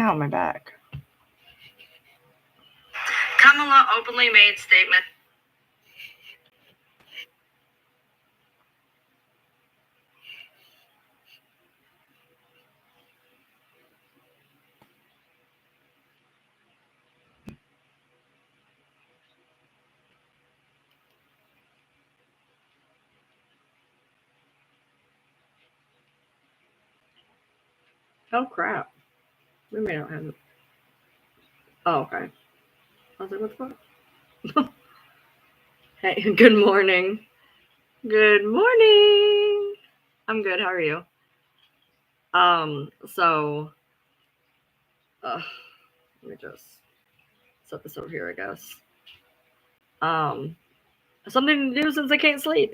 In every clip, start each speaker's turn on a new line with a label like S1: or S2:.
S1: Ow, my back.
S2: Kamala openly made statement.
S1: Oh, crap. We may not have it. Oh, okay. I was like, what the fuck? Hey, good morning. Good morning. I'm good. How are you? So, let me just set this over here, I guess. Something to do since I can't sleep.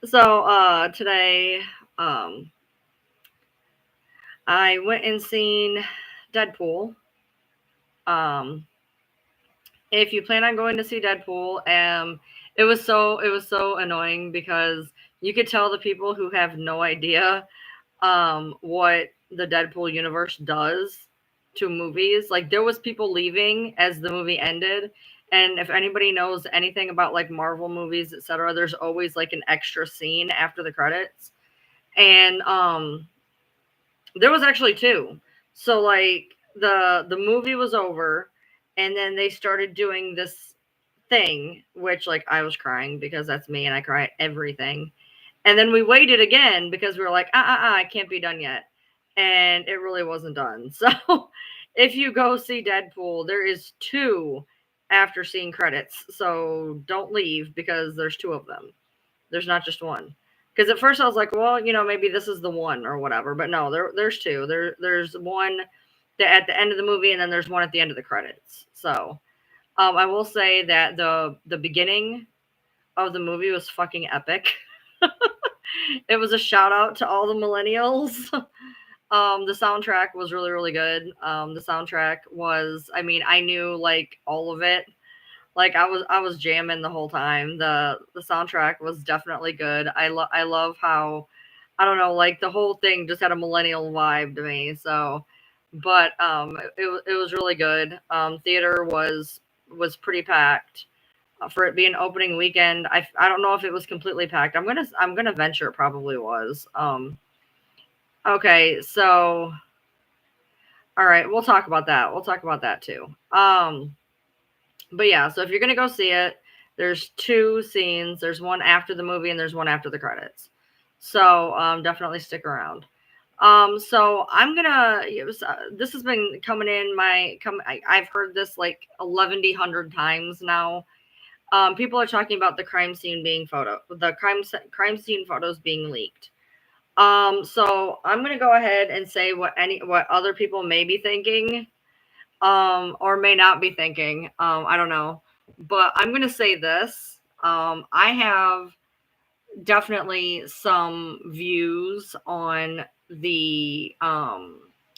S1: So, today, I went and seen Deadpool. If you plan on going to see Deadpool, it was so annoying because you could tell the people who have no idea what the Deadpool universe does to movies. Like there was people leaving as the movie ended. And if anybody knows anything about like Marvel movies, etc., there's always like an extra scene after the credits. And there was actually two. So like the movie was over and then they started doing this thing, which like I was crying because that's me and I cry at everything. And then we waited again because we were like, it can't be done yet. And it really wasn't done. So if you go see Deadpool, there is two after seeing credits. So don't leave because there's two of them. There's not just one. Because at first I was like, well, maybe this is the one or whatever. But no, there's two. There's one at the end of the movie and then there's one at the end of the credits. So I will say that the beginning of the movie was fucking epic. It was a shout out to all the millennials. The soundtrack was really, really good. The soundtrack was, I knew like all of it. Like I was jamming the whole time. The soundtrack was definitely good. I love how, I don't know, like the whole thing just had a millennial vibe to me. So, but it was really good. Theater was pretty packed for it being opening weekend. I don't know if it was completely packed. I'm gonna venture it probably was. Okay, so all right, we'll talk about that. We'll talk about that too. But yeah, so if you're gonna go see it, there's two scenes. There's one after the movie and there's one after the credits. So definitely stick around. So I'm gonna. This has been coming in I've heard this like 1,100 times now. People are talking about the crime scene crime scene photos being leaked. So I'm gonna go ahead and say what other people may be thinking, or may not be thinking. I don't know, but I'm gonna say this. I have definitely some views on the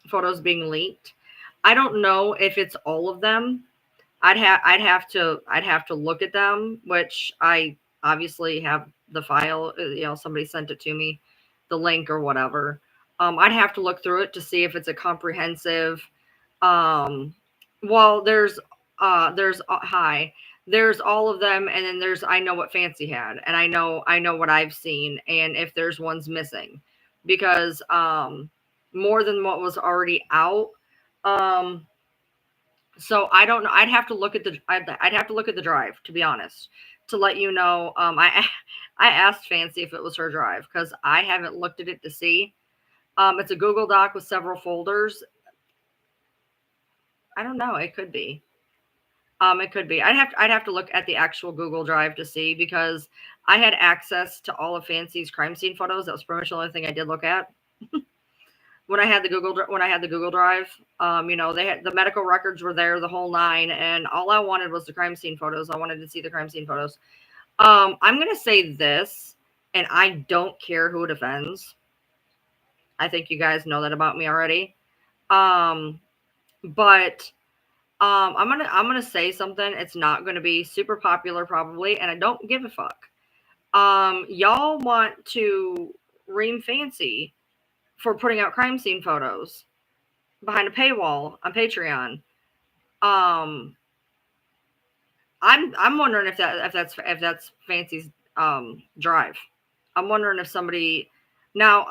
S1: photos being leaked. I don't know if it's all of them. I'd have to look at them, which I obviously have the file. Somebody sent it to me, the link or whatever. I'd have to look through it to see if it's a comprehensive. Well, there's all of them, and then there's I know what Fancy had, and I know what I've seen, and if there's ones missing, because more than what was already out. So I don't know. I'd have to look at the drive, to be honest, to let you know. I asked Fancy if it was her drive because I haven't looked at it to see. It's a Google Doc with several folders. I don't know. It could be. It could be. I'd have to look at the actual Google Drive to see because I had access to all of Fancy's crime scene photos. That was pretty much the only thing I did look at. When I had the Google Drive, they had the medical records were there, the whole nine, and all I wanted was the crime scene photos. I wanted to see the crime scene photos. I'm gonna say this, and I don't care who it offends. I think you guys know that about me already. But I'm gonna say something. It's not gonna be super popular probably, and I don't give a fuck. Y'all want to ream Fancy for putting out crime scene photos. behind a paywall on Patreon. I'm wondering if that's Fancy's drive. I'm wondering if somebody now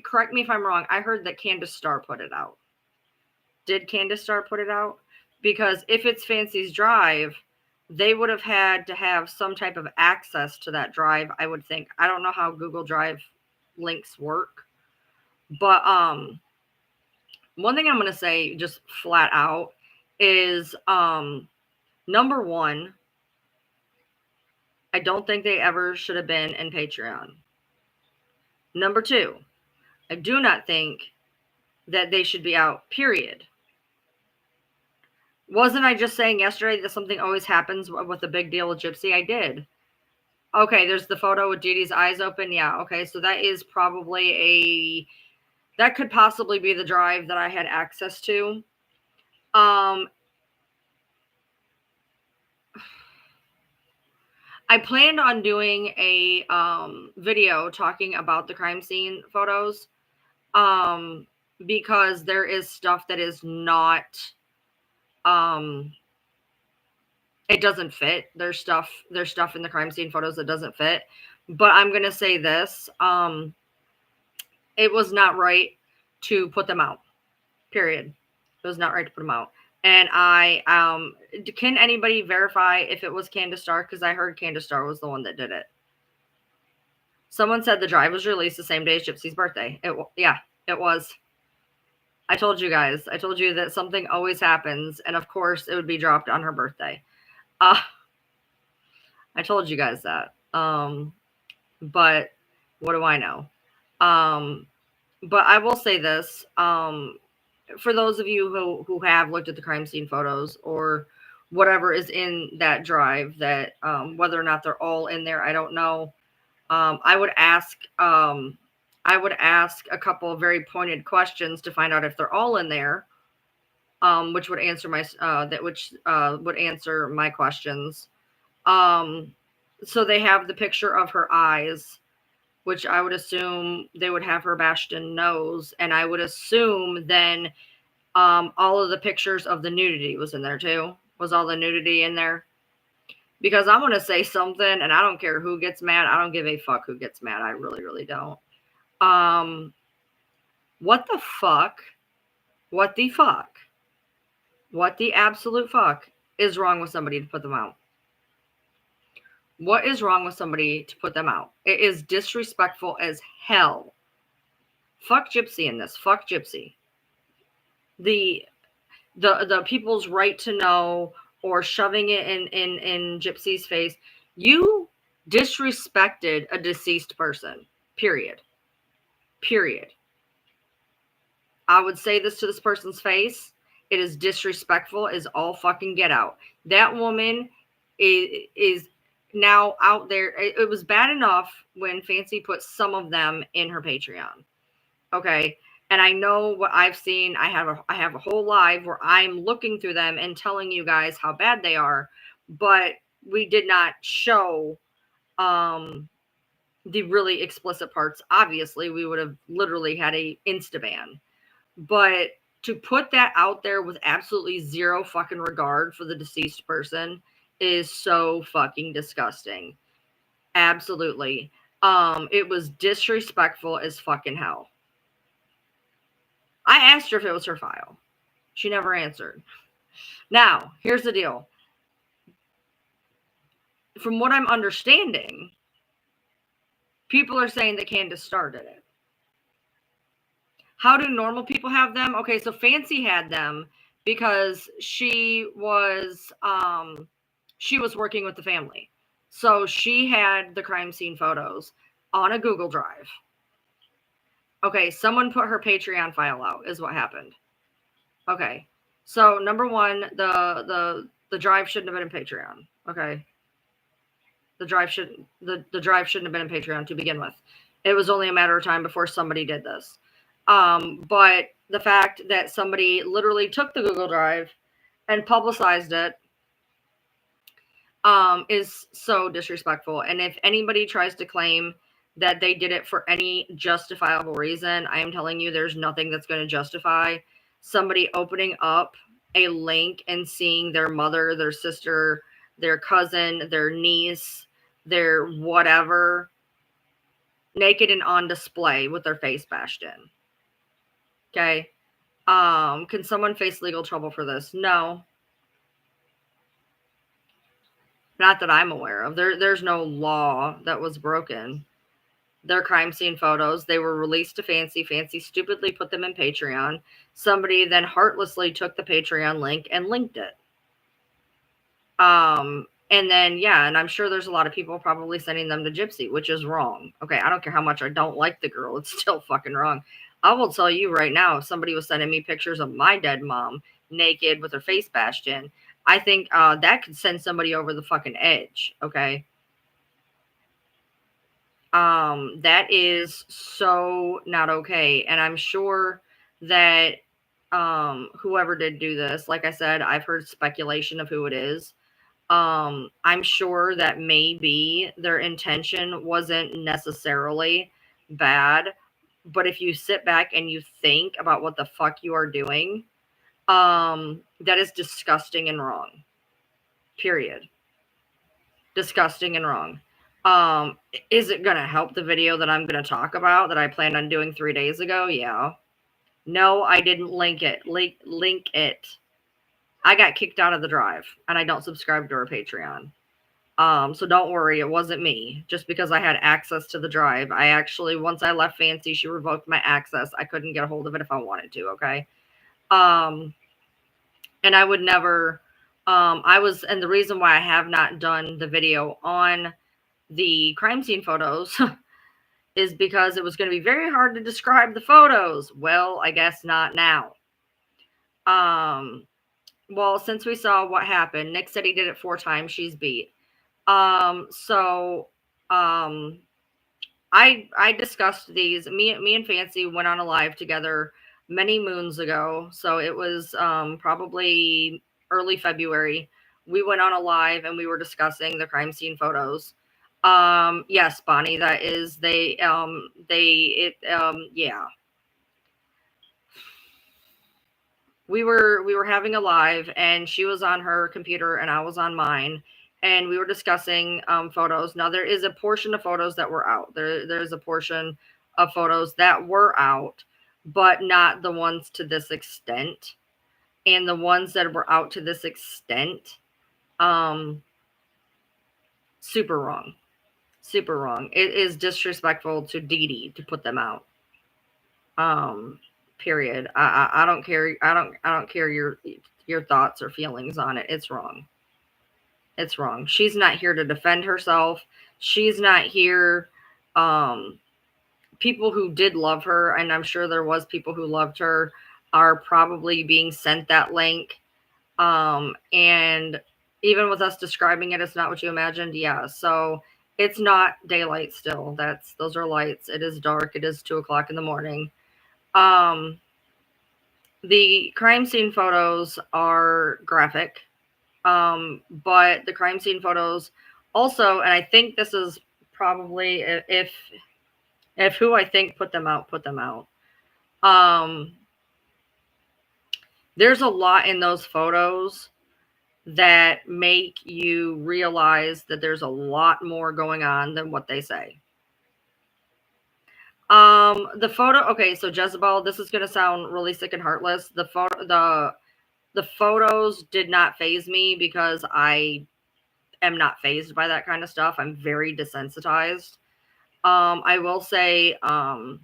S1: correct me if I'm wrong. I heard that Candace Starr put it out. Did Candace Starr put it out? Because if it's Fancy's drive, they would have had to have some type of access to that drive, I would think. I don't know how Google Drive links work, but one thing I'm going to say just flat out is number one, I don't think they ever should have been in Patreon. Number two, I do not think that they should be out, period. Wasn't I just saying yesterday that something always happens with the big deal with Gypsy? I did. Okay, there's the photo with Dee Dee's eyes open. Yeah, okay, so that is probably that could possibly be the drive that I had access to. I planned on doing a video talking about the crime scene photos because there is stuff that is not it doesn't fit. There's stuff in the crime scene photos that doesn't fit. But I'm going to say this, it was not right to put them out. Period. It was not right to put them out. And can anybody verify if it was Candace Starr? Because I heard Candace Starr was the one that did it. Someone said the drive was released the same day as Gypsy's birthday. Yeah, it was. I told you guys. I told you that something always happens. And of course, it would be dropped on her birthday. I told you guys that. But what do I know? But I will say this. For those of you who have looked at the crime scene photos or whatever is in that drive, that whether or not they're all in there, I don't know. I would ask a couple of very pointed questions to find out if they're all in there, which would answer would answer my questions. So they have the picture of her eyes, which I would assume they would have her Bastion nose. And I would assume then all of the pictures of the nudity was in there too. Was all the nudity in there? Because I'm going to say something, and I don't care who gets mad. I don't give a fuck who gets mad. I really, really don't. What the fuck? What the fuck? What the absolute fuck is wrong with somebody to put them out? What is wrong with somebody to put them out? It is disrespectful as hell. Fuck Gypsy in this. Fuck Gypsy. The people's right to know or shoving it in Gypsy's face. You disrespected a deceased person. Period. Period. I would say this to this person's face. It is disrespectful as all fucking get out. That woman is now out there. It was bad enough when Fancy put some of them in her Patreon. Okay. And I know what I've seen. I have a whole live where I'm looking through them and telling you guys how bad they are, but we did not show the really explicit parts. Obviously, we would have literally had a insta ban. But to put that out there with absolutely zero fucking regard for the deceased person is so fucking disgusting. Absolutely. It was disrespectful as fucking hell. I asked her if it was her file. She never answered. Now, here's the deal. From what I'm understanding, people are saying that Candace started it. How do normal people have them? Okay, so Fancy had them because she was working with the family. So she had the crime scene photos on a Google Drive. Okay, someone put her Patreon file out is what happened. Okay. So number one, the drive shouldn't have been in Patreon. Okay. The drive shouldn't have been in Patreon to begin with. It was only a matter of time before somebody did this. But the fact that somebody literally took the Google Drive and publicized it is so disrespectful. And if anybody tries to claim that they did it for any justifiable reason. I am telling you, there's nothing that's going to justify somebody opening up a link and seeing their mother, their sister, their cousin, their niece, their whatever, naked and on display with their face bashed in. Okay. Can someone face legal trouble for this? No. Not that I'm aware of. There's no law that was broken. Their crime scene photos, they were released to Fancy. Fancy stupidly put them in Patreon. Somebody then heartlessly took the Patreon link and linked it. And then, yeah, and I'm sure there's a lot of people probably sending them to Gypsy, which is wrong. Okay, I don't care how much I don't like the girl. It's still fucking wrong. I will tell you right now, if somebody was sending me pictures of my dead mom naked with her face bashed in, I think that could send somebody over the fucking edge, okay? That is so not okay. And I'm sure that whoever did do this, like I said, I've heard speculation of who it is. I'm sure that maybe their intention wasn't necessarily bad, but if you sit back and you think about what the fuck you are doing, that is disgusting and wrong. Period. Disgusting and wrong. Is it going to help the video that I'm going to talk about that I planned on doing 3 days ago? Yeah. No, I didn't link it. Link it. I got kicked out of the drive, and I don't subscribe to her Patreon. So don't worry, it wasn't me. Just because I had access to the drive. I actually, once I left Fancy, she revoked my access. I couldn't get a hold of it if I wanted to, okay? And I would never, and the reason why I have not done the video on the crime scene photos is because it was going to be very hard to describe the photos. Well, I guess not now. Well, since we saw what happened, Nick said he did it 4 times. She's beat. I discussed these. Me and Fancy went on a live together many moons ago. So it was probably early February. We went on a live and we were discussing the crime scene photos. Yes, Bonnie, that is yeah. We were having a live and she was on her computer and I was on mine and we were discussing photos. Now there is a portion of photos that were out. There's a portion of photos that were out, but not the ones to this extent. And the ones that were out to this extent, super wrong. Super wrong. It is disrespectful to Dee Dee to put them out. Period. I don't care. I don't care your thoughts or feelings on it. It's wrong. It's wrong. She's not here to defend herself. She's not here. People who did love her, and I'm sure there was people who loved her, are probably being sent that link. And even with us describing it, it's not what you imagined. Yeah. So it's not daylight still. Those are lights. It is dark. It is 2:00 in the morning. The crime scene photos are graphic. But the crime scene photos also, and I think this is probably if who I think put them out. There's a lot in those photos that make you realize that there's a lot more going on than what they say. The photo, okay, so Jezebel, this is going to sound really sick and heartless. The photos did not faze me because I am not fazed by that kind of stuff. I'm very desensitized. I will say, I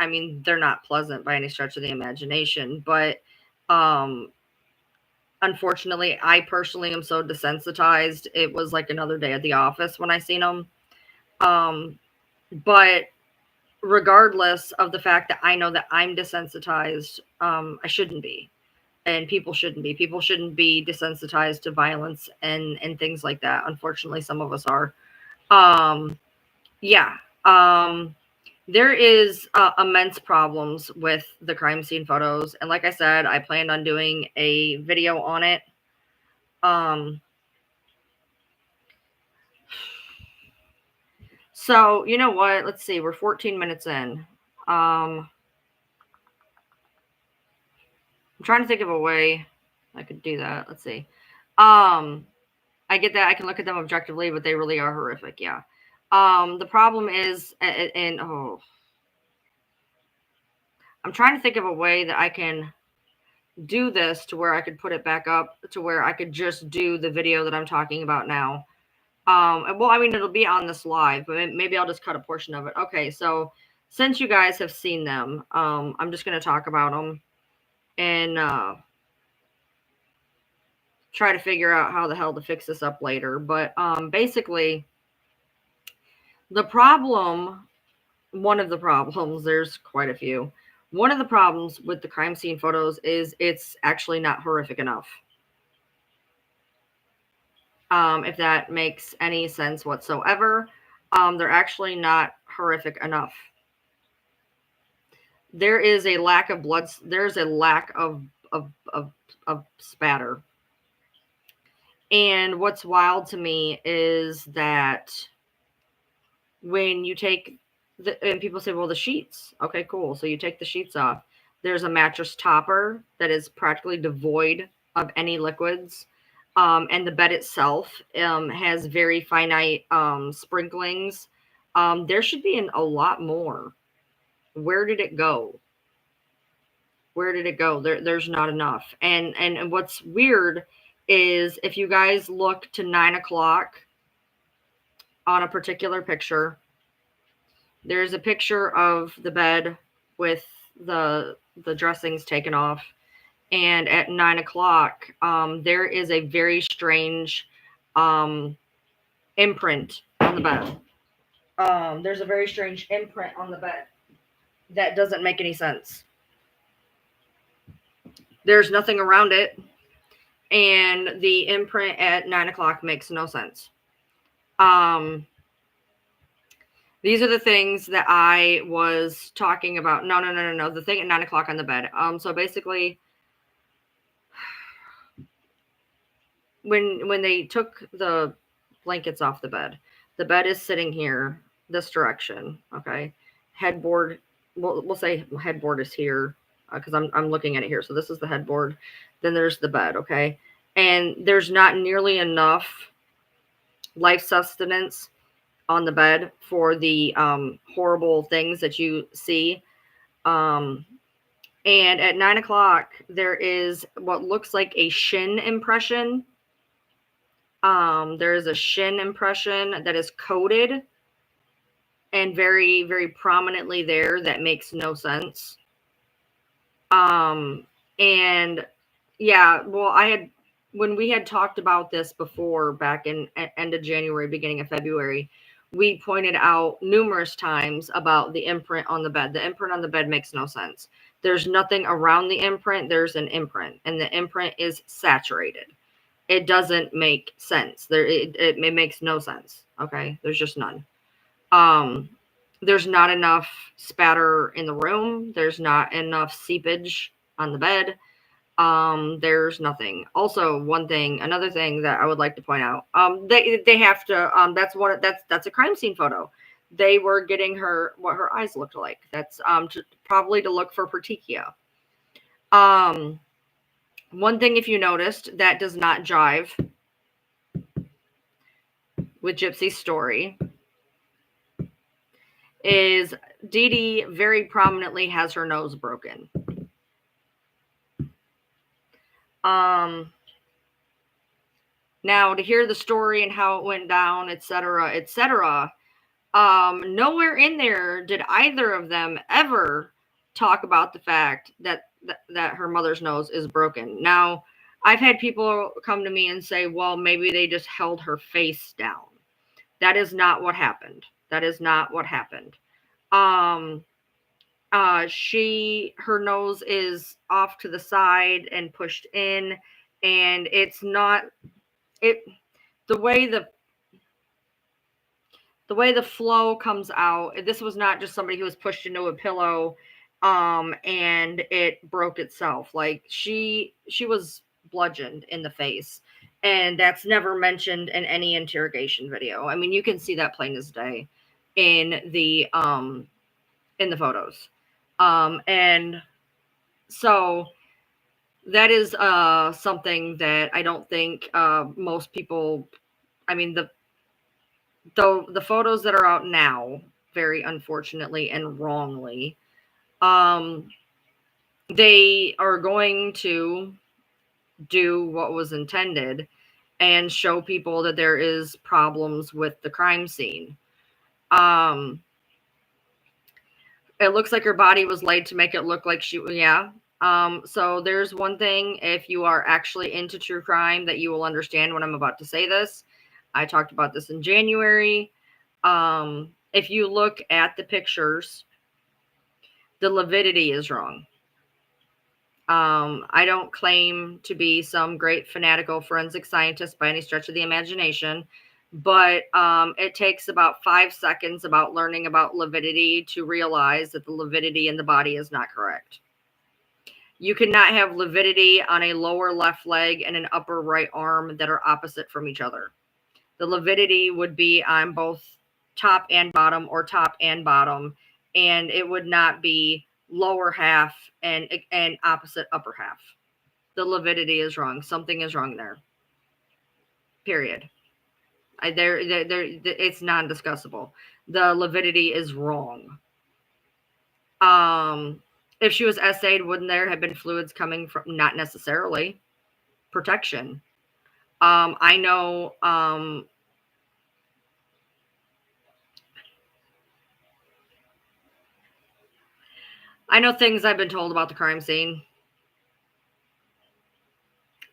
S1: mean, they're not pleasant by any stretch of the imagination, but unfortunately, I personally am so desensitized. It was like another day at the office when I seen them. But regardless of the fact that I know that I'm desensitized, I shouldn't be. And people shouldn't be. People shouldn't be desensitized to violence and things like that. Unfortunately, some of us are. Yeah. There is immense problems with the crime scene photos. And like I said, I planned on doing a video on it. So, you know what? Let's see. We're 14 minutes in. I'm trying to think of a way I could do that. Let's see. I get that I can look at them objectively, but they really are horrific. Yeah. The problem is, and I'm trying to think of a way that I can do this to where I could put it back up to where I could just do the video that I'm talking about now. Well, I mean, it'll be on this live, but maybe I'll just cut a portion of it. Okay, so since you guys have seen them, I'm just going to talk about them and try to figure out how the hell to fix this up later. But basically, the problem, one of the problems, there's quite a few. One of the problems with the crime scene photos is it's actually not horrific enough. If that makes any sense whatsoever, they're actually not horrific enough. There is a lack of blood. There's a lack of spatter. And what's wild to me is that when you take and people say, well, the sheets. Okay, cool. So you take the sheets off. There's a mattress topper that is practically devoid of any liquids. And the bed itself has very finite sprinklings. There should be a lot more. Where did it go? Where did it go? There's not enough. And what's weird is if you guys look to 9 o'clock on a particular picture, there's a picture of the bed with the dressings taken off. And at 9 o'clock, there is a very strange imprint on the bed. There's a very strange imprint on the bed that doesn't make any sense. There's nothing around it. And the imprint at 9 o'clock makes no sense. These are the things that I was talking about. No. The thing at 9 o'clock on the bed. So basically, when they took the blankets off the bed is sitting here, this direction. Okay, headboard. We'll say headboard is here because I'm looking at it here. So this is the headboard. Then there's the bed. Okay, and there's not nearly enough life sustenance on the bed for the horrible things that you see. And at 9 o'clock, there is what looks like a shin impression. There is a shin impression that is coated and very, very prominently there. That makes no sense. And yeah, well, when we had talked about this before back in end of January, beginning of February, we pointed out numerous times about the imprint on the bed. The imprint on the bed makes no sense. There's nothing around the imprint. There's an imprint, and the imprint is saturated. It doesn't make sense. It makes no sense. Okay, there's just none. There's not enough spatter in the room. There's not enough seepage on the bed. There's nothing. Also, another thing that I would like to point out, they have to, that's a crime scene photo. They were getting her what her eyes looked like. That's probably to look for petechia. One thing, if you noticed, that does not jive with Gypsy's story is Dee Dee very prominently has her nose broken. Now, to hear the story and how it went down, etc., nowhere in there did either of them ever talk about the fact that her mother's nose is broken. Now, I've had people come to me and say, well, maybe they just held her face down. That is not what happened. That is not what happened. Her nose is off to the side and pushed in, and it's not the way the flow comes out. This was not just somebody who was pushed into a pillow and it broke itself. Like she was bludgeoned in the face, and that's never mentioned in any interrogation video. I mean, you can see that plain as day. in the photos. And so that is something that I don't think most people, I mean, the photos that are out now, very unfortunately and wrongly, they are going to do what was intended and show people that there is problems with the crime scene. It looks like her body was laid to make it look like yeah. So there's one thing, if you are actually into true crime, that you will understand when I'm about to say this. I talked about this in January. If you look at the pictures, the lividity is wrong. I don't claim to be some great fanatical forensic scientist by any stretch of the imagination, but it takes about 5 seconds about learning about lividity to realize that the lividity in the body is not correct. You cannot have lividity on a lower left leg and an upper right arm that are opposite from each other. The lividity would be on both top and bottom, or top and bottom, and it would not be lower half and opposite upper half. The lividity is wrong. Something is wrong there. Period. It's non-discussable. The lividity is wrong. If she was essayed, wouldn't there have been fluids coming from? Not necessarily. Protection. I know. I know things I've been told about the crime scene.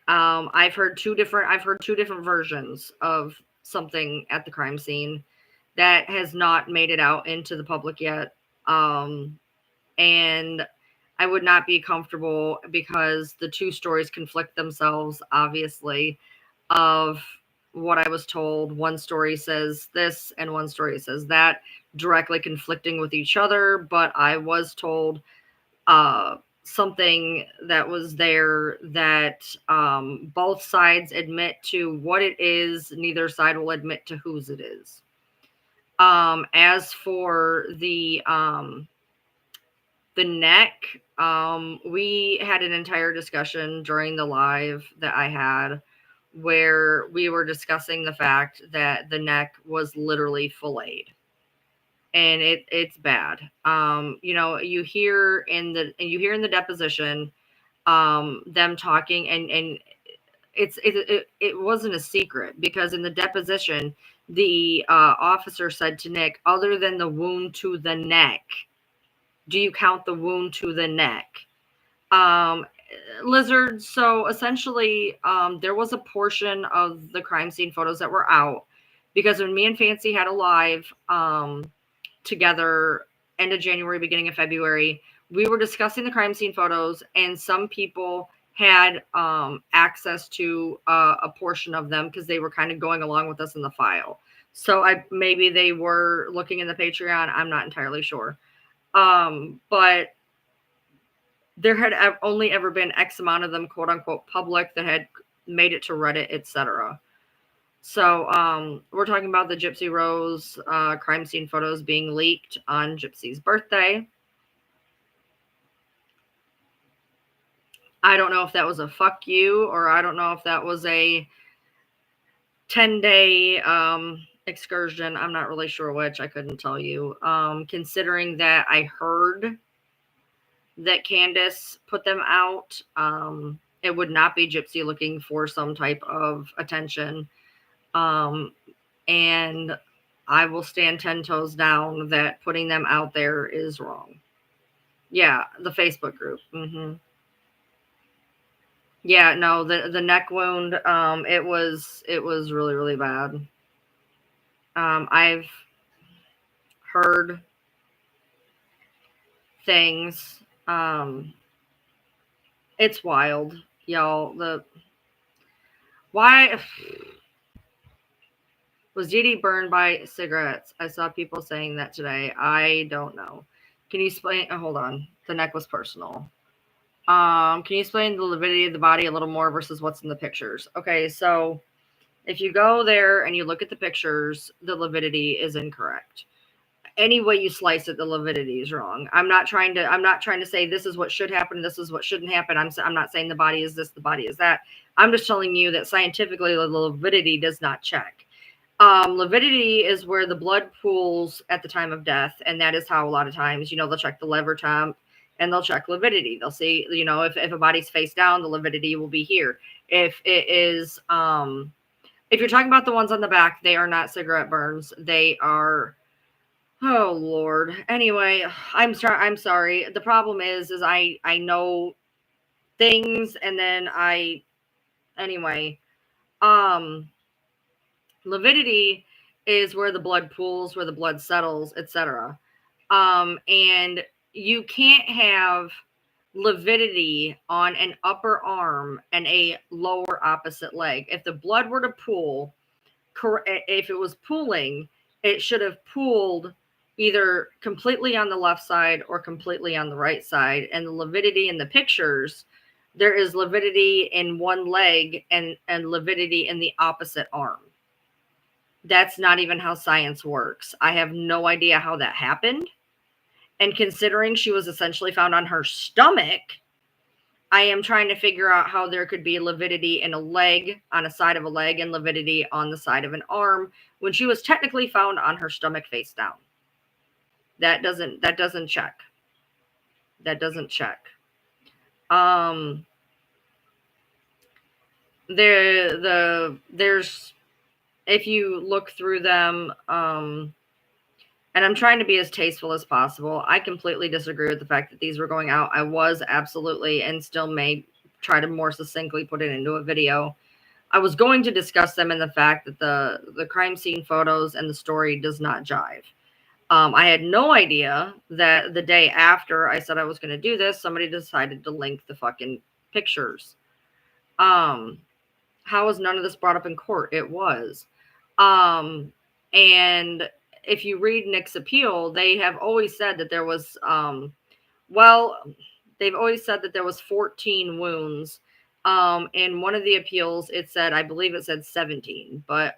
S1: I've heard two different versions of something at the crime scene that has not made it out into the public yet. And I would not be comfortable, because the two stories conflict themselves, obviously, of what I was told. One story says this and one story says that, directly conflicting with each other, but I was told something that was there that both sides admit to what it is. Neither side will admit to whose it is. As for the neck, we had an entire discussion during the live that I had where we were discussing the fact that the neck was literally filleted. And it's bad. You hear in the deposition them talking, and it wasn't a secret, because in the deposition the officer said to Nick, other than the wound to the neck, do you count the wound to the neck? Lizard, so essentially there was a portion of the crime scene photos that were out, because when me and Fancy had a live together end of January, beginning of February, we were discussing the crime scene photos, and some people had access to a portion of them because they were kind of going along with us in the file. So maybe they were looking in the Patreon. I'm not entirely sure. But there had only ever been X amount of them, quote unquote, public, that had made it to Reddit, etc. So we're talking about the Gypsy Rose crime scene photos being leaked on Gypsy's birthday. I don't know if that was a fuck you, or I don't know if that was a 10-day excursion. I'm not really sure which. I couldn't tell you. Considering that I heard that Candace put them out, it would not be Gypsy looking for some type of attention. And I will stand 10 toes down that putting them out there is wrong. Yeah, the Facebook group. Mm-hmm. Yeah, no, the neck wound, it was really, really bad. I've heard things. It's wild, y'all. Why was Dee Dee burned by cigarettes? I saw people saying that today. I don't know. Can you explain? Hold on. The neck was personal. Can you explain the lividity of the body a little more versus what's in the pictures? Okay, so if you go there and you look at the pictures, the lividity is incorrect. any way you slice it, the lividity is wrong. I'm not trying to say this is what should happen, this is what shouldn't happen. I'm not saying the body is this, the body is that. I'm just telling you that scientifically the lividity does not check. Lividity is where the blood pools at the time of death, and that is how a lot of times, they'll check the liver temp and they'll check lividity. They'll see, if a body's face down, the lividity will be here. If it is, if you're talking about the ones on the back, they are not cigarette burns. They are, oh Lord. Anyway, I'm sorry. The problem is I know things, and then anyway, lividity is where the blood pools, where the blood settles, etc. And you can't have lividity on an upper arm and a lower opposite leg. If the blood were to pool, if it was pooling, it should have pooled either completely on the left side or completely on the right side. And the lividity in the pictures, there is lividity in one leg and lividity in the opposite arm. That's not even how science works. I have no idea how that happened. And considering she was essentially found on her stomach, I am trying to figure out how there could be lividity in a leg, on a side of a leg, and lividity on the side of an arm when she was technically found on her stomach face down. That doesn't check. That doesn't check. There's, if you look through them, and I'm trying to be as tasteful as possible, I completely disagree with the fact that these were going out. I was absolutely, and still may try to more succinctly put it into a video. I was going to discuss them in the fact that the crime scene photos and the story does not jive. I had no idea that the day after I said I was going to do this, somebody decided to link the fucking pictures. How was none of this brought up in court? It was. And if you read Nick's appeal, they have always said that there was, they've always said that there was 14 wounds. In one of the appeals, it said, I believe it said 17, but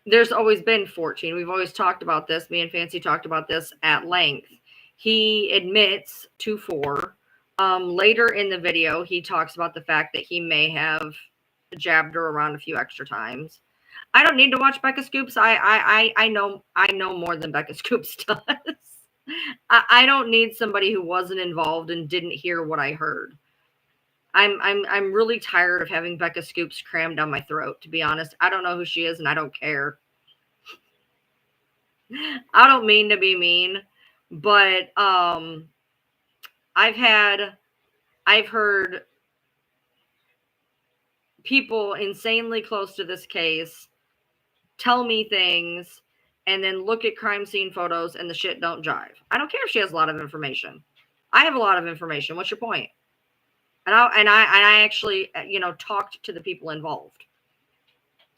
S1: there's always been 14. We've always talked about this. Me and Fancy talked about this at length. He admits to 4. Later in the video, he talks about the fact that he may have jabbed her around a few extra times. I don't need to watch Becca Scoops. I know more than Becca Scoops does. I don't need somebody who wasn't involved and didn't hear what I heard. I'm really tired of having Becca Scoops crammed down my throat, to be honest. I don't know who she is and I don't care. I don't mean to be mean, but I've heard people insanely close to this case tell me things and then look at crime scene photos and the shit don't jive. I don't care if she has a lot of information. I have a lot of information. What's your point? And I actually, talked to the people involved.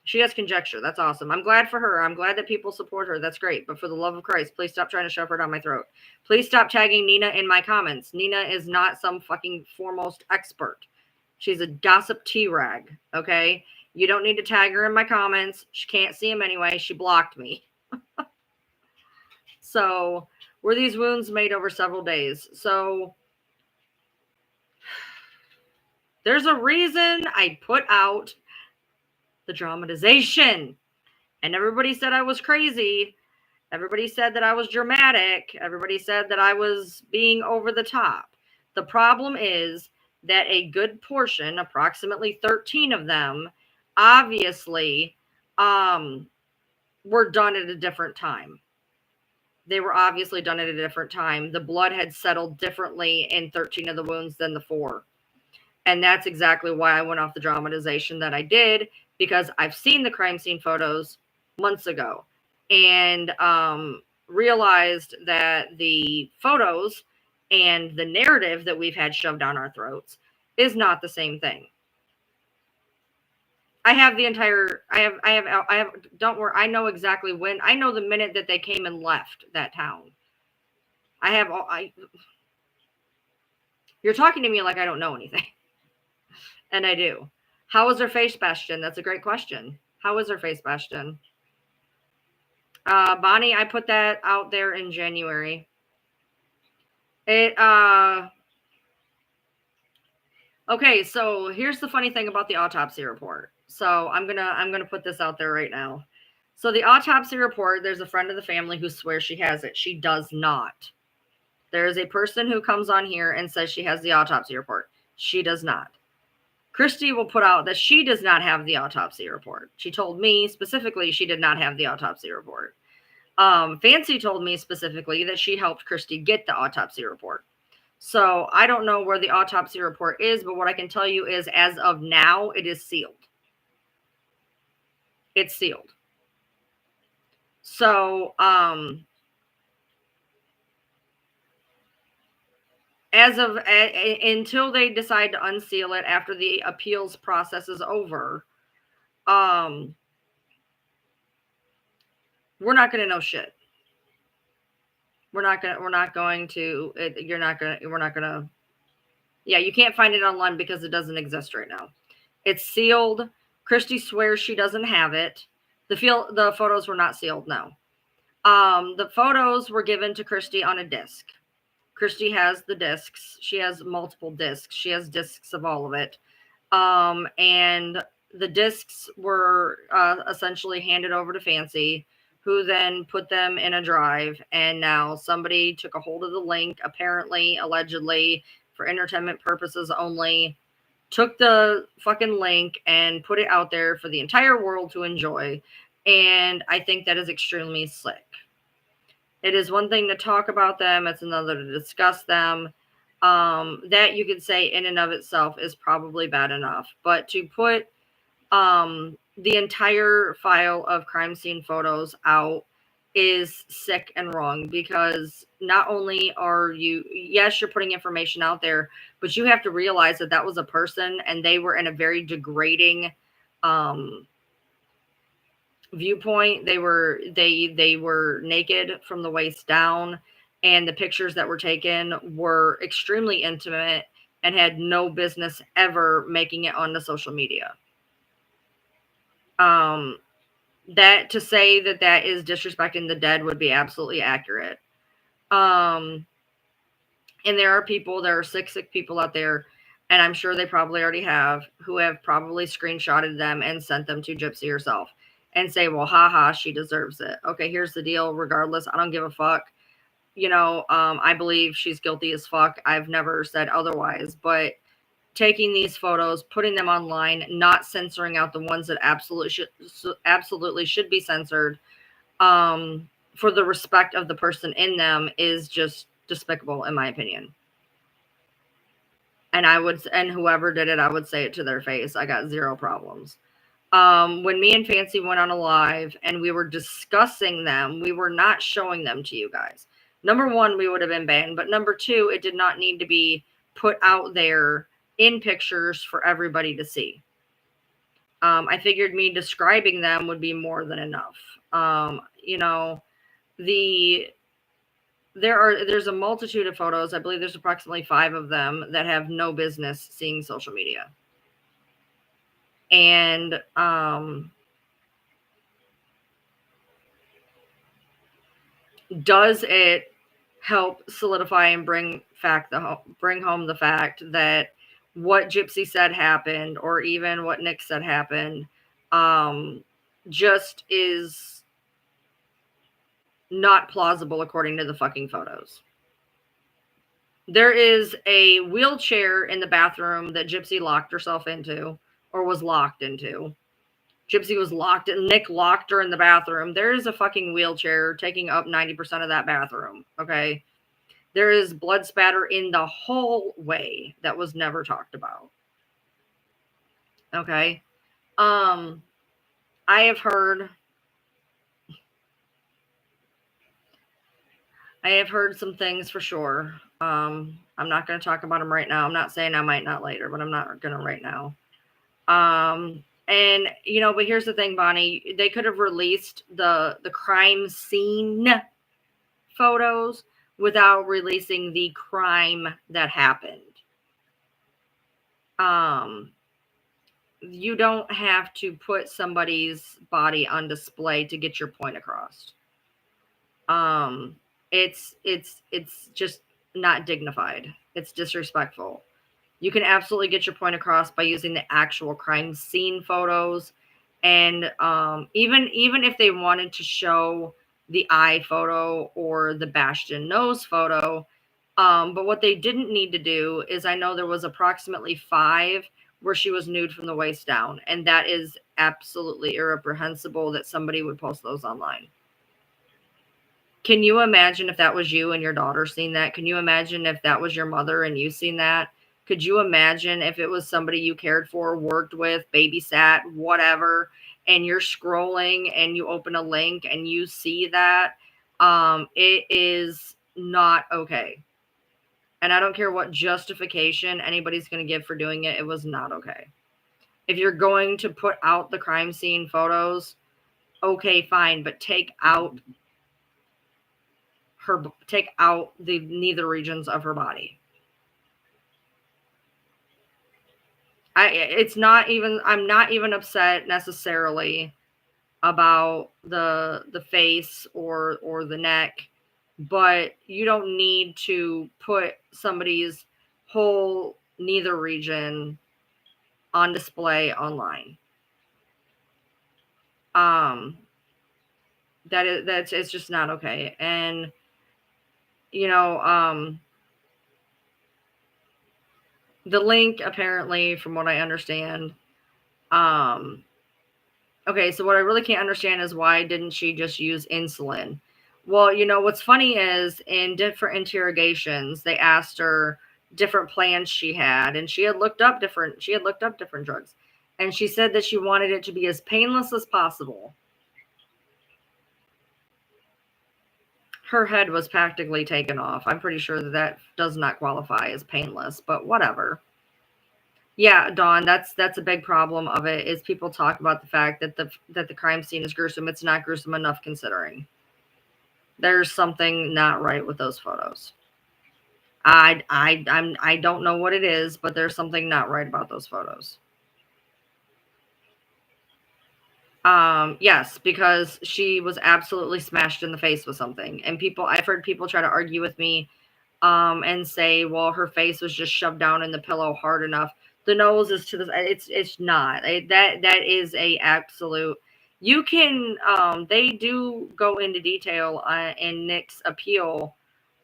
S1: She has conjecture. That's awesome. I'm glad for her. I'm glad that people support her. That's great. But for the love of Christ, please stop trying to shove her down my throat. Please stop tagging Nina in my comments. Nina is not some fucking foremost expert. She's a gossip T-rag, okay? You don't need to tag her in my comments. She can't see them anyway. She blocked me. So, were these wounds made over several days? So, there's a reason I put out the dramatization. And everybody said I was crazy. Everybody said that I was dramatic. Everybody said that I was being over the top. The problem is that a good portion, approximately 13 of them, obviously were done at a different time. They were obviously done at a different time. The blood had settled differently in 13 of the wounds than the 4. And that's exactly why I went off the dramatization that I did, because I've seen the crime scene photos months ago and realized that the photos and the narrative that we've had shoved down our throats is not the same thing. Don't worry. I know exactly when. I know the minute that they came and left that town. You're talking to me like I don't know anything. And I do. How was her face, Bastion? That's a great question. How was her face, Bastion? Bonnie, I put that out there in January. It Okay, so here's the funny thing about the autopsy report. So I'm gonna put this out there right now. So the autopsy report, there's a friend of the family who swears she has it. She does not. There is a person who comes on here and says she has the autopsy report. She does not. Kristy will put out that she does not have the autopsy report. She told me specifically she did not have the autopsy report. Fancy told me specifically that she helped Kristy get the autopsy report. So I don't know where the autopsy report is, but what I can tell you is as of now, it is sealed. It's sealed. So, until they decide to unseal it after the appeals process is over, we're not going to know shit. We're not going to, yeah, you can't find it online because it doesn't exist right now. It's sealed. Kristy swears she doesn't have it. The photos were not sealed, no. The photos were given to Kristy on a disc. Kristy has the discs. She has multiple discs. She has discs of all of it. And the discs were essentially handed over to Fancy, who then put them in a drive. And now somebody took a hold of the link, apparently, allegedly, for entertainment purposes only, took the fucking link and put it out there for the entire world to enjoy. And I think that is extremely slick. It is one thing to talk about them. It's another to discuss them. That you could say in and of itself is probably bad enough. But to put the entire file of crime scene photos out is sick and wrong, because not only are you, yes, you're putting information out there, but you have to realize that that was a person and they were in a very degrading viewpoint. They were naked from the waist down, and the pictures that were taken were extremely intimate and had no business ever making it onto social media. That to say that is disrespecting the dead would be absolutely accurate. And there are sick people out there, and I'm sure they probably already have, who have probably screenshotted them and sent them to Gypsy herself and say, well, haha, she deserves it. Okay, here's the deal. Regardless, I don't give a fuck. I believe she's guilty as fuck. I've never said otherwise, but taking these photos, putting them online, not censoring out the ones that absolutely should be censored, for the respect of the person in them, is just despicable, in my opinion. And whoever did it, I would say it to their face. I got zero problems. When me and Fancy went on a live and we were discussing them, we were not showing them to you guys. Number one, we would have been banned, but number two, it did not need to be put out there in pictures for everybody to see. I figured me describing them would be more than enough. There's a multitude of photos. I believe there's approximately 5 of them that have no business seeing social media. And does it help solidify and bring home the fact that what Gypsy said happened, or even what Nick said happened, just is not plausible according to the fucking photos. There is a wheelchair in the bathroom that Gypsy locked herself into, or was locked into. Gypsy was locked, and Nick locked her in the bathroom. There is a fucking wheelchair taking up 90% of that bathroom, okay? There is blood spatter in the hallway that was never talked about. Okay? I have heard some things for sure. I'm not going to talk about them right now. I'm not saying I might not later, but I'm not going to right now. And, but here's the thing, Bonnie. They could have released the crime scene photos without releasing the crime that happened. You don't have to put somebody's body on display to get your point across. It's just not dignified. It's disrespectful. You can absolutely get your point across by using the actual crime scene photos, and even if they wanted to show the eye photo or the bashed in nose photo, but what they didn't need to do is, I know there was approximately 5 where she was nude from the waist down, and that is absolutely irreprehensible that somebody would post those online. Can you imagine if that was you and your daughter seeing that? Can you imagine if that was your mother and you seen that? Could you imagine if it was somebody you cared for, worked with, babysat, whatever, and you're scrolling and you open a link and you see that? It is not okay. And I don't care what justification anybody's going to give for doing it. It was not okay. If you're going to put out the crime scene photos, okay, fine, but take out the neither regions of her body. I'm not even upset necessarily about the face or the neck, but you don't need to put somebody's whole neither region on display online. It's just not okay. And the link, apparently, from what I understand, okay, so what I really can't understand is, why didn't she just use insulin? Well, what's funny is, in different interrogations, they asked her different plans she had, and she had looked up different drugs, and she said that she wanted it to be as painless as possible. Her head was practically taken off. I'm pretty sure that does not qualify as painless, but whatever. Yeah, Dawn, that's a big problem of it, is people talk about the fact that the crime scene is gruesome. It's not gruesome enough, considering there's something not right with those photos. I don't know what it is, but there's something not right about those photos. Yes, because she was absolutely smashed in the face with something. And I've heard people try to argue with me, and say, well, her face was just shoved down in the pillow hard enough. The nose is to the, it's not. That is a absolute, you can, they do go into detail in Nick's appeal,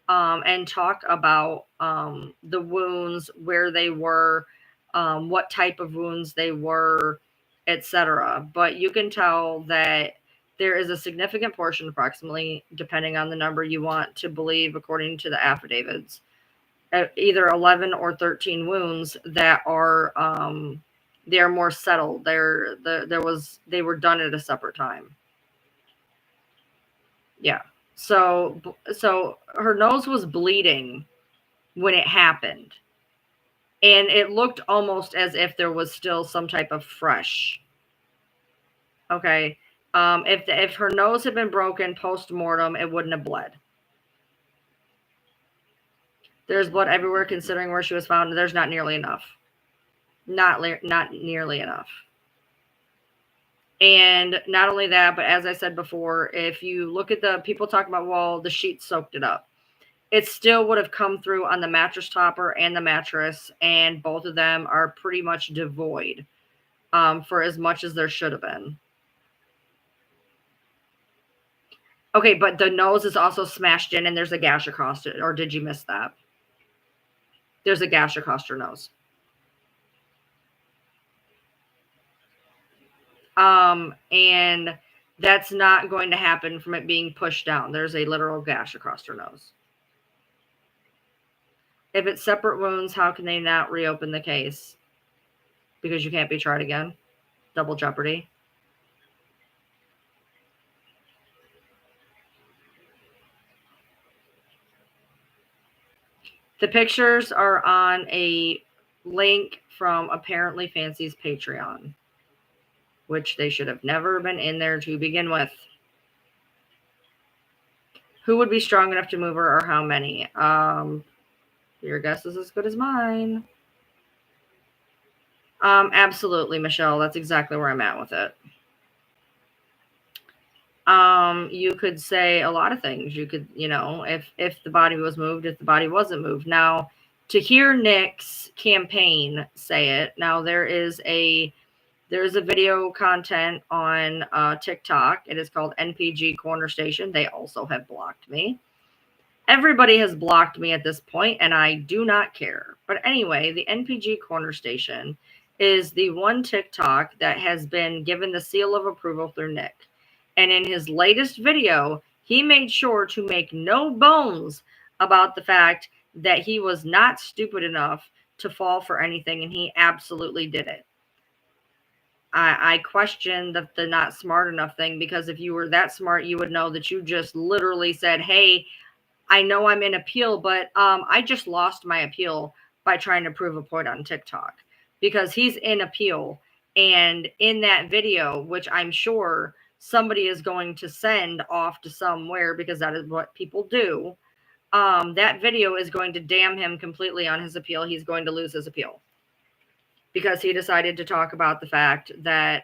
S1: and talk about the wounds, where they were, what type of wounds they were, etc. But you can tell that there is a significant portion, approximately, depending on the number you want to believe, according to the affidavits, either 11 or 13 wounds that are they are more settled. They were done at a separate time. Yeah. So her nose was bleeding when it happened, and it looked almost as if there was still some type of fresh. Okay. If her nose had been broken post-mortem, it wouldn't have bled. There's blood everywhere, considering where she was found. There's not nearly enough. Not nearly enough. And not only that, but as I said before, if you look at the people talking about, well, the sheet soaked it up, it still would have come through on the mattress topper and the mattress, and both of them are pretty much devoid, for as much as there should have been. Okay, but the nose is also smashed in, and there's a gash across it. Or did you miss that? There's a gash across her nose. And that's not going to happen from it being pushed down. There's a literal gash across her nose. If it's separate wounds, how can they not reopen the case? Because you can't be tried again. Double jeopardy. The pictures are on a link from apparently Fancy's Patreon, which they should have never been in there to begin with. Who would be strong enough to move her, or how many? Your guess is as good as mine. Absolutely, Michelle. That's exactly where I'm at with it. You could say a lot of things. You could, if the body was moved, if the body wasn't moved. Now, to hear Nick's campaign say it, now there's a video content on TikTok. It is called NPG Corner Station. They also have blocked me. Everybody has blocked me at this point, and I do not care. But anyway, the NPG Corner Station is the one TikTok that has been given the seal of approval through Nick. And in his latest video, he made sure to make no bones about the fact that he was not stupid enough to fall for anything, and he absolutely did it. I question the not smart enough thing, because if you were that smart, you would know that you just literally said, hey, I know I'm in appeal, but I just lost my appeal by trying to prove a point on TikTok, because he's in appeal. And in that video, which I'm sure somebody is going to send off to somewhere, because that is what people do, that video is going to damn him completely on his appeal. He's going to lose his appeal because he decided to talk about the fact that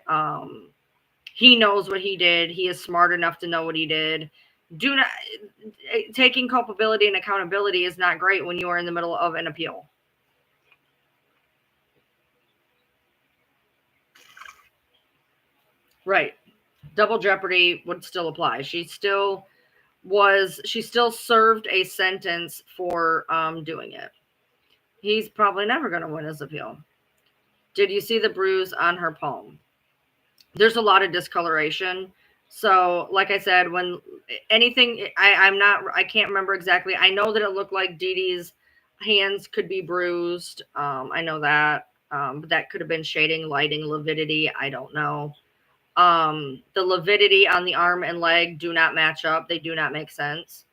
S1: he knows what he did. He is smart enough to know what he did. Taking culpability and accountability is not great when you are in the middle of an appeal. Right. Double jeopardy would still apply. She still served a sentence for doing it. He's probably never going to win his appeal. Did you see the bruise on her palm? There's a lot of discoloration. So, like I said, when anything, I can't remember exactly. I know that it looked like Dee Dee's hands could be bruised. I know that. But that could have been shading, lighting, lividity. I don't know. The lividity on the arm and leg do not match up. They do not make sense.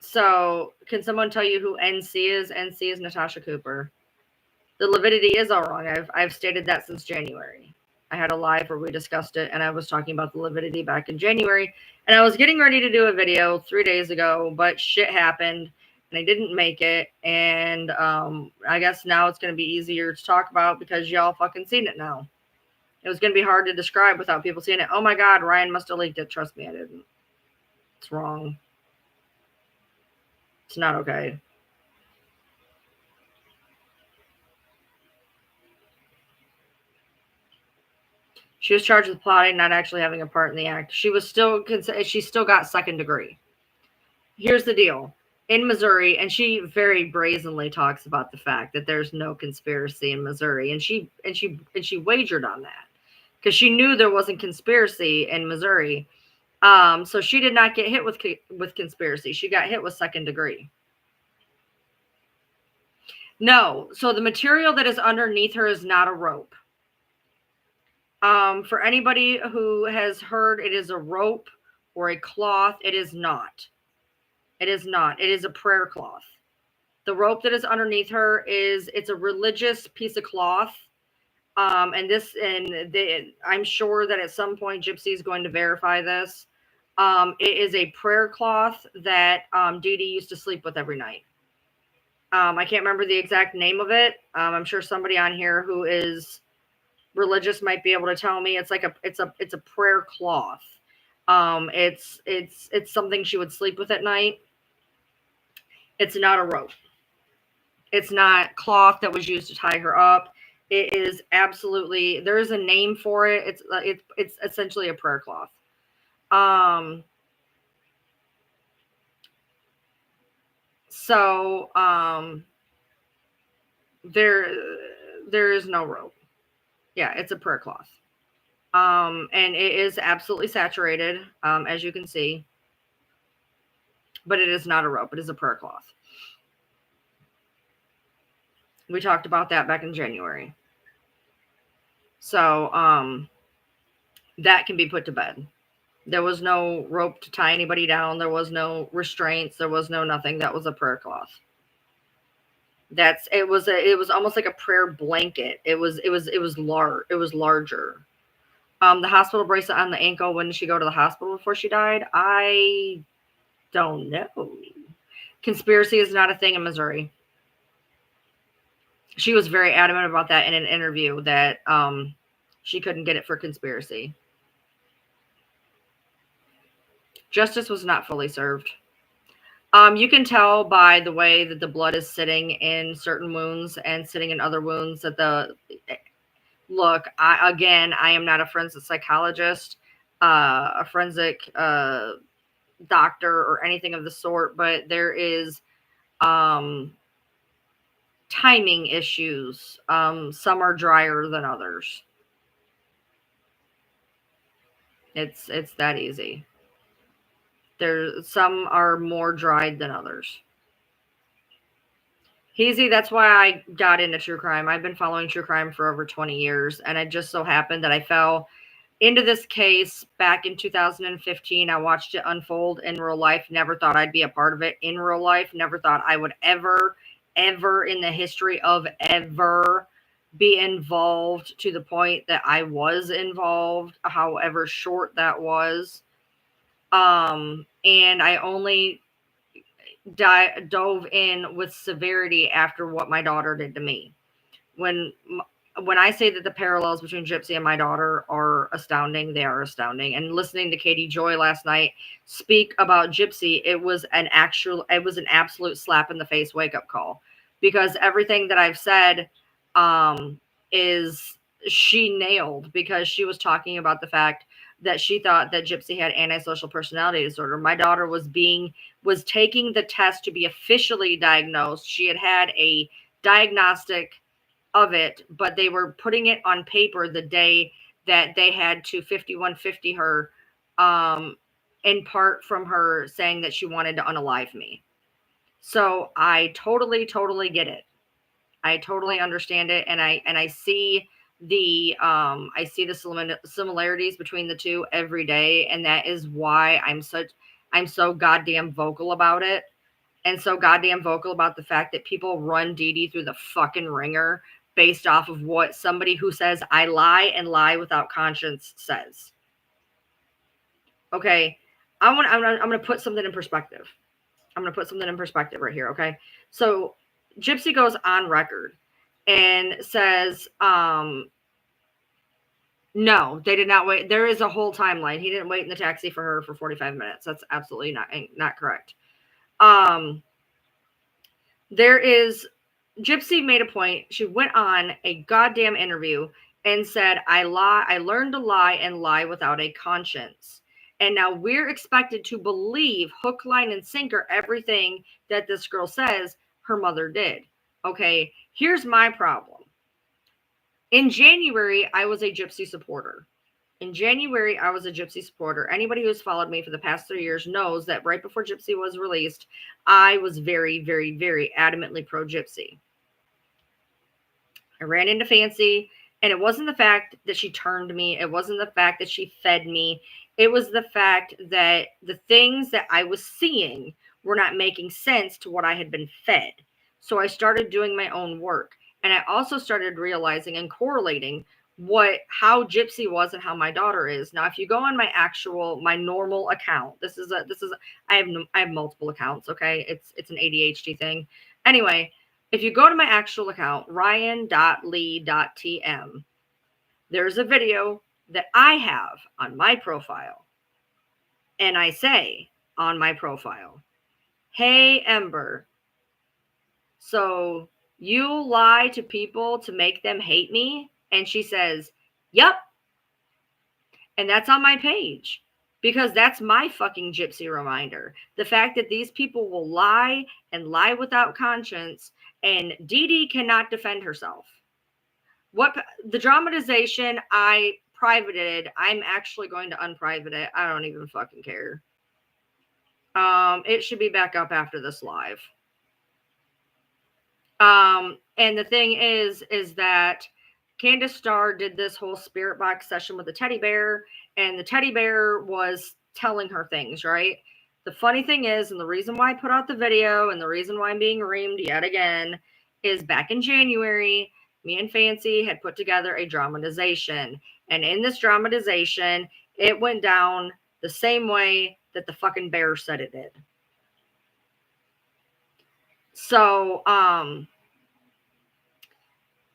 S1: So can someone tell you who NC is? NC is Natasha Cooper. The lividity is all wrong. I've stated that since January. I had a live where we discussed it, and I was talking about the lividity back in January, and I was getting ready to do a video 3 days ago, but shit happened, and I didn't make it, and I guess now it's going to be easier to talk about because y'all fucking seen it now. It was going to be hard to describe without people seeing it. Oh my God, Ryan must have leaked it. Trust me, I didn't. It's wrong. It's not okay. She was charged with plotting, not actually having a part in the act. She still got second degree. Here's the deal. In Missouri, and she very brazenly talks about the fact that there's no conspiracy in Missouri, and she wagered on that because she knew there wasn't conspiracy in Missouri. So she did not get hit with conspiracy. She got hit with second degree. No. So the material that is underneath her is not a rope. For anybody who has heard it is a rope or a cloth, it is not. It is not. It is a prayer cloth. The rope that is underneath her it's a religious piece of cloth. I'm sure that at some point Gypsy is going to verify this. It is a prayer cloth that Dee Dee used to sleep with every night. I can't remember the exact name of it. I'm sure somebody on here who is religious might be able to tell me. It's a prayer cloth. It's something she would sleep with at night. It's not a rope. It's not cloth that was used to tie her up. It is absolutely, there is a name for it. It's essentially a prayer cloth. There is no rope. Yeah, it's a prayer cloth. And it is absolutely saturated, as you can see. But it is not a rope. It is a prayer cloth. We talked about that back in January. So that can be put to bed. There was no rope to tie anybody down. There was no restraints. There was no nothing. That was a prayer cloth. It was almost like a prayer blanket. It was larger. The hospital bracelet on the ankle. When did she go to the hospital before she died? I don't know. Conspiracy is not a thing in Missouri. She was very adamant about that in an interview that she couldn't get it for conspiracy. Justice was not fully served. You can tell by the way that the blood is sitting in certain wounds and sitting in other wounds that look, I am not a forensic psychologist, a forensic doctor or anything of the sort, but there is timing issues. Some are drier than others. It's that easy. Some are more dried than others. Easy. That's why I got into true crime. I've been following true crime for over 20 years, and it just so happened that I fell into this case back in 2015. I watched it unfold in real life. Never thought I'd be a part of it in real life. Never thought I would ever in the history of ever be involved to the point that I was involved, however short that was. And I only dove in with severity after what my daughter did to me. When I say that the parallels between Gypsy and my daughter are astounding, they are astounding. And listening to Katie Joy last night speak about Gypsy, it was an absolute slap in the face wake up call, because everything that I've said is she nailed, because she was talking about the fact that she thought that Gypsy had antisocial personality disorder. My daughter was taking the test to be officially diagnosed. She had a diagnostic of it, but they were putting it on paper the day that they had to 5150 her, in part from her saying that she wanted to unalive me. So I totally get it. I totally understand it, and I see the similarities between the two every day, and that is why I'm so goddamn vocal about it, and so goddamn vocal about the fact that people run Dee Dee through the fucking ringer based off of what somebody who says I lie and lie without conscience says. Okay, I'm gonna put something in perspective. I'm gonna put something in perspective right here. Okay, so Gypsy goes on record and says, no, they did not wait. There is a whole timeline. He didn't wait in the taxi for her for 45 minutes. That's absolutely not correct. There is, Gypsy made a point. She went on a goddamn interview and said, I learned to lie and lie without a conscience. And now we're expected to believe hook, line, and sinker everything that this girl says her mother did. Okay, here's my problem. In January, I was a Gypsy supporter. Anybody who's followed me for the past 3 years knows that right before Gypsy was released, I was very, very, very adamantly pro-Gypsy. I ran into Fancy, and it wasn't the fact that she turned me. It wasn't the fact that she fed me. It was the fact that the things that I was seeing were not making sense to what I had been fed. So I started doing my own work. And I also started realizing and correlating how Gypsy was and how my daughter is. Now, if you go on my normal account, I have multiple accounts. Okay. It's an ADHD thing. Anyway, if you go to my actual account, ryan.lee.tm, there's a video that I have on my profile. And I say on my profile, hey, Ember, so you lie to people to make them hate me? And she says, yep. And that's on my page, because that's my fucking Gypsy reminder. The fact that these people will lie and lie without conscience, and Dee Dee cannot defend herself. The dramatization I privated, I'm actually going to unprivate it. I don't even fucking care. It should be back up after this live. And the thing is that Candace Starr did this whole spirit box session with the teddy bear, and the teddy bear was telling her things, right? The funny thing is, and the reason why I put out the video and the reason why I'm being reamed yet again is back in January, me and Fancy had put together a dramatization. And in this dramatization, it went down the same way that the fucking bear said it did. So,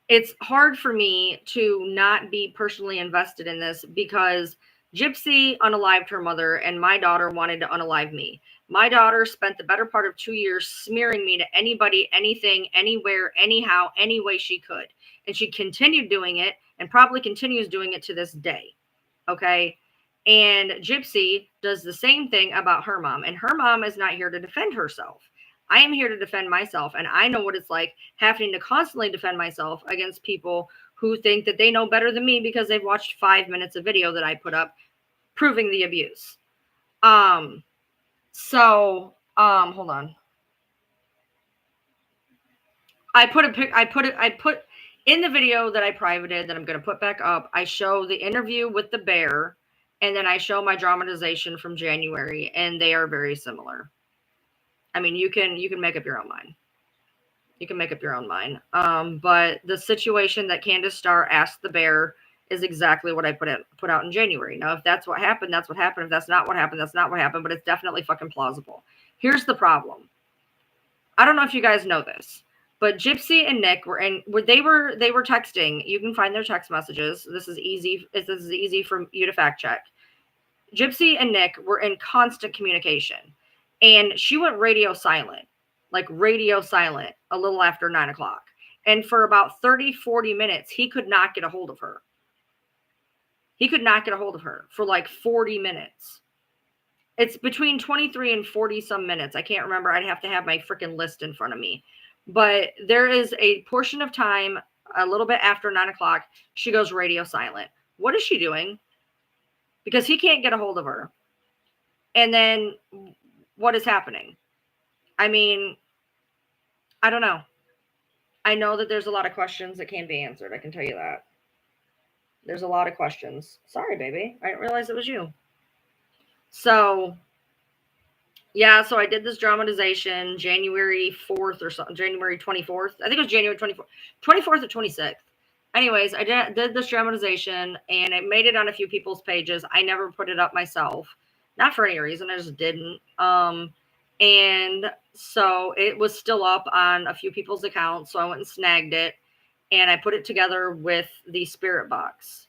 S1: it's hard for me to not be personally invested in this, because Gypsy unalived her mother, and my daughter wanted to unalive me. My daughter spent the better part of 2 years smearing me to anybody, anything, anywhere, anyhow, any way she could. And she continued doing it and probably continues doing it to this day. Okay? And Gypsy does the same thing about her mom. And her mom is not here to defend herself. I am here to defend myself. And I know what it's like having to constantly defend myself against people who think that they know better than me because they've watched 5 minutes of video that I put up proving the abuse. Hold on. I put in the video that I privated that I'm going to put back up. I show the interview with the bear, and then I show my dramatization from January, and they are very similar. I mean, you can make up your own mind. You can make up your own mind. But the situation that Candace Starr asked the bear is exactly what I put out in January. Now, if that's what happened, that's what happened. If that's not what happened, that's not what happened. But it's definitely fucking plausible. Here's the problem. I don't know if you guys know this, but Gypsy and Nick were texting. You can find their text messages. This is easy. This is easy for you to fact check. Gypsy and Nick were in constant communication, and she went radio silent, a little after 9 o'clock. And for about 30-40 minutes, he could not get a hold of her. He could not get a hold of her for like 40 minutes. It's between 23 and 40 some minutes. I can't remember. I'd have to have my freaking list in front of me. But there is a portion of time, a little bit after 9 o'clock, she goes radio silent. What is she doing? Because he can't get a hold of her. And then what is happening? I mean, I don't know. I know that there's a lot of questions that can't be answered. I can tell you that. There's a lot of questions. Sorry, baby. I didn't realize it was you. So, yeah, so I did this dramatization January 4th or something, January 24th. I think it was January 24th or 26th. Anyways, I did this dramatization, and it made it on a few people's pages. I never put it up myself. Not for any reason. I just didn't. And so it was still up on a few people's accounts. So I went and snagged it, and I put it together with the spirit box.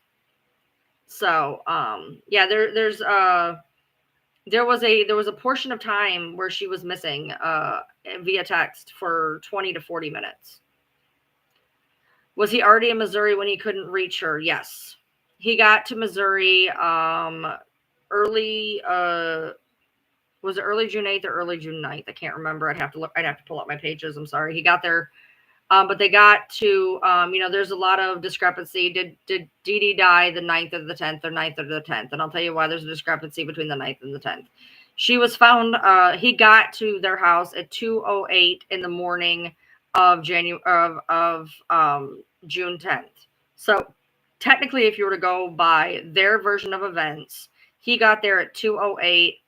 S1: So, yeah, there was a portion of time where she was missing via text for 20 to 40 minutes. Was he already in Missouri when he couldn't reach her? Yes. He got to Missouri early, was it early June 8th or early June 9th? I can't remember. I'd have to pull up my pages. I'm sorry. He got there. But they got to, there's a lot of discrepancy. Did Dee Dee die the 9th or the 10th or 9th or the 10th? And I'll tell you why there's a discrepancy between the 9th and the 10th. She was found, he got to their house at 2:08 in the morning of June 10th. So technically, if you were to go by their version of events, he got there at 2:08.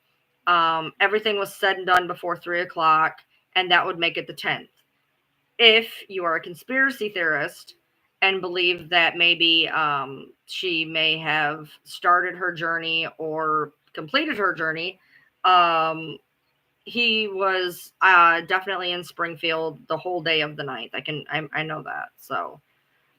S1: Everything was said and done before 3 o'clock, and that would make it the 10th. If you are a conspiracy theorist and believe that maybe she may have started her journey or completed her journey, he was definitely in Springfield the whole day of the 9th. I know that. So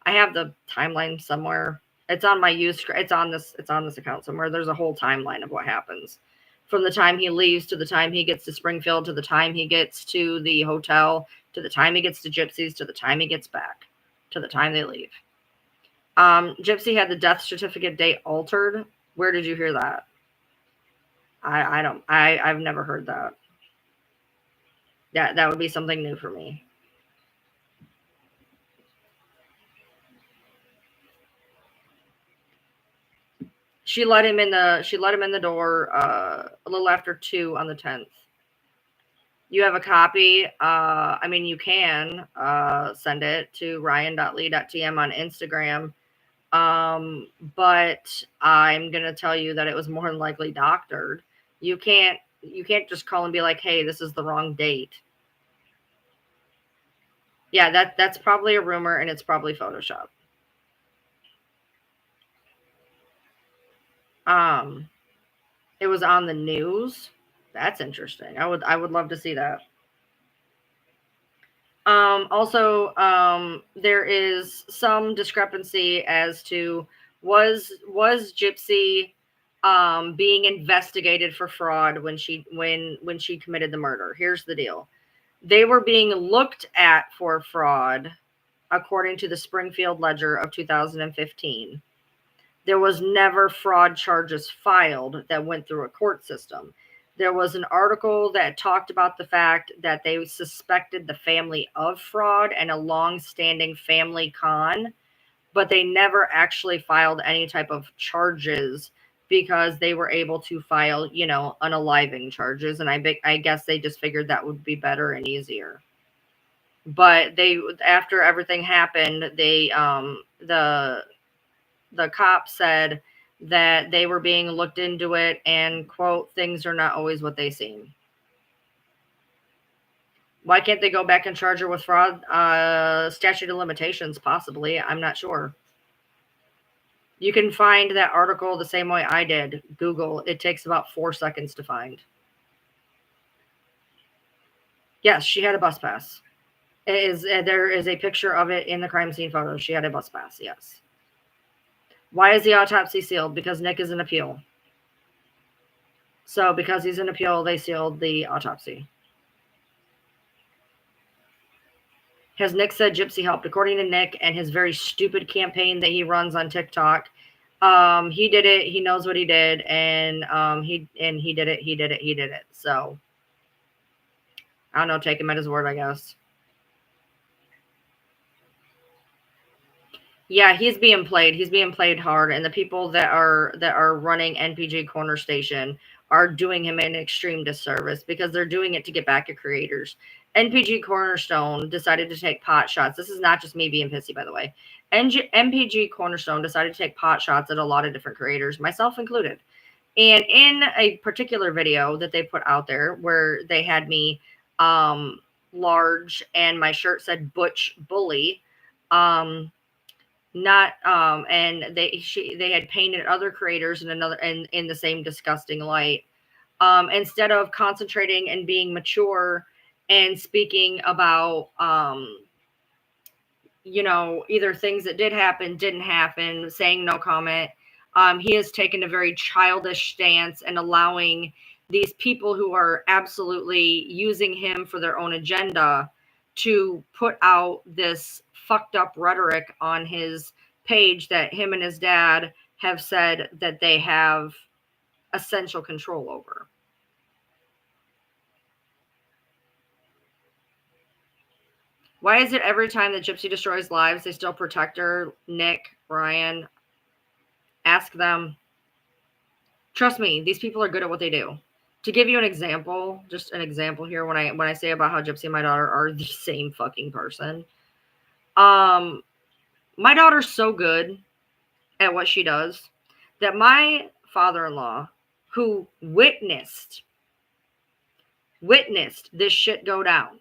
S1: I have the timeline somewhere. It's on my it's on this account somewhere. There's a whole timeline of what happens from the time he leaves to the time he gets to Springfield, to the time he gets to the hotel, to the time he gets to Gypsy's, to the time he gets back, to the time they leave. Gypsy had the death certificate date altered. Where did you hear that? I've never heard that. That would be something new for me. She let him in the door a little after 2 on the 10th. You have a copy. I mean, you can send it to ryan.lee.tm on Instagram. But I'm going to tell you that it was more than likely doctored. You can't just call and be like, hey, this is the wrong date. Yeah, that's probably a rumor, and it's probably Photoshop. It was on the news. That's interesting. I would love to see that. Also, there is some discrepancy as to was Gypsy being investigated for fraud when she committed the murder. Here's the deal. They were being looked at for fraud according to the Springfield Ledger of 2015. There was never fraud charges filed that went through a court system. There was an article that talked about the fact that they suspected the family of fraud and a long-standing family con, but they never actually filed any type of charges because they were able to file, unaliving charges. And I guess they just figured that would be better and easier. But after everything happened, the cop said that they were being looked into it and, quote, things are not always what they seem. Why can't they go back and charge her with fraud? Statute of limitations, possibly. I'm not sure. You can find that article the same way I did. Google. It takes about 4 seconds to find. Yes, she had a bus pass. There is a picture of it in the crime scene photo. She had a bus pass, yes. Why is the autopsy sealed? Because Nick is in appeal. So because he's in appeal, they sealed the autopsy. Has Nick said Gypsy helped? According to Nick and his very stupid campaign that he runs on TikTok, he did it. He knows what he did, and he did it. He did it. So I don't know. Take him at his word, I guess. Yeah, he's being played. He's being played hard, and the people that are running NPG Corner Station are doing him an extreme disservice because they're doing it to get back at creators. NPG Cornerstone decided to take pot shots. This is not just me being pissy, by the way. NPG Cornerstone decided to take pot shots at a lot of different creators, myself included. And in a particular video that they put out there where they had me large and my shirt said Butch Bully, and they had painted other creators in the same disgusting light. Instead of concentrating and being mature and speaking about either things that did happen, didn't happen, saying no comment, he has taken a very childish stance and allowing these people who are absolutely using him for their own agenda to put out this fucked up rhetoric on his page that him and his dad have said that they have essential control over. Why is it every time that Gypsy destroys lives, they still protect her? Nick, Ryan, ask them. Trust me, these people are good at what they do. To give you an example, just an example here, when I say about how Gypsy and my daughter are the same fucking person. My daughter's so good at what she does that my father-in-law, who witnessed this shit go down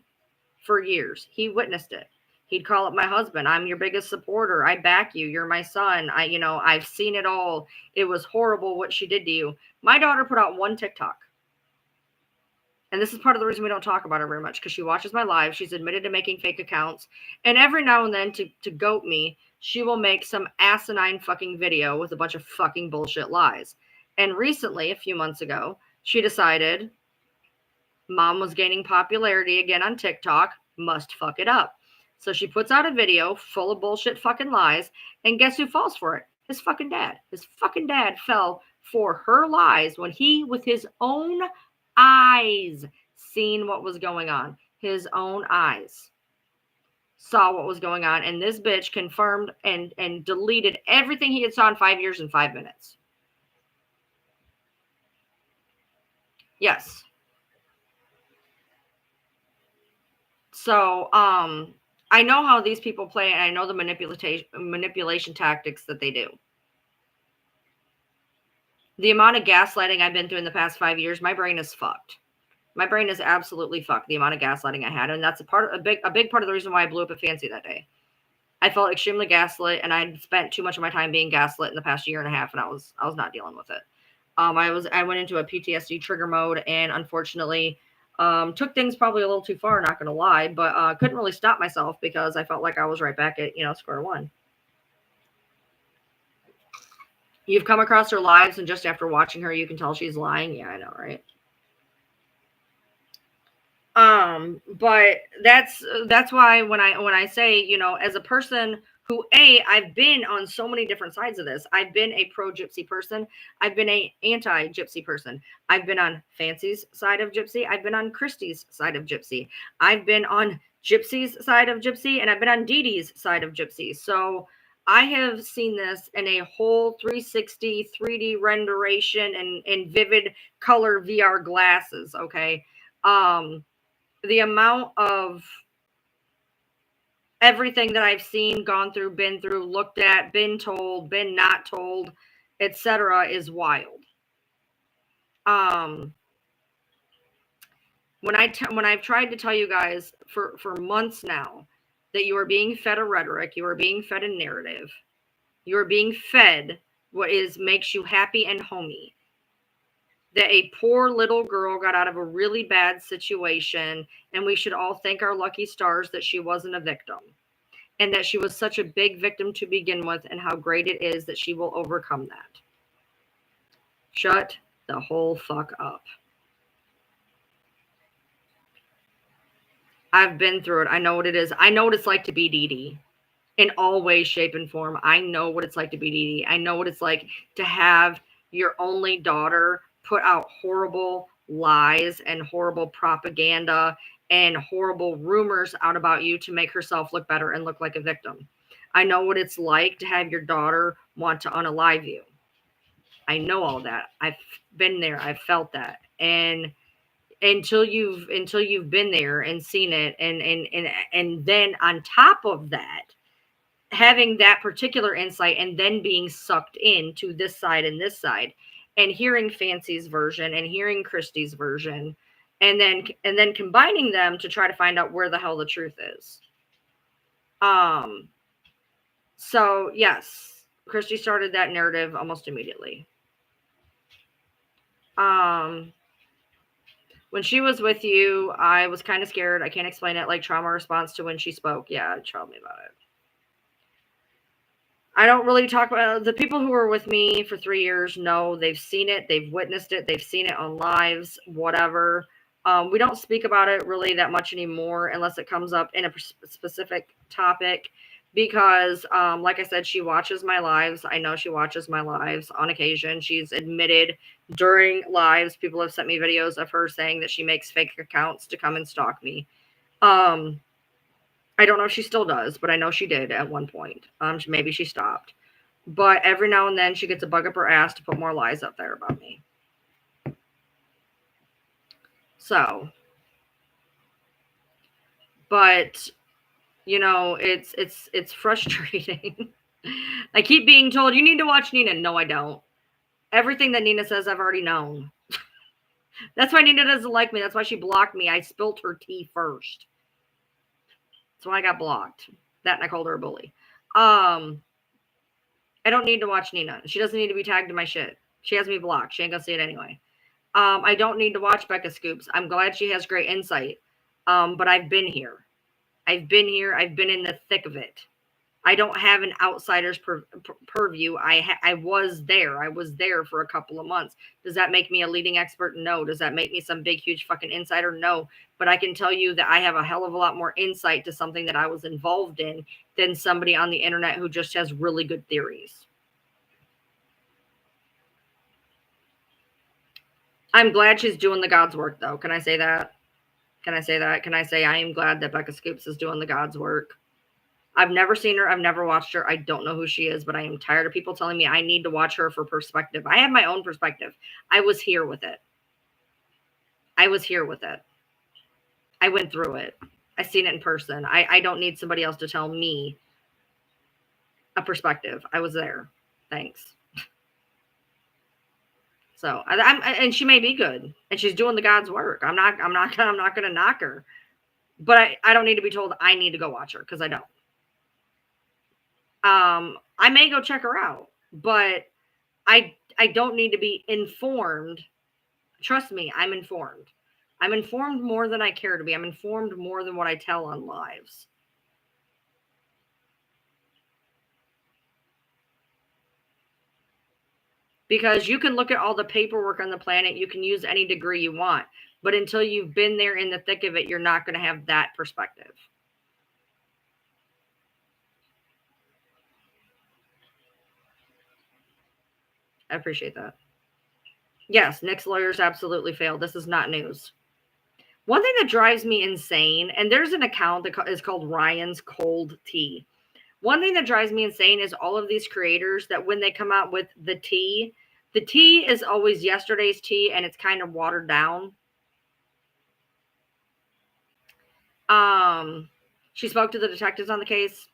S1: for years, he witnessed it. He'd call up my husband. I'm your biggest supporter. I back you. You're my son. I've seen it all. It was horrible what she did to you. My daughter put out one TikTok. And this is part of the reason we don't talk about her very much, because she watches my live. She's admitted to making fake accounts. And every now and then, to goat me, she will make some asinine fucking video with a bunch of fucking bullshit lies. And recently, a few months ago, she decided mom was gaining popularity again on TikTok, must fuck it up. So she puts out a video full of bullshit fucking lies. And guess who falls for it? His fucking dad. His fucking dad fell for her lies when he, with his own eyes, seen what was going on. His own eyes saw what was going on, and this bitch confirmed and deleted everything he had saw in 5 years in 5 minutes. Yes. So I know how these people play, and I know the manipulation tactics that they do. The amount of gaslighting I've been through in the past 5 years, my brain is fucked. My brain is absolutely fucked, the amount of gaslighting I had. And that's a big part of the reason why I blew up at Fancy that day. I felt extremely gaslit, and I'd spent too much of my time being gaslit in the past year and a half, and I was not dealing with it. I went into a PTSD trigger mode, and unfortunately took things probably a little too far, not going to lie, but couldn't really stop myself because I felt like I was right back at, square one. You've come across her lives, and just after watching her, you can tell she's lying. Yeah, I know, right? But that's why when I say, you know, as a person who I've been on so many different sides of this. I've been a pro gypsy person. I've been a anti gypsy person. I've been on Fancy's side of gypsy. I've been on Kristy's side of gypsy. I've been on Gypsy's side of gypsy, and I've been on Dee Dee's side of gypsy. So I have seen this in a whole 360 3D renderation and in vivid color VR glasses. Okay. The amount of everything that I've seen, gone through, been through, looked at, been told, been not told, etc., is wild. When I've tried to tell you guys for months now that you are being fed a rhetoric, you are being fed a narrative, you are being fed what makes you happy and homey. That a poor little girl got out of a really bad situation, and we should all thank our lucky stars that she wasn't a victim, and that she was such a big victim to begin with, and how great it is that she will overcome that. Shut the whole fuck up. I've been through it. I know what it is. I know what it's like to be Dee Dee in all ways, shape, and form. I know what it's like to be Dee Dee. I know what it's like to have your only daughter put out horrible lies and horrible propaganda and horrible rumors out about you to make herself look better and look like a victim. I know what it's like to have your daughter want to unalive you. I know all that. I've been there. I've felt that. And until you've been there and seen it, and then on top of that, having that particular insight and then being sucked into this side and this side, and hearing Fancy's version and hearing Kristy's version, and then combining them to try to find out where the hell the truth is. So yes, Kristy started that narrative almost immediately. When she was with you, I was kind of scared. I can't explain it. Like trauma response to when she spoke. Yeah, tell me about it. I don't really talk about the people who were with me for 3 years. No, they've seen it. They've witnessed it. They've seen it on lives, whatever. We don't speak about it really that much anymore unless it comes up in a specific topic because, like I said, she watches my lives. I know she watches my lives on occasion. She's admitted during lives, people have sent me videos of her saying that she makes fake accounts to come and stalk me. I don't know if she still does, but I know she did at one point. Maybe she stopped. But every now and then she gets a bug up her ass to put more lies up there about me. So, but you know, it's frustrating. I keep being told you need to watch Nina. No, I don't. Everything that Nina says, I've already known. That's why Nina doesn't like me. That's why she blocked me. I spilt her tea first. That's why I got blocked. That and I called her a bully. I don't need to watch Nina. She doesn't need to be tagged in my shit. She has me blocked. She ain't gonna see it anyway. I don't need to watch Becca Scoops. I'm glad she has great insight. But I've been here. I've been here. I've been in the thick of it. I don't have an outsider's purview. I was there. I was there for a couple of months. Does that make me a leading expert? No. Does that make me some big, huge fucking insider? No. But I can tell you that I have a hell of a lot more insight to something that I was involved in than somebody on the internet who just has really good theories. I'm glad she's doing the God's work, though. Can I say that? Can I say that? Can I say I am glad that Becca Scoops is doing the God's work? I've never seen her. I've never watched her. I don't know who she is, but I am tired of people telling me I need to watch her for perspective. I have my own perspective. I was here with it. I was here with it. I went through it. I seen it in person. I don't need somebody else to tell me a perspective. I was there. Thanks. So and she may be good, and she's doing the God's work. I'm not going to knock her, but I don't need to be told I need to go watch her because I don't. I may go check her out, but I don't need to be informed. Trust me, I'm informed. I'm informed more than I care to be. I'm informed more than what I tell on lives. Because you can look at all the paperwork on the planet, you can use any degree you want, but until you've been there in the thick of it, you're not going to have that perspective. I appreciate that. Yes, Nick's lawyers absolutely failed. This is not news. One thing that drives me insane, and there's an account that is called Ryan's Cold Tea. One thing that drives me insane is all of these creators that when they come out with the tea is always yesterday's tea and it's kind of watered down. She spoke to the detectives on the case.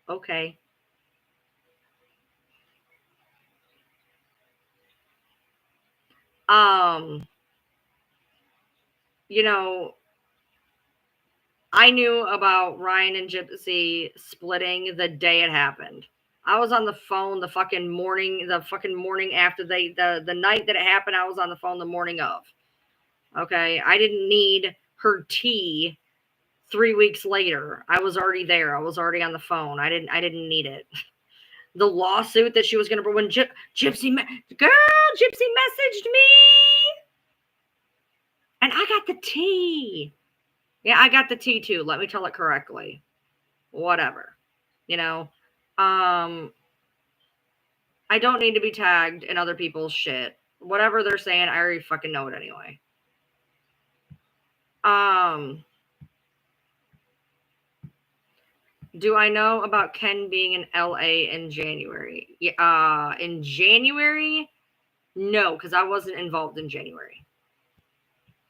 S1: Okay. You know, I knew about Ryan and Gypsy splitting the day it happened. I was on the phone the fucking morning after the night that it happened. I was on the phone the morning of. Okay. I didn't need her tea 3 weeks later. I was already there. I was already on the phone. I didn't need it. The lawsuit that she was going to bring when Gypsy messaged me and I got the tea. Yeah, I got the tea too. Let me tell it correctly. Whatever. You know, I don't need to be tagged in other people's shit. Whatever they're saying, I already fucking know it anyway. Do I know about Ken being in LA in January? Yeah, in January? No, because I wasn't involved in January.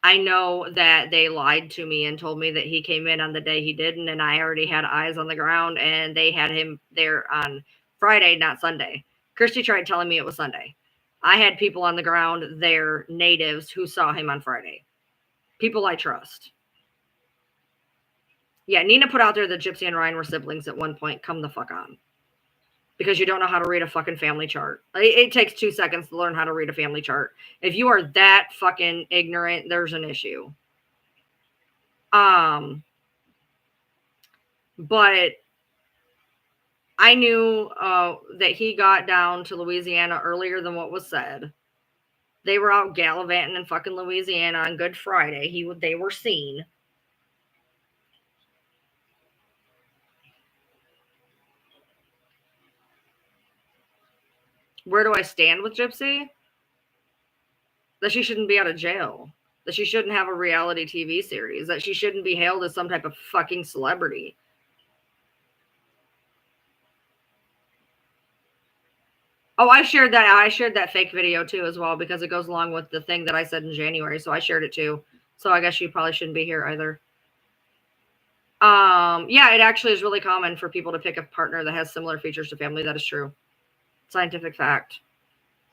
S1: I know that they lied to me and told me that he came in on the day he didn't, and I already had eyes on the ground, and they had him there on Friday, not Sunday. Kristy tried telling me it was Sunday. I had people on the ground there, natives, who saw him on Friday. People I trust. Yeah, Nina put out there that Gypsy and Ryan were siblings at one point. Come the fuck on. Because you don't know how to read a fucking family chart. It takes 2 seconds to learn how to read a family chart. If you are that fucking ignorant, there's an issue. But I knew that he got down to Louisiana earlier than what was said. They were out gallivanting in fucking Louisiana on Good Friday. They were seen. Where do I stand with Gypsy? That she shouldn't be out of jail. That she shouldn't have a reality TV series. That she shouldn't be hailed as some type of fucking celebrity. Oh, I shared that fake video too as well because it goes along with the thing that I said in January. So I shared it too. So I guess she probably shouldn't be here either. Yeah, it actually is really common for people to pick a partner that has similar features to family. That is true. Scientific fact.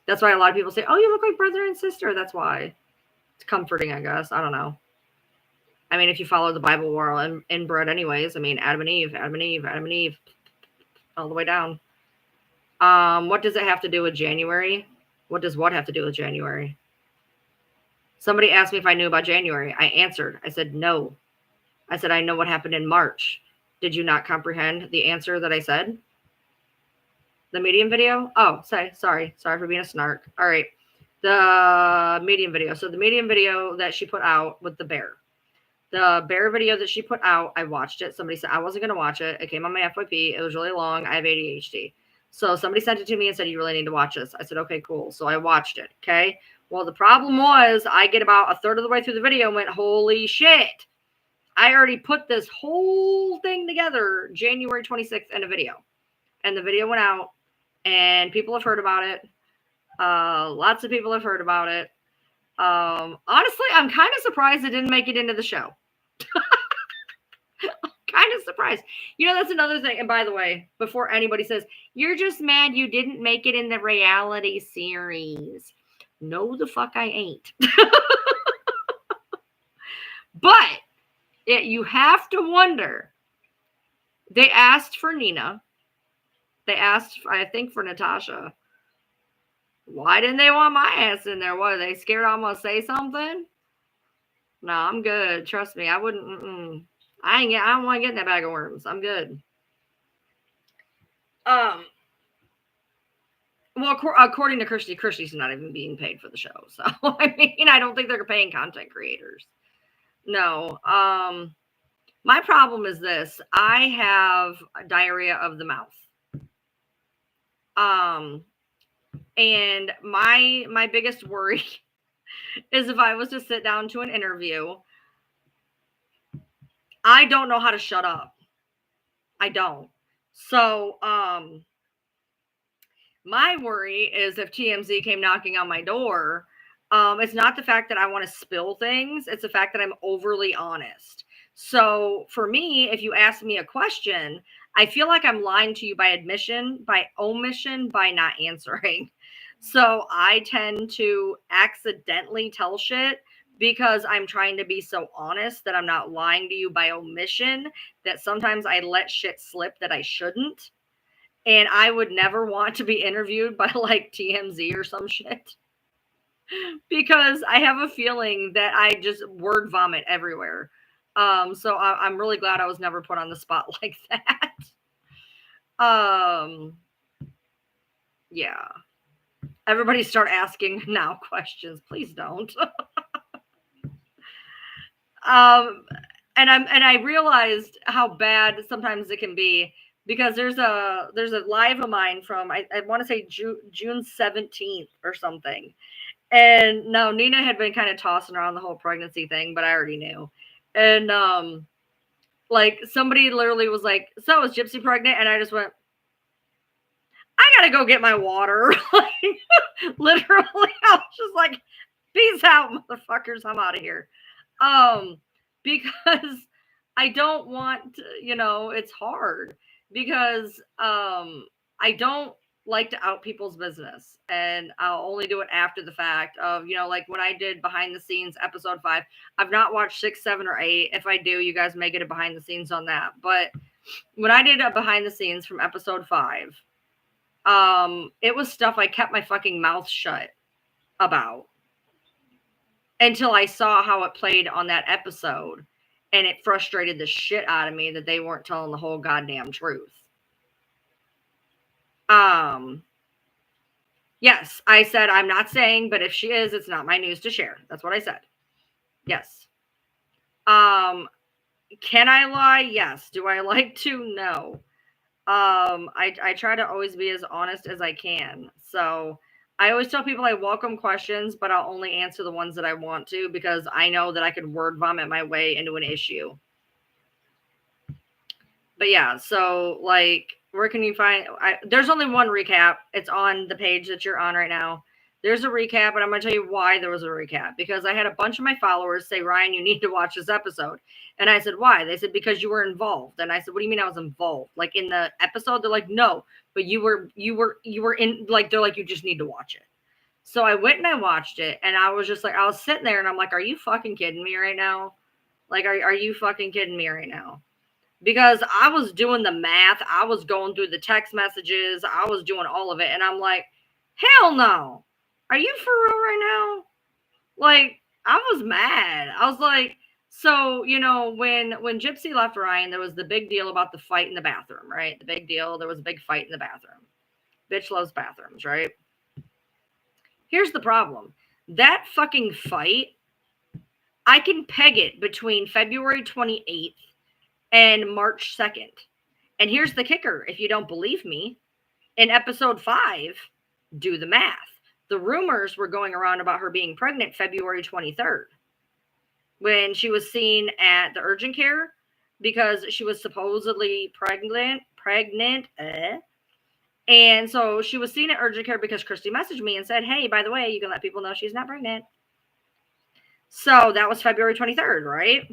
S1: That's why a lot of people say, oh, you look like brother and sister. That's why. It's comforting, I guess. I don't know. I mean, if you follow the Bible, we're all inbred anyways. I mean, Adam and Eve, all the way down. What does it have to do with January? What does what have to do with January? Somebody asked me if I knew about January. I answered. I said, no. I said, I know what happened in March. Did you not comprehend the answer that I said? The medium video? Oh, sorry for being a snark. All right. The medium video. So the medium video that she put out with the bear. The bear video that she put out, I watched it. Somebody said I wasn't going to watch it. It came on my FYP. It was really long. I have ADHD. So somebody sent it to me and said, you really need to watch this. I said, okay, cool. So I watched it. Okay. Well, the problem was I get about a third of the way through the video and went, holy shit. I already put this whole thing together January 26th in a video. And the video went out and people have heard about it. Lots of people have heard about it. Honestly, I'm kind of surprised it didn't make it into the show. Kind of surprised. You know, that's another thing. And by the way, before anybody says, you're just mad you didn't make it in the reality series. No, the fuck I ain't. But you have to wonder. They asked for Nina. They asked, I think, for Natasha. Why didn't they want my ass in there? What, are they scared I'm going to say something? No, I'm good. Trust me. I wouldn't. I don't want to get in that bag of worms. I'm good. Well, according to Christy's not even being paid for the show. So, I mean, I don't think they're paying content creators. No. My problem is this. I have diarrhea of the mouth. And my biggest worry is if I was to sit down to an interview, I don't know how to shut up. I don't. So, my worry is if TMZ came knocking on my door, it's not the fact that I want to spill things. It's the fact that I'm overly honest. So for me, if you ask me a question, I feel like I'm lying to you by admission, by omission, by not answering. So I tend to accidentally tell shit because I'm trying to be so honest that I'm not lying to you by omission, that sometimes I let shit slip that I shouldn't. And I would never want to be interviewed by like TMZ or some shit because I have a feeling that I just word vomit everywhere. So I'm really glad I was never put on the spot like that. Yeah. Everybody start asking now questions. Please don't. And I realized how bad sometimes it can be because there's a live of mine from I want to say June 17th or something. And no, Nina had been kind of tossing around the whole pregnancy thing, but I already knew. And like somebody literally was like, "So is Gypsy pregnant?" And I just went, "I gotta go get my water." Like literally, I was just like, "Peace out, motherfuckers! I'm out of here." Because I don't want to, it's hard because I don't like to out people's business, and I'll only do it after the fact of, like when I did behind the scenes episode 5. I've not watched 6, 7, or 8. If I do, you guys may get a behind the scenes on that. But when I did a behind the scenes from episode 5, it was stuff I kept my fucking mouth shut about until I saw how it played on that episode, and it frustrated the shit out of me that they weren't telling the whole goddamn truth. Yes, I said I'm not saying, but if she is, it's not my news to share. That's what I said. Yes. Can I lie? Yes. Do I like to? No. I try to always be as honest as I can. So I always tell people I welcome questions, but I'll only answer the ones that I want to because I know that I could word vomit my way into an issue. But yeah, so like, where can you find? There's only one recap. It's on the page that you're on right now. There's a recap, and I'm going to tell you why there was a recap. Because I had a bunch of my followers say, "Ryan, you need to watch this episode." And I said, "Why?" They said, "Because you were involved." And I said, "What do you mean I was involved? Like in the episode?" They're like, "No, but you were in, like," they're like, "You just need to watch it." So I went and I watched it, and I was just like, I was sitting there and I'm like, "Are you fucking kidding me right now? Like, are you fucking kidding me right now?" Because I was doing the math. I was going through the text messages. I was doing all of it. And I'm like, hell no. Are you for real right now? Like, I was mad. I was like, so, when Gypsy left Ryan, there was the big deal about the fight in the bathroom, right? The big deal. There was a big fight in the bathroom. Bitch loves bathrooms, right? Here's the problem. That fucking fight, I can peg it between February 28th and March 2nd. And here's the kicker. If you don't believe me, in episode 5, do the math. The rumors were going around about her being pregnant February 23rd when she was seen at the urgent care because she was supposedly pregnant. And so she was seen at urgent care because Kristy messaged me and said, "Hey, by the way, you can let people know she's not pregnant." So that was February 23rd, right?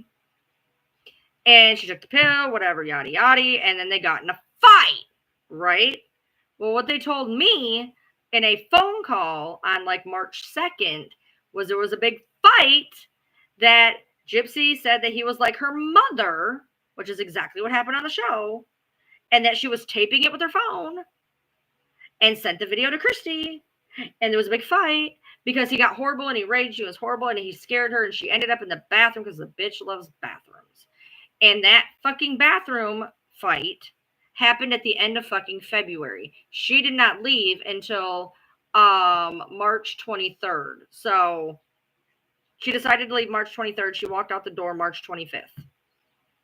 S1: And she took the pill, whatever, yada, yada. And then they got in a fight, right? Well, what they told me in a phone call on like March 2nd was there was a big fight that Gypsy said that he was like her mother, which is exactly what happened on the show, and that she was taping it with her phone and sent the video to Kristy. And there was a big fight because he got horrible and he raged. He was horrible and he scared her and she ended up in the bathroom because the bitch loves bathrooms. And that fucking bathroom fight happened at the end of fucking February. She did not leave until March 23rd. So she decided to leave March 23rd. She walked out the door March 25th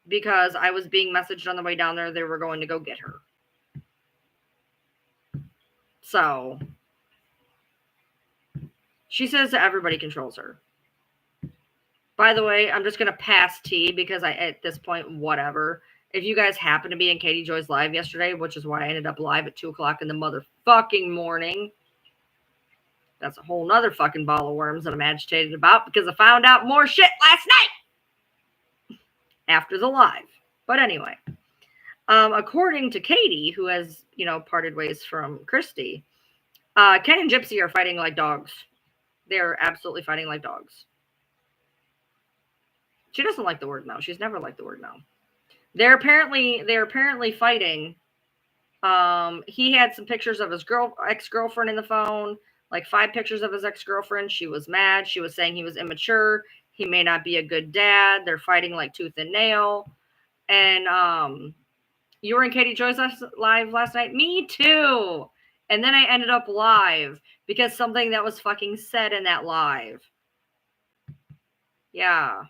S1: because I was being messaged on the way down there. They were going to go get her. So she says that everybody controls her. By the way, I'm just going to pass tea because at this point, whatever. If you guys happen to be in Katie Joy's live yesterday, which is why I ended up live at 2 o'clock in the motherfucking morning, that's a whole nother fucking ball of worms that I'm agitated about because I found out more shit last night after the live. But anyway, according to Katie, who has, parted ways from Kristy, Ken and Gypsy are fighting like dogs. They're absolutely fighting like dogs. She doesn't like the word no. She's never liked the word no. They're apparently fighting. He had some pictures of his ex-girlfriend in the phone, like 5 pictures of his ex-girlfriend. She was mad. She was saying he was immature. He may not be a good dad. They're fighting like tooth and nail. And you were in Katie Joy's live last night? Me too. And then I ended up live because something that was fucking said in that live. Yeah.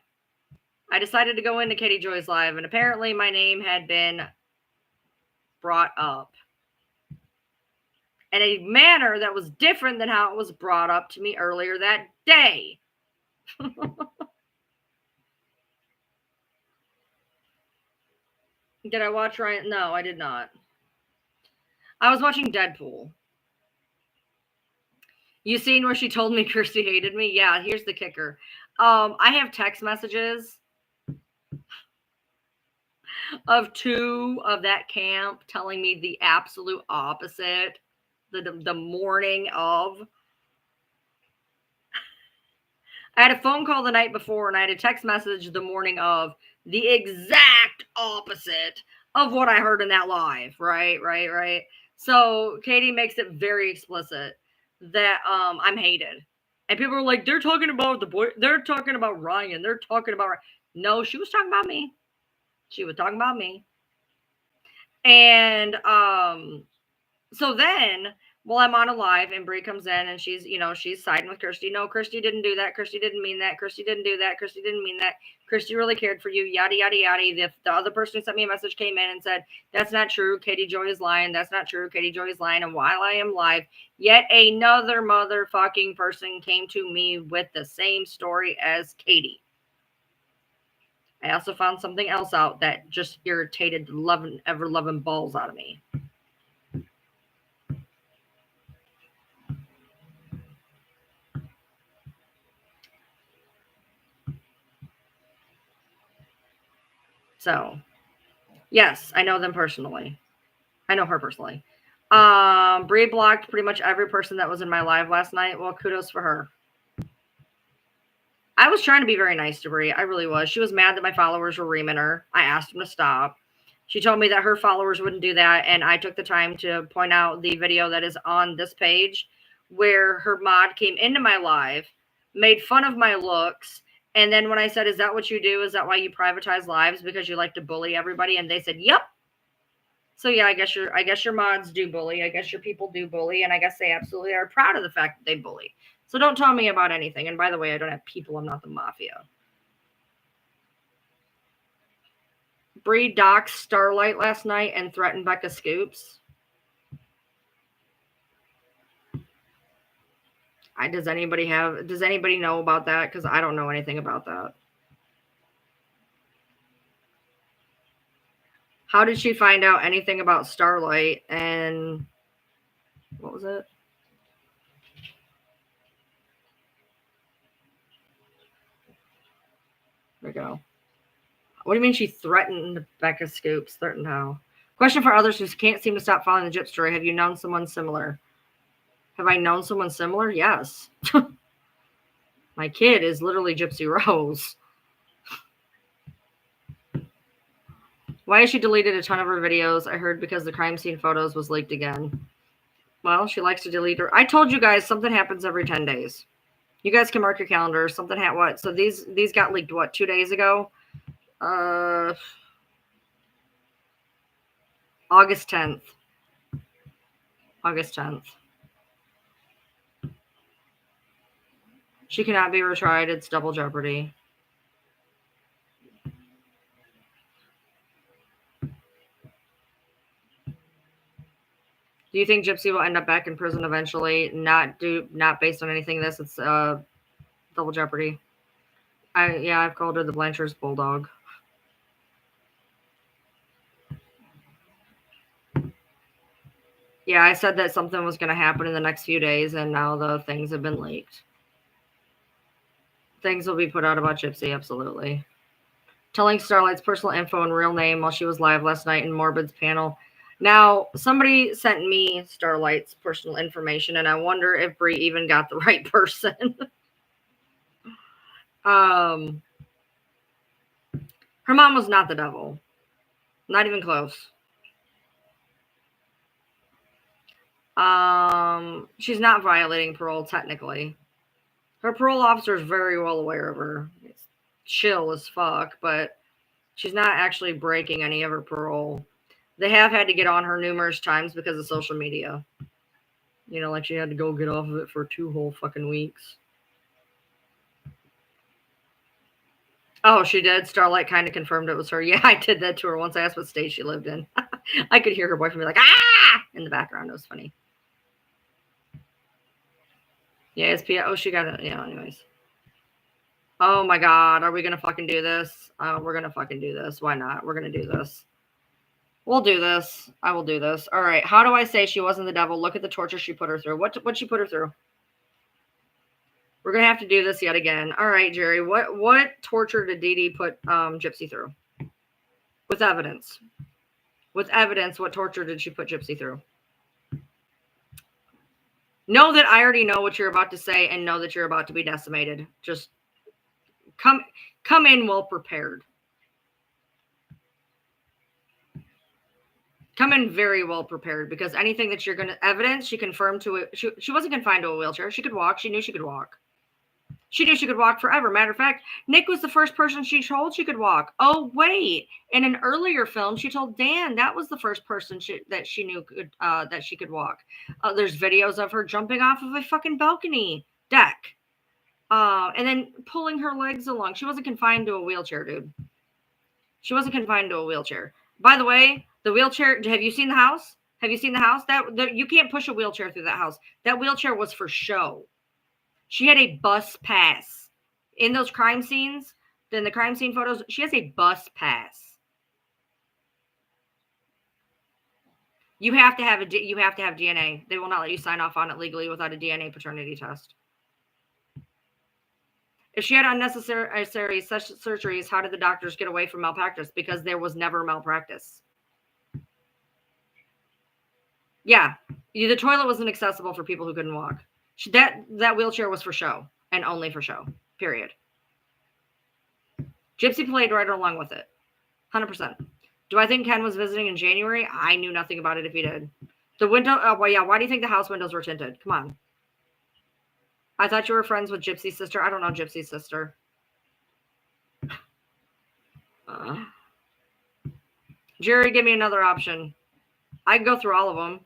S1: I decided to go into Katie Joy's live, and apparently my name had been brought up in a manner that was different than how it was brought up to me earlier that day. Did I watch Ryan? No, I did not. I was watching Deadpool. You seen where she told me Kristy hated me? Yeah, here's the kicker. I have text messages of 2 of that camp telling me the absolute opposite the morning of. I had a phone call the night before and I had a text message the morning of the exact opposite of what I heard in that live. Right. So Katie makes it very explicit that I'm hated. And people are like, they're talking about the boy. They're talking about Ryan. They're talking about. No, she was talking about me. She was talking about me. And so then, well, I'm on a live and Brie comes in and she's siding with Kristy. No, Kristy didn't do that. Kristy didn't mean that. Kristy didn't do that. Kristy didn't mean that. Kristy really cared for you. Yada, yada, yada. The other person who sent me a message came in and said, that's not true. Katie Joy is lying. That's not true. Katie Joy is lying. And while I am live, yet another motherfucking person came to me with the same story as Katie. I also found something else out that just irritated the ever-loving balls out of me. So, yes, I know them personally. I know her personally. Brie blocked pretty much every person that was in my live last night. Well, kudos for her. I was trying to be very nice to Brie. I really was. She was mad that my followers were reaming her. I asked them to stop. She told me that her followers wouldn't do that, and I took the time to point out the video that is on this page where her mod came into my live, made fun of my looks, and then when I said, is that what you do? Is that why you privatize lives? Because you like to bully everybody? And they said, yep. So yeah, I guess your mods do bully. I guess your people do bully, and I guess they absolutely are proud of the fact that they bully. So don't tell me about anything. And by the way, I don't have people. I'm not the mafia. Brie doxed Starlight last night and threatened Becca Scoops. Does anybody know about that? Because I don't know anything about that. How did she find out anything about Starlight? And what was it? There we go. What do you mean she threatened Becca Scoops? Threatened how? Question for others who can't seem to stop following the Gypsy story. Have you known someone similar? Have I known someone similar? Yes. My kid is literally Gypsy Rose. Why has she deleted a ton of her videos? I heard because the crime scene photos was leaked again. Well, she likes to delete her. I told you guys something happens every 10 days. You guys can mark your calendar. Something what? So these got leaked, 2 days ago? August 10th. August 10th. She cannot be retried. It's double jeopardy. Do you think Gypsy will end up back in prison eventually? Not based on anything. It's double jeopardy. I've called her the Blanchard's bulldog. Yeah, I said that something was going to happen in the next few days, and now the things have been leaked. Things will be put out about Gypsy, absolutely. Telling Starlight's personal info and real name while she was live last night in Morbid's panel. Now, somebody sent me Starlight's personal information, and I wonder if Brie even got the right person. Her mom was not the devil. Not even close. She's not violating parole technically. Her parole officer is very well aware of her. It's chill as fuck, but she's not actually breaking any of her parole. They have had to get on her numerous times because of social media. You know, like she had to go get off of it for 2 whole fucking weeks. Oh, she did? Starlight kind of confirmed it was her. Yeah, I did that to her once. I asked what state she lived in. I could hear her boyfriend be like, ah! In the background. It was funny. Yeah, it's Pia. Oh, she got it. Yeah, anyways. Oh my God. Are we going to fucking do this? We're going to fucking do this. Why not? We're going to do this. We'll do this. I will do this. All right. How do I say she wasn't the devil? Look at the torture she put her through. What she put her through? We're going to have to do this yet again. All right, Jerry. What torture did Dee Dee put Gypsy through? With evidence. With evidence, what torture did she put Gypsy through? Know that I already know what you're about to say and know that you're about to be decimated. Just come in well prepared. Come in very well prepared, because anything that you're going to evidence, she confirmed to it. She wasn't confined to a wheelchair. She could walk. She knew she could walk. She knew she could walk forever. Matter of fact, Nick was the first person she told she could walk. Oh, wait. In an earlier film, she told Dan that was the first person that she knew that she could walk. There's videos of her jumping off of a fucking balcony deck. And then pulling her legs along. She wasn't confined to a wheelchair, dude. She wasn't confined to a wheelchair. By the way, the wheelchair, have you seen the house? Have you seen the house? You can't push a wheelchair through that house. That wheelchair was for show. She had a bus pass. In those crime scenes, in the crime scene photos, she has a bus pass. You have to have DNA. They will not let you sign off on it legally without a DNA paternity test. If she had unnecessary such surgeries, how did the doctors get away from malpractice? Because there was never malpractice. Yeah, the toilet wasn't accessible for people who couldn't walk. That wheelchair was for show and only for show. Period. Gypsy played right along with it. 100%. Do I think Ken was visiting in January? I knew nothing about it if he did. The window, why do you think the house windows were tinted? Come on. I thought you were friends with Gypsy's sister. I don't know Gypsy's sister. Jerry, give me another option. I can go through all of them.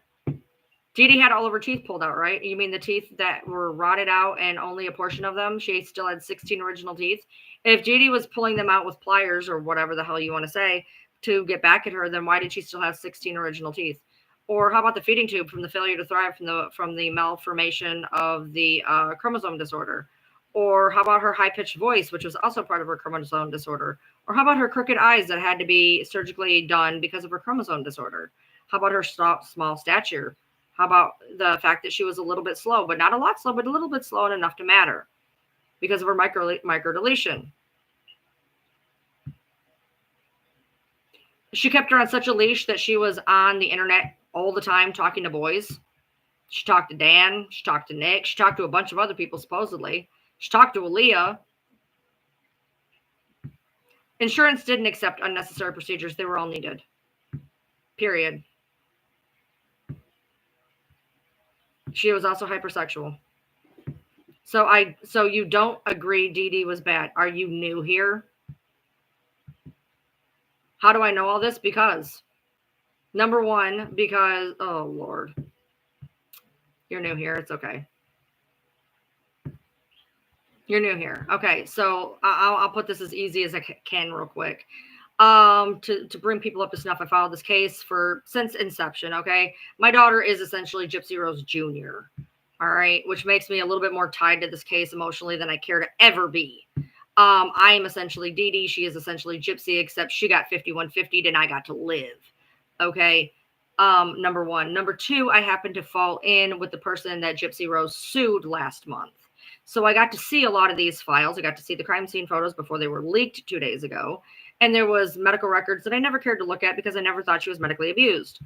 S1: Dee Dee had all of her teeth pulled out, right? You mean the teeth that were rotted out and only a portion of them? She still had 16 original teeth. If Dee Dee was pulling them out with pliers or whatever the hell you want to say to get back at her, then why did she still have 16 original teeth? Or how about the feeding tube from the failure to thrive from the malformation of the chromosome disorder? Or how about her high-pitched voice, which was also part of her chromosome disorder? Or how about her crooked eyes that had to be surgically done because of her chromosome disorder? How about her small stature? How about the fact that she was a little bit slow, but not a lot slow, but a little bit slow and enough to matter because of her microdeletion? She kept her on such a leash that she was on the internet all the time talking to boys. She talked to Dan. She talked to Nick. She talked to a bunch of other people, supposedly. She talked to Aaliyah. Insurance didn't accept unnecessary procedures. They were all needed. Period. She was also hypersexual. So you don't agree Dee Dee was bad. Are you new here? How do I know all this? Because Number one, because, oh, Lord. You're new here. It's okay. You're new here. Okay, so I'll put this as easy as I can real quick. To bring people up to snuff, I followed this case since inception. Okay, my daughter is essentially Gypsy Rose Jr. All right, which makes me a little bit more tied to this case emotionally than I care to ever be. I am essentially Dee Dee. She is essentially Gypsy, except she got 5150 and I got to live. Okay. Number one. Number two, I happened to fall in with the person that Gypsy Rose sued last month. So I got to see a lot of these files. I got to see the crime scene photos before they were leaked 2 days ago. And there was medical records that I never cared to look at because I never thought she was medically abused.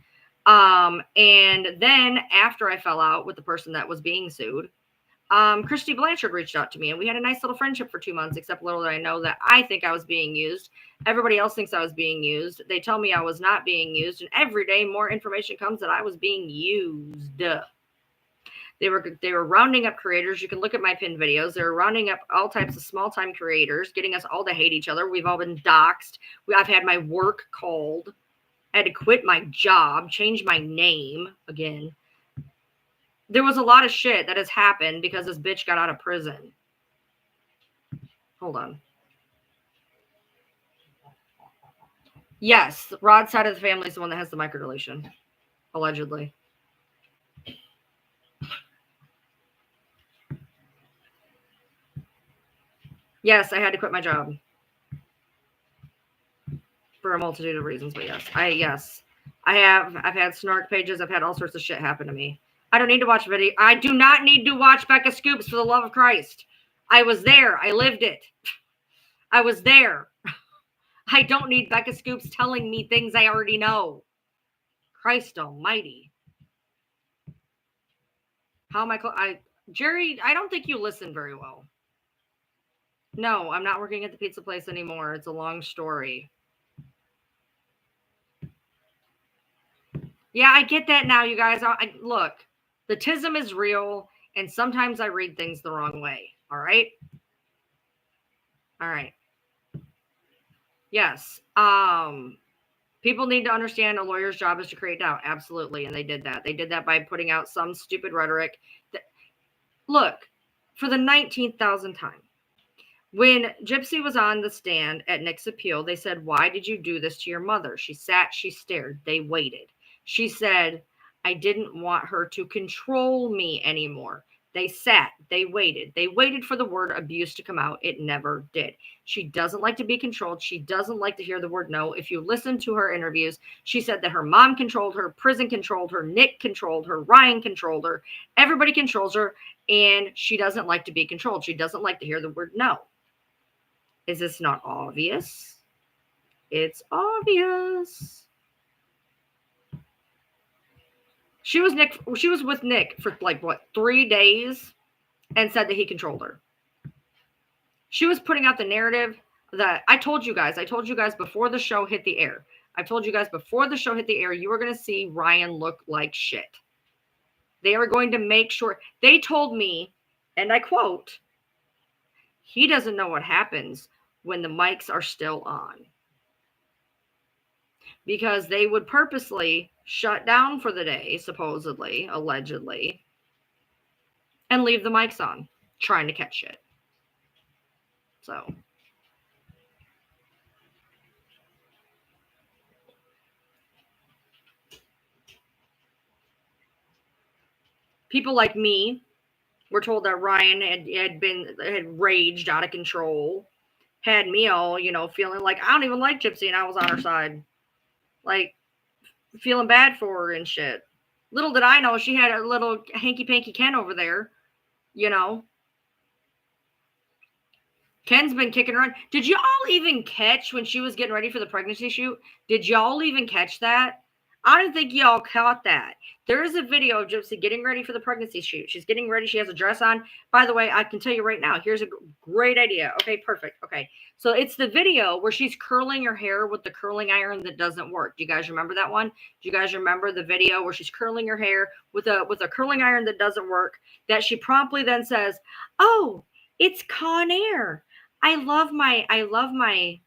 S1: And then after I fell out with the person that was being sued, Kristy Blanchard reached out to me and we had a nice little friendship for 2 months, except little did I know that I think I was being used. Everybody else thinks I was being used. They tell me I was not being used. And every day more information comes that I was being used. They were rounding up creators. You can look at my pinned videos. They were rounding up all types of small time creators, getting us all to hate each other. We've all been doxxed. I've had my work called. I had to quit my job, change my name again. There was a lot of shit that has happened because this bitch got out of prison. Hold on. Yes, Rod's side of the family is the one that has the microdeletion, allegedly. Yes, I had to quit my job for a multitude of reasons, but yes, I've had snark pages. I've had all sorts of shit happen to me. I don't need to watch video. I do not need to watch Becca Scoops, for the love of Christ. I was there. I lived it. I was there. I don't need Becca Scoops telling me things I already know. Christ almighty. How am I? Jerry, I don't think you listen very well. No, I'm not working at the pizza place anymore. It's a long story. Yeah, I get that now, you guys. Look, the tism is real, and sometimes I read things the wrong way. All right? All right. Yes. People need to understand a lawyer's job is to create doubt. Absolutely. And they did that. They did that by putting out some stupid rhetoric. Look, for the 19,000th time, when Gypsy was on the stand at Nick's appeal, they said, "Why did you do this to your mother?" She sat, she stared, they waited. She said, "I didn't want her to control me anymore." They sat, they waited for the word abuse to come out. It never did. She doesn't like to be controlled. She doesn't like to hear the word no. If you listen to her interviews, she said that her mom controlled her, prison controlled her, Nick controlled her, Ryan controlled her, everybody controls her, and she doesn't like to be controlled. She doesn't like to hear the word no. Is this not obvious? It's obvious. She was with Nick for 3 days and said that he controlled her. She was putting out the narrative that I told you guys before the show hit the air. I told you guys before the show hit the air, you were going to see Ryan look like shit. They are going to make sure. They told me, and I quote, "He doesn't know what happens when the mics are still on." Because they would purposely shut down for the day, supposedly, allegedly, and leave the mics on, trying to catch shit. So, people like me were told that Ryan had raged out of control, had me all, feeling like I don't even like Gypsy, and I was on her side, like feeling bad for her and shit. Little did I know she had a little hanky-panky Ken over there, Ken's been kicking around. Did y'all even catch when she was getting ready for the pregnancy shoot? Did y'all even catch that? I don't think y'all caught that. There is a video of Gypsy getting ready for the pregnancy shoot. She's getting ready. She has a dress on. By the way, I can tell you right now, here's a great idea. Okay, perfect. Okay, so it's the video where she's curling her hair with the curling iron that doesn't work. Do you guys remember that one? Do you guys remember the video where she's curling her hair with a curling iron that doesn't work? That she promptly then says, "Oh, it's Conair. I love my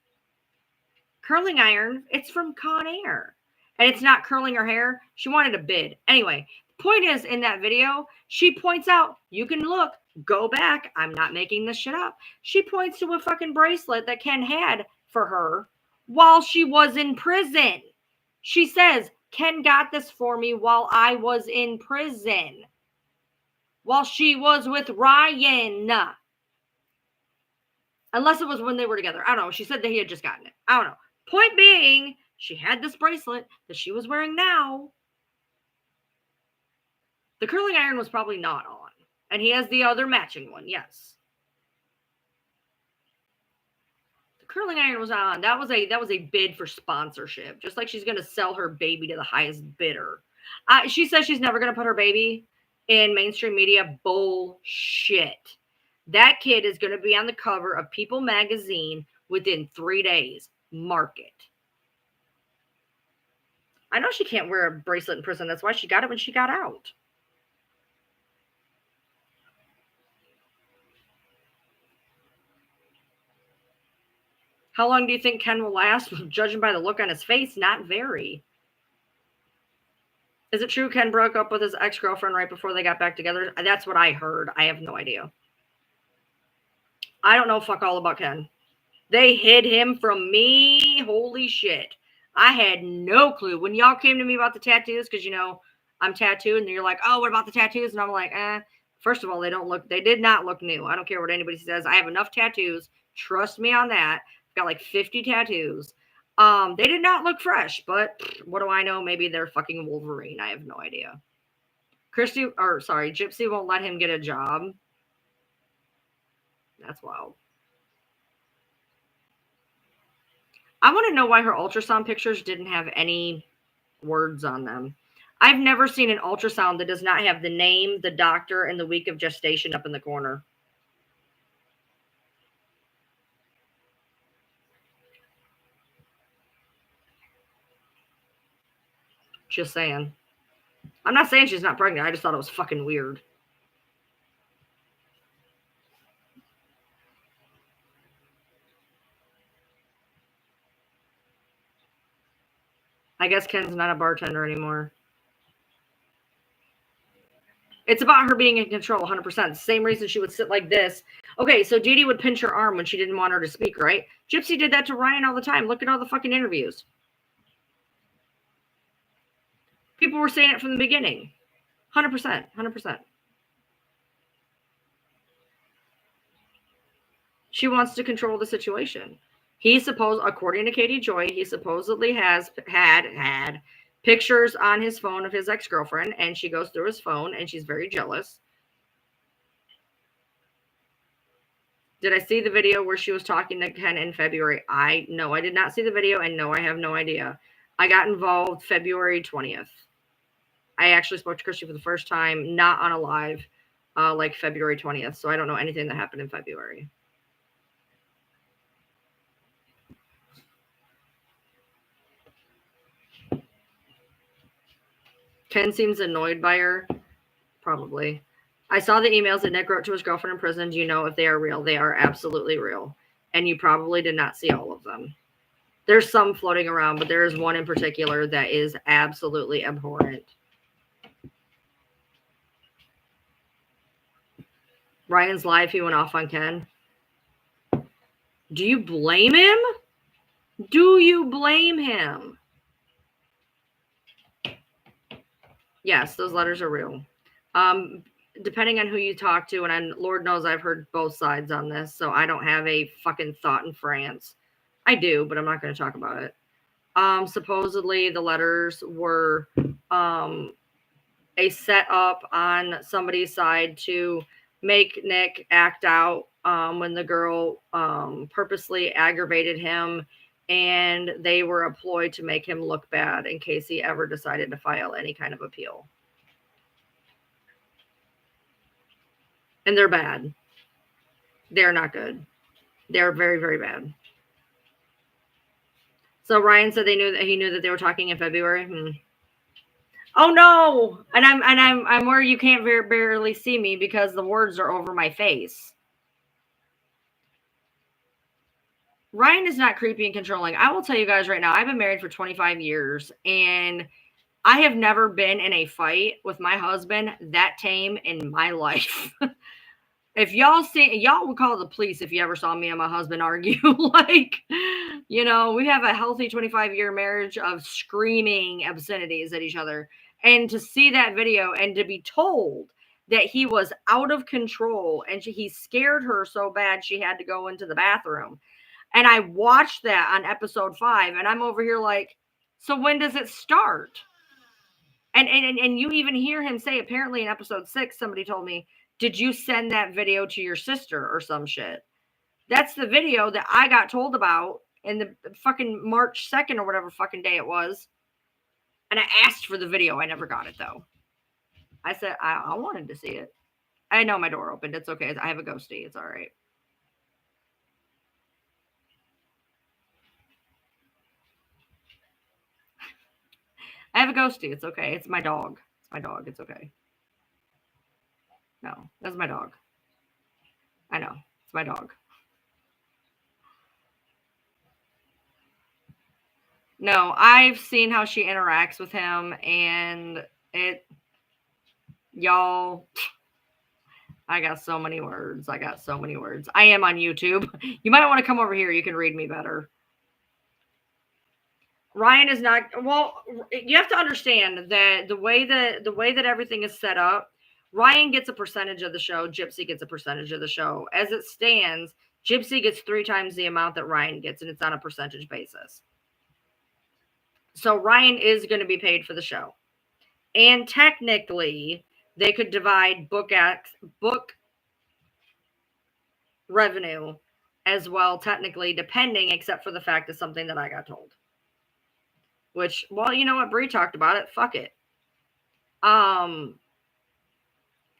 S1: curling iron. It's from Conair." and it's not curling her hair. She wanted a bid. Anyway, the point is, in that video, she points out, you can look, go back. I'm not making this shit up. She points to a fucking bracelet that Ken had for her while she was in prison. She says, Ken got this for me while I was in prison. While she was with Ryan. Unless it was when they were together. I don't know. She said that he had just gotten it. I don't know. Point being, she had this bracelet that she was wearing now. The curling iron was probably not on. And he has the other matching one, yes. The curling iron was on. That was a bid for sponsorship. Just like she's going to sell her baby to the highest bidder. She says she's never going to put her baby in mainstream media. Bullshit. That kid is going to be on the cover of People magazine within 3 days. Mark it. I know she can't wear a bracelet in prison. That's why she got it when she got out. How long do you think Ken will last? Judging by the look on his face, not very. Is it true Ken broke up with his ex-girlfriend right before they got back together? That's what I heard. I have no idea. I don't know fuck all about Ken. They hid him from me. Holy shit. I had no clue. When y'all came to me about the tattoos, because, you know, I'm tattooed, and you're like, oh, what about the tattoos? And I'm like, first of all, they did not look new. I don't care what anybody says. I have enough tattoos. Trust me on that. I've got like 50 tattoos. They did not look fresh, but what do I know? Maybe they're fucking Wolverine. I have no idea. Gypsy won't let him get a job. That's wild. I want to know why her ultrasound pictures didn't have any words on them. I've never seen an ultrasound that does not have the name, the doctor, and the week of gestation up in the corner. Just saying. I'm not saying she's not pregnant. I just thought it was fucking weird. I guess Ken's not a bartender anymore. It's about her being in control 100%. The same reason she would sit like this. Okay, so Dee Dee would pinch her arm when she didn't want her to speak, right? Gypsy did that to Ryan all the time. Look at all the fucking interviews. People were saying it from the beginning. 100%. 100%. She wants to control the situation. According to Katie Joy, he supposedly has had pictures on his phone of his ex-girlfriend, and she goes through his phone, and she's very jealous. Did I see the video where she was talking to Ken in February? No, I did not see the video, and no, I have no idea. I got involved February 20th. I actually spoke to Kristy for the first time, not on a live, like February 20th, so I don't know anything that happened in February. Ken seems annoyed by her. Probably. I saw the emails that Nick wrote to his girlfriend in prison. Do you know if they are real? They are absolutely real. And you probably did not see all of them. There's some floating around, but there is one in particular that is absolutely abhorrent. Ryan's live. He went off on Ken. Do you blame him? Do you blame him? Yes, those letters are real. Depending on who you talk to, and Lord knows I've heard both sides on this, so I don't have a fucking thought in France. I do, but I'm not going to talk about it. Supposedly the letters were a setup on somebody's side to make Nick act out when the girl purposely aggravated him, and they were a ploy to make him look bad in case he ever decided to file any kind of appeal. And they're bad. They're not good. They're very, very bad. So Ryan said he knew that they were talking in February. Oh no! And I'm where you can't barely see me because the words are over my face. Ryan is not creepy and controlling. I will tell you guys right now, I've been married for 25 years, and I have never been in a fight with my husband that tame in my life. If y'all would call the police if you ever saw me and my husband argue. Like, we have a healthy 25-year marriage of screaming obscenities at each other. And to see that video and to be told that he was out of control and he scared her so bad she had to go into the bathroom. And I watched that on episode 5, and I'm over here like, so when does it start? And you even hear him say, apparently in episode 6, somebody told me, did you send that video to your sister or some shit? That's the video that I got told about in the fucking March 2nd or whatever fucking day it was. And I asked for the video. I never got it, though. I said, I wanted to see it. I know my door opened. It's okay. I have a ghosty. It's all right. I have a ghosty. It's okay. It's my dog. It's my dog. It's okay. No, that's my dog. I know. It's my dog. No, I've seen how she interacts with him, and y'all, I got so many words. I am on YouTube. You might want to come over here. You can read me better. Ryan is not, well, you have to understand that the way that everything is set up, Ryan gets a percentage of the show, Gypsy gets a percentage of the show. As it stands, Gypsy gets 3 times the amount that Ryan gets, and it's on a percentage basis. So Ryan is going to be paid for the show. And technically, they could divide book revenue as well, technically, depending, except for the fact of something that I got told. Which, well, you know what? Bree talked about it. Fuck it.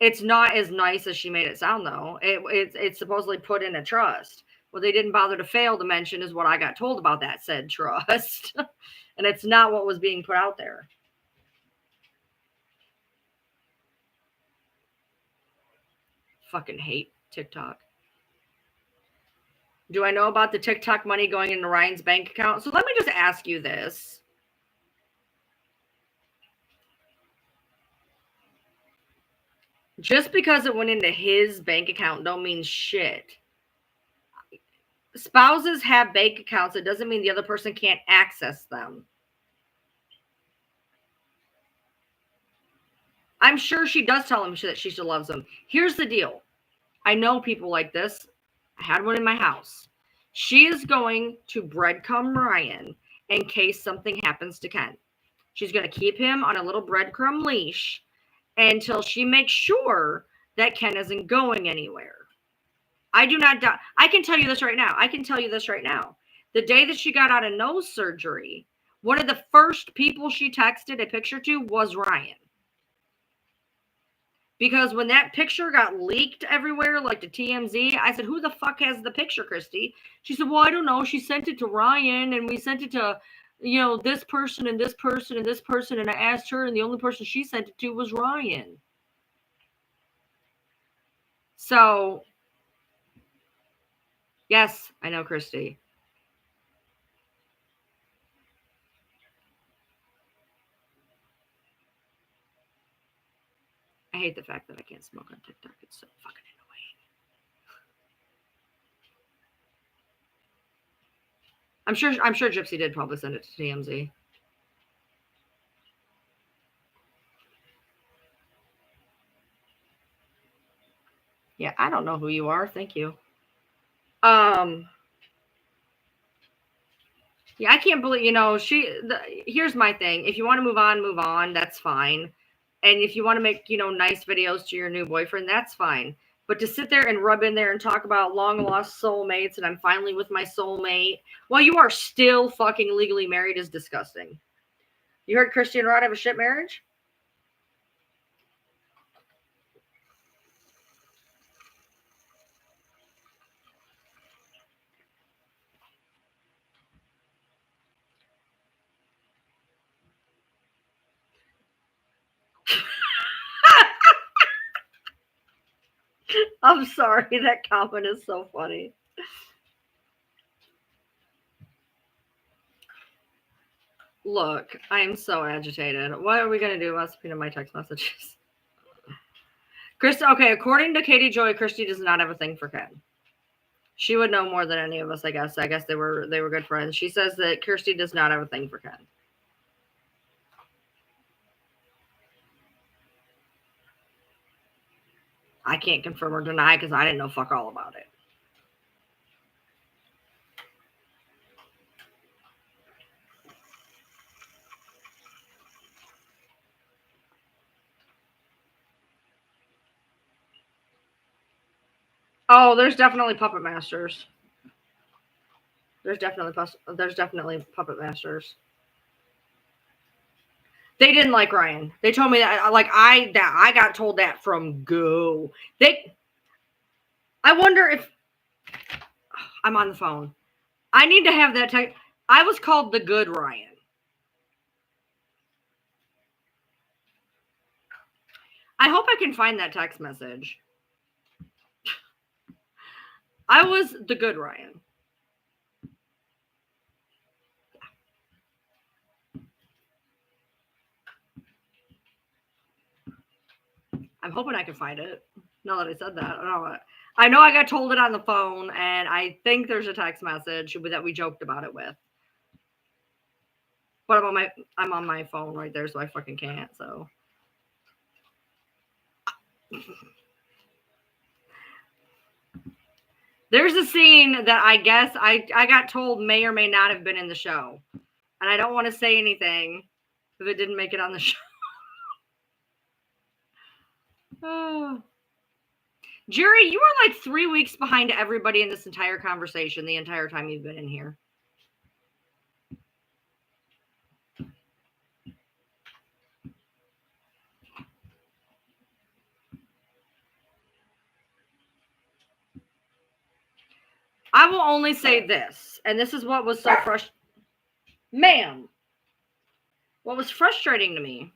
S1: It's not as nice as she made it sound, though. It's supposedly put in a trust. What they didn't bother to fail to mention is what I got told about that said trust. And it's not what was being put out there. Fucking hate TikTok. Do I know about the TikTok money going into Ryan's bank account? So let me just ask you this. Just because it went into his bank account don't mean shit. Spouses have bank accounts. It doesn't mean the other person can't access them. I'm sure she does tell him that she still loves him. Here's the deal. I know people like this. I had one in my house. She is going to breadcrumb Ryan in case something happens to Ken. She's going to keep him on a little breadcrumb leash until she makes sure that Ken isn't going anywhere. I do not doubt. I can tell you this right now. The day that she got out of nose surgery, one of the first people she texted a picture to was Ryan. Because when that picture got leaked everywhere, like the TMZ, I said, who the fuck has the picture, Kristy? She said, well, I don't know. She sent it to Ryan, and we sent it to, this person and this person and this person. And I asked her, and the only person she sent it to was Ryan. So, yes, I know, Kristy. I hate the fact that I can't smoke on TikTok. It's so fucking annoying. I'm sure Gypsy did probably send it to TMZ. Yeah, I don't know who you are. Thank you. Yeah, I can't believe, here's my thing. If you want to move on. That's fine. And if you want to make, nice videos to your new boyfriend, that's fine. But to sit there and rub in there and talk about long lost soulmates and I'm finally with my soulmate while you are still fucking legally married is disgusting. You heard Kristy and Rod have a shit marriage? I'm sorry, that comment is so funny. Look, I am so agitated. What are we going to do about speaking of my text messages? Kristy, okay, according to Katie Joy, Kristy does not have a thing for Ken. She would know more than any of us, I guess. I guess they were good friends. She says that Kristy does not have a thing for Ken. I can't confirm or deny because I didn't know fuck all about it. Oh, there's definitely puppet masters. There's definitely puppet masters. They didn't like Ryan. They told me that I got told that from go. I wonder if I'm on the phone. I need to have that text. I was called the good Ryan. I hope I can find that text message. I was the good Ryan. I'm hoping I can find it. Now that I said that, I know I got told it on the phone, and I think there's a text message that we joked about it with. But I'm on my phone right there, so I fucking can't. So there's a scene that I guess I got told may or may not have been in the show, and I don't want to say anything if it didn't make it on the show. Oh. Jerry, you are like 3 weeks behind everybody in this entire conversation the entire time you've been in here. I will only say this, and this is what was so frustrating. Ma'am, what was frustrating to me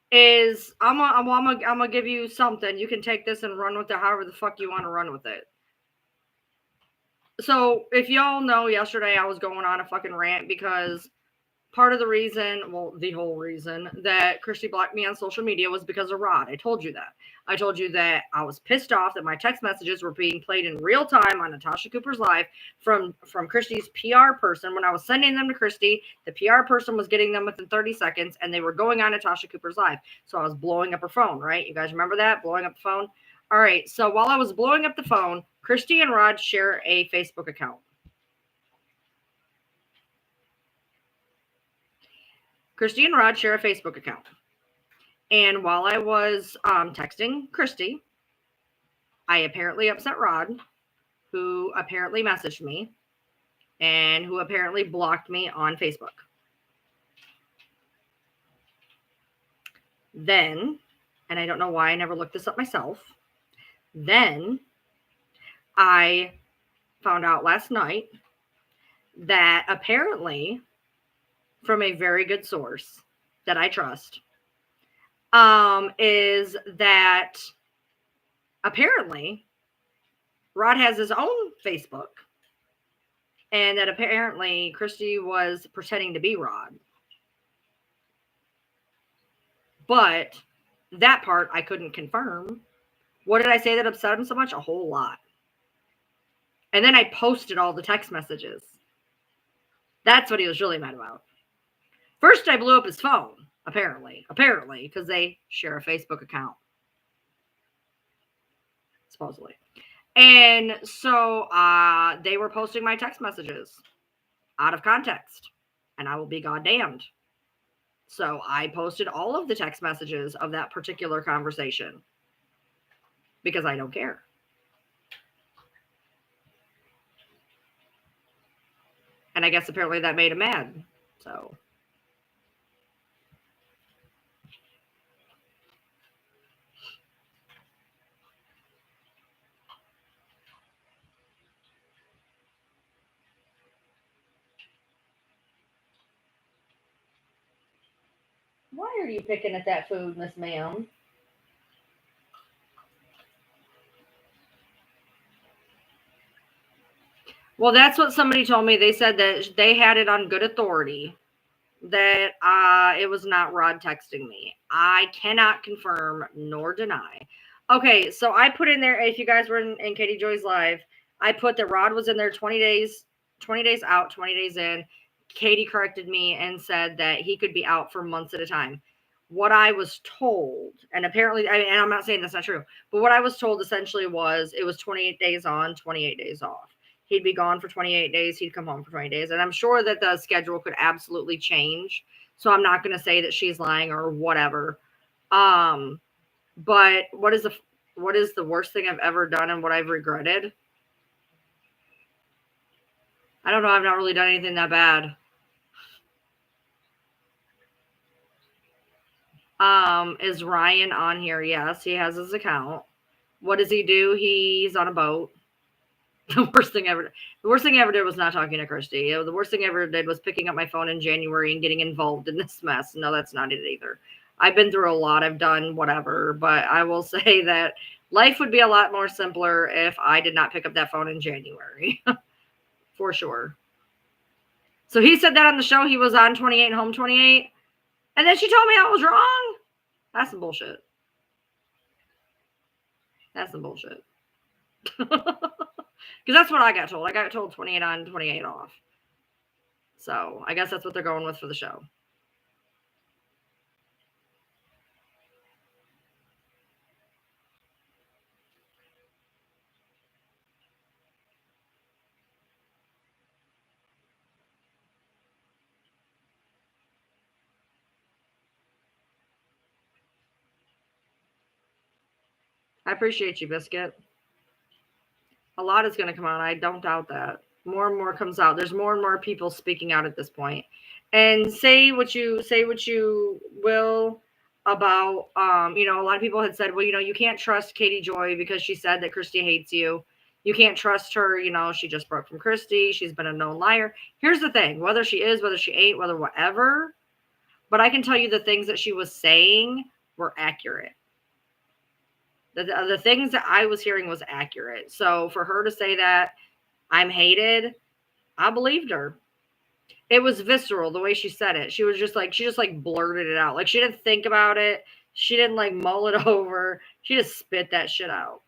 S1: is I'm gonna give you something. You can take this and run with it however the fuck you want to run with it. So if y'all know, yesterday I was going on a fucking rant because part of the reason, well, the whole reason that Kristy blocked me on social media was because of Rod. I told you that. I told you that I was pissed off that my text messages were being played in real time on Natasha Cooper's live from Kristy's PR person. When I was sending them to Kristy, the PR person was getting them within 30 seconds, and they were going on Natasha Cooper's live. So I was blowing up her phone, right? You guys remember that? Blowing up the phone? All right. So while I was blowing up the phone, Kristy and Rod share a Facebook account. Kristy and Rod share a Facebook account. And while I was texting Kristy, I apparently upset Rod, who apparently messaged me and who apparently blocked me on Facebook. Then, and I don't know why I never looked this up myself, then I found out last night that apparently, from a very good source that I trust, is that apparently Rod has his own Facebook, and that apparently Kristy was pretending to be Rod. But that part I couldn't confirm. What did I say that upset him so much? A whole lot. And then I posted all the text messages. That's what he was really mad about. First, I blew up his phone, apparently, because they share a Facebook account. Supposedly. And so they were posting my text messages out of context, and I will be goddamned. So I posted all of the text messages of that particular conversation because I don't care. And I guess apparently that made him mad. So why are you picking at that food, Miss Ma'am? Well, that's what somebody told me. They said that they had it on good authority that it was not Rod texting me. I cannot confirm nor deny. Okay, so I put in there, if you guys were in Katie Joy's live, I put that Rod was in there 20 days out, 20 days in. Katie corrected me and said that he could be out for months at a time. What I was told, and apparently, and I'm not saying that's not true, but what I was told essentially was it was 28 days on, 28 days off. He'd be gone for 28 days. He'd come home for 20 days. And I'm sure that the schedule could absolutely change. So I'm not going to say that she's lying or whatever. But what is the worst thing I've ever done and what I've regretted? I don't know. I've not really done anything that bad. Is Ryan on here? Yes, he has his account. What does he do? He's on a boat. The worst thing I ever did was not talking to Kristy. The worst thing I ever did was picking up my phone in January and getting involved in this mess. No, that's not it either. I've been through a lot. I've done whatever, but I will say that life would be a lot more simpler if I did not pick up that phone in January. For sure. So he said that on the show. He was on 28 and home 28. And then she told me I was wrong. That's some bullshit. That's some bullshit. Because that's what I got told. I got told 28 on, 28 off. So I guess that's what they're going with for the show. I appreciate you, Biscuit. A lot is going to come out. I don't doubt that. More and more comes out. There's more and more people speaking out at this point. And say what you will about a lot of people had said, well, you can't trust Katie Joy because she said that Kristy hates you. You can't trust her, she just broke from Kristy. She's been a known liar. Here's the thing, whether she is, whether she ain't, whether whatever, but I can tell you the things that she was saying were accurate. The things that I was hearing was accurate. So for her to say that I'm hated, I believed her. It was visceral the way she said it. She just blurted it out. Like she didn't think about it. She didn't mull it over. She just spit that shit out.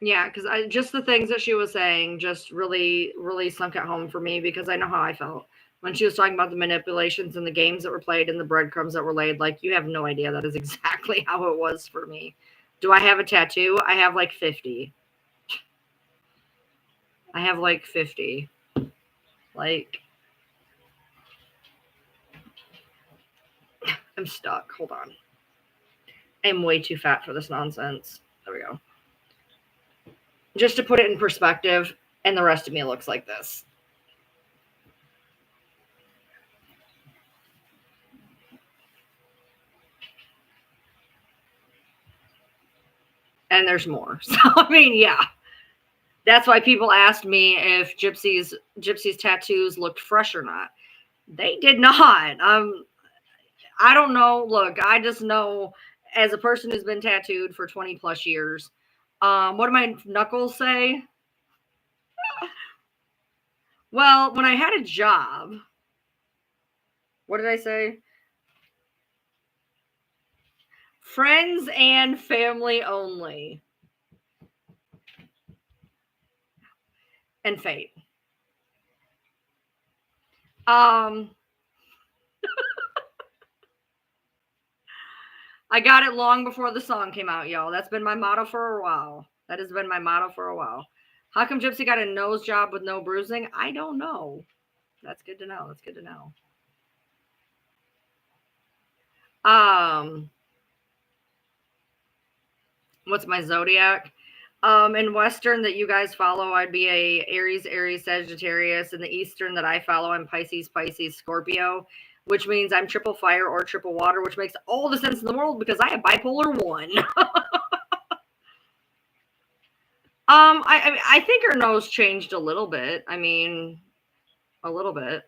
S1: Yeah, because just the things that she was saying just really, really sunk it home for me because I know how I felt when she was talking about the manipulations and the games that were played and the breadcrumbs that were laid. Like, you have no idea. That is exactly how it was for me. Do I have a tattoo? I have 50. I have 50. I'm stuck. Hold on. I'm way too fat for this nonsense. There we go. Just to put it in perspective, and the rest of me looks like this. And there's more. So, yeah. That's why people asked me if Gypsy's tattoos looked fresh or not. They did not. I don't know. Look, I just know as a person who's been tattooed for 20 plus years, what do my knuckles say? Well, when I had a job, what did I say? Friends and family only. And fate. I got it long before the song came out, y'all. That's been my motto for a while. That has been my motto for a while. How come Gypsy got a nose job with no bruising? I don't know. That's good to know. That's good to know. What's my zodiac? In Western that you guys follow, I'd be a Aries, Sagittarius. In the Eastern that I follow, I'm Pisces, Scorpio, which means I'm triple fire or triple water, which makes all the sense in the world because I have bipolar 1. I think her nose changed a little bit. I mean, a little bit.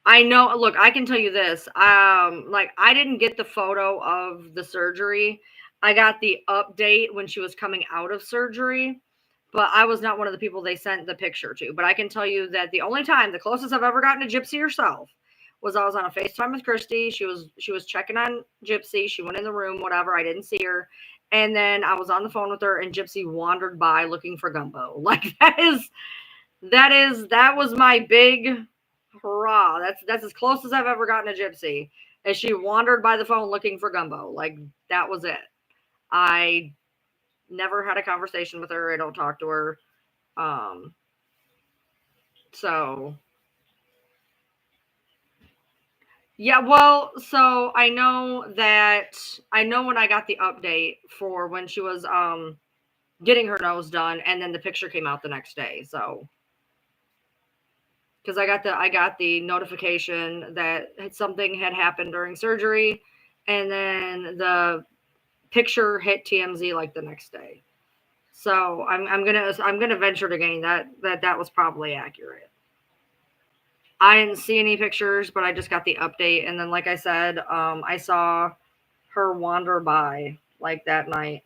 S1: I know. Look, I can tell you this. Like I didn't get the photo of the surgery. I got the update when she was coming out of surgery, but I was not one of the people they sent the picture to. But I can tell you that the only time, the closest I've ever gotten to Gypsy herself, was I was on a FaceTime with Kristy. She was checking on Gypsy. She went in the room, whatever. I didn't see her. And then I was on the phone with her, and Gypsy wandered by looking for gumbo. Like that was my big hurrah. That's as close as I've ever gotten to Gypsy. As she wandered by the phone looking for gumbo. Like that was it. I never had a conversation with her. I don't talk to her. Um so yeah, well, so I know when I got the update for when she was getting her nose done, and then the picture came out the next day. So because I got the notification that something had happened during surgery, and then the picture hit TMZ like the next day. So I'm gonna venture to gain that was probably accurate. I didn't see any pictures, but I just got the update, and then like I said, I saw her wander by like that night.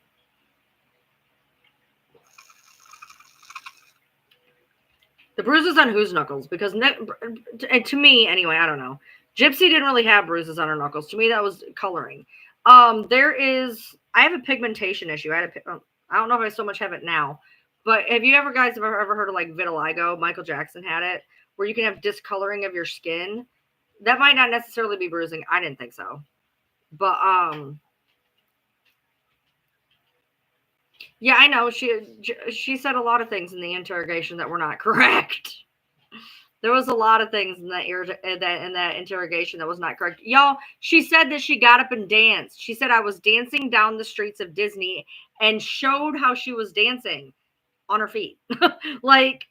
S1: The bruises on whose knuckles? Because to me, anyway, I don't know. Gypsy didn't really have bruises on her knuckles. To me, that was coloring. I have a pigmentation issue. I don't know if I so much have it now, but have you ever heard of like vitiligo? Michael Jackson had it, where you can have discoloring of your skin. That might not necessarily be bruising. I didn't think so, but yeah, I know she said a lot of things in the interrogation that were not correct. There was a lot of things in that interrogation that was not correct. Y'all, she said that she got up and danced. She said I was dancing down the streets of Disney and showed how she was dancing on her feet. Like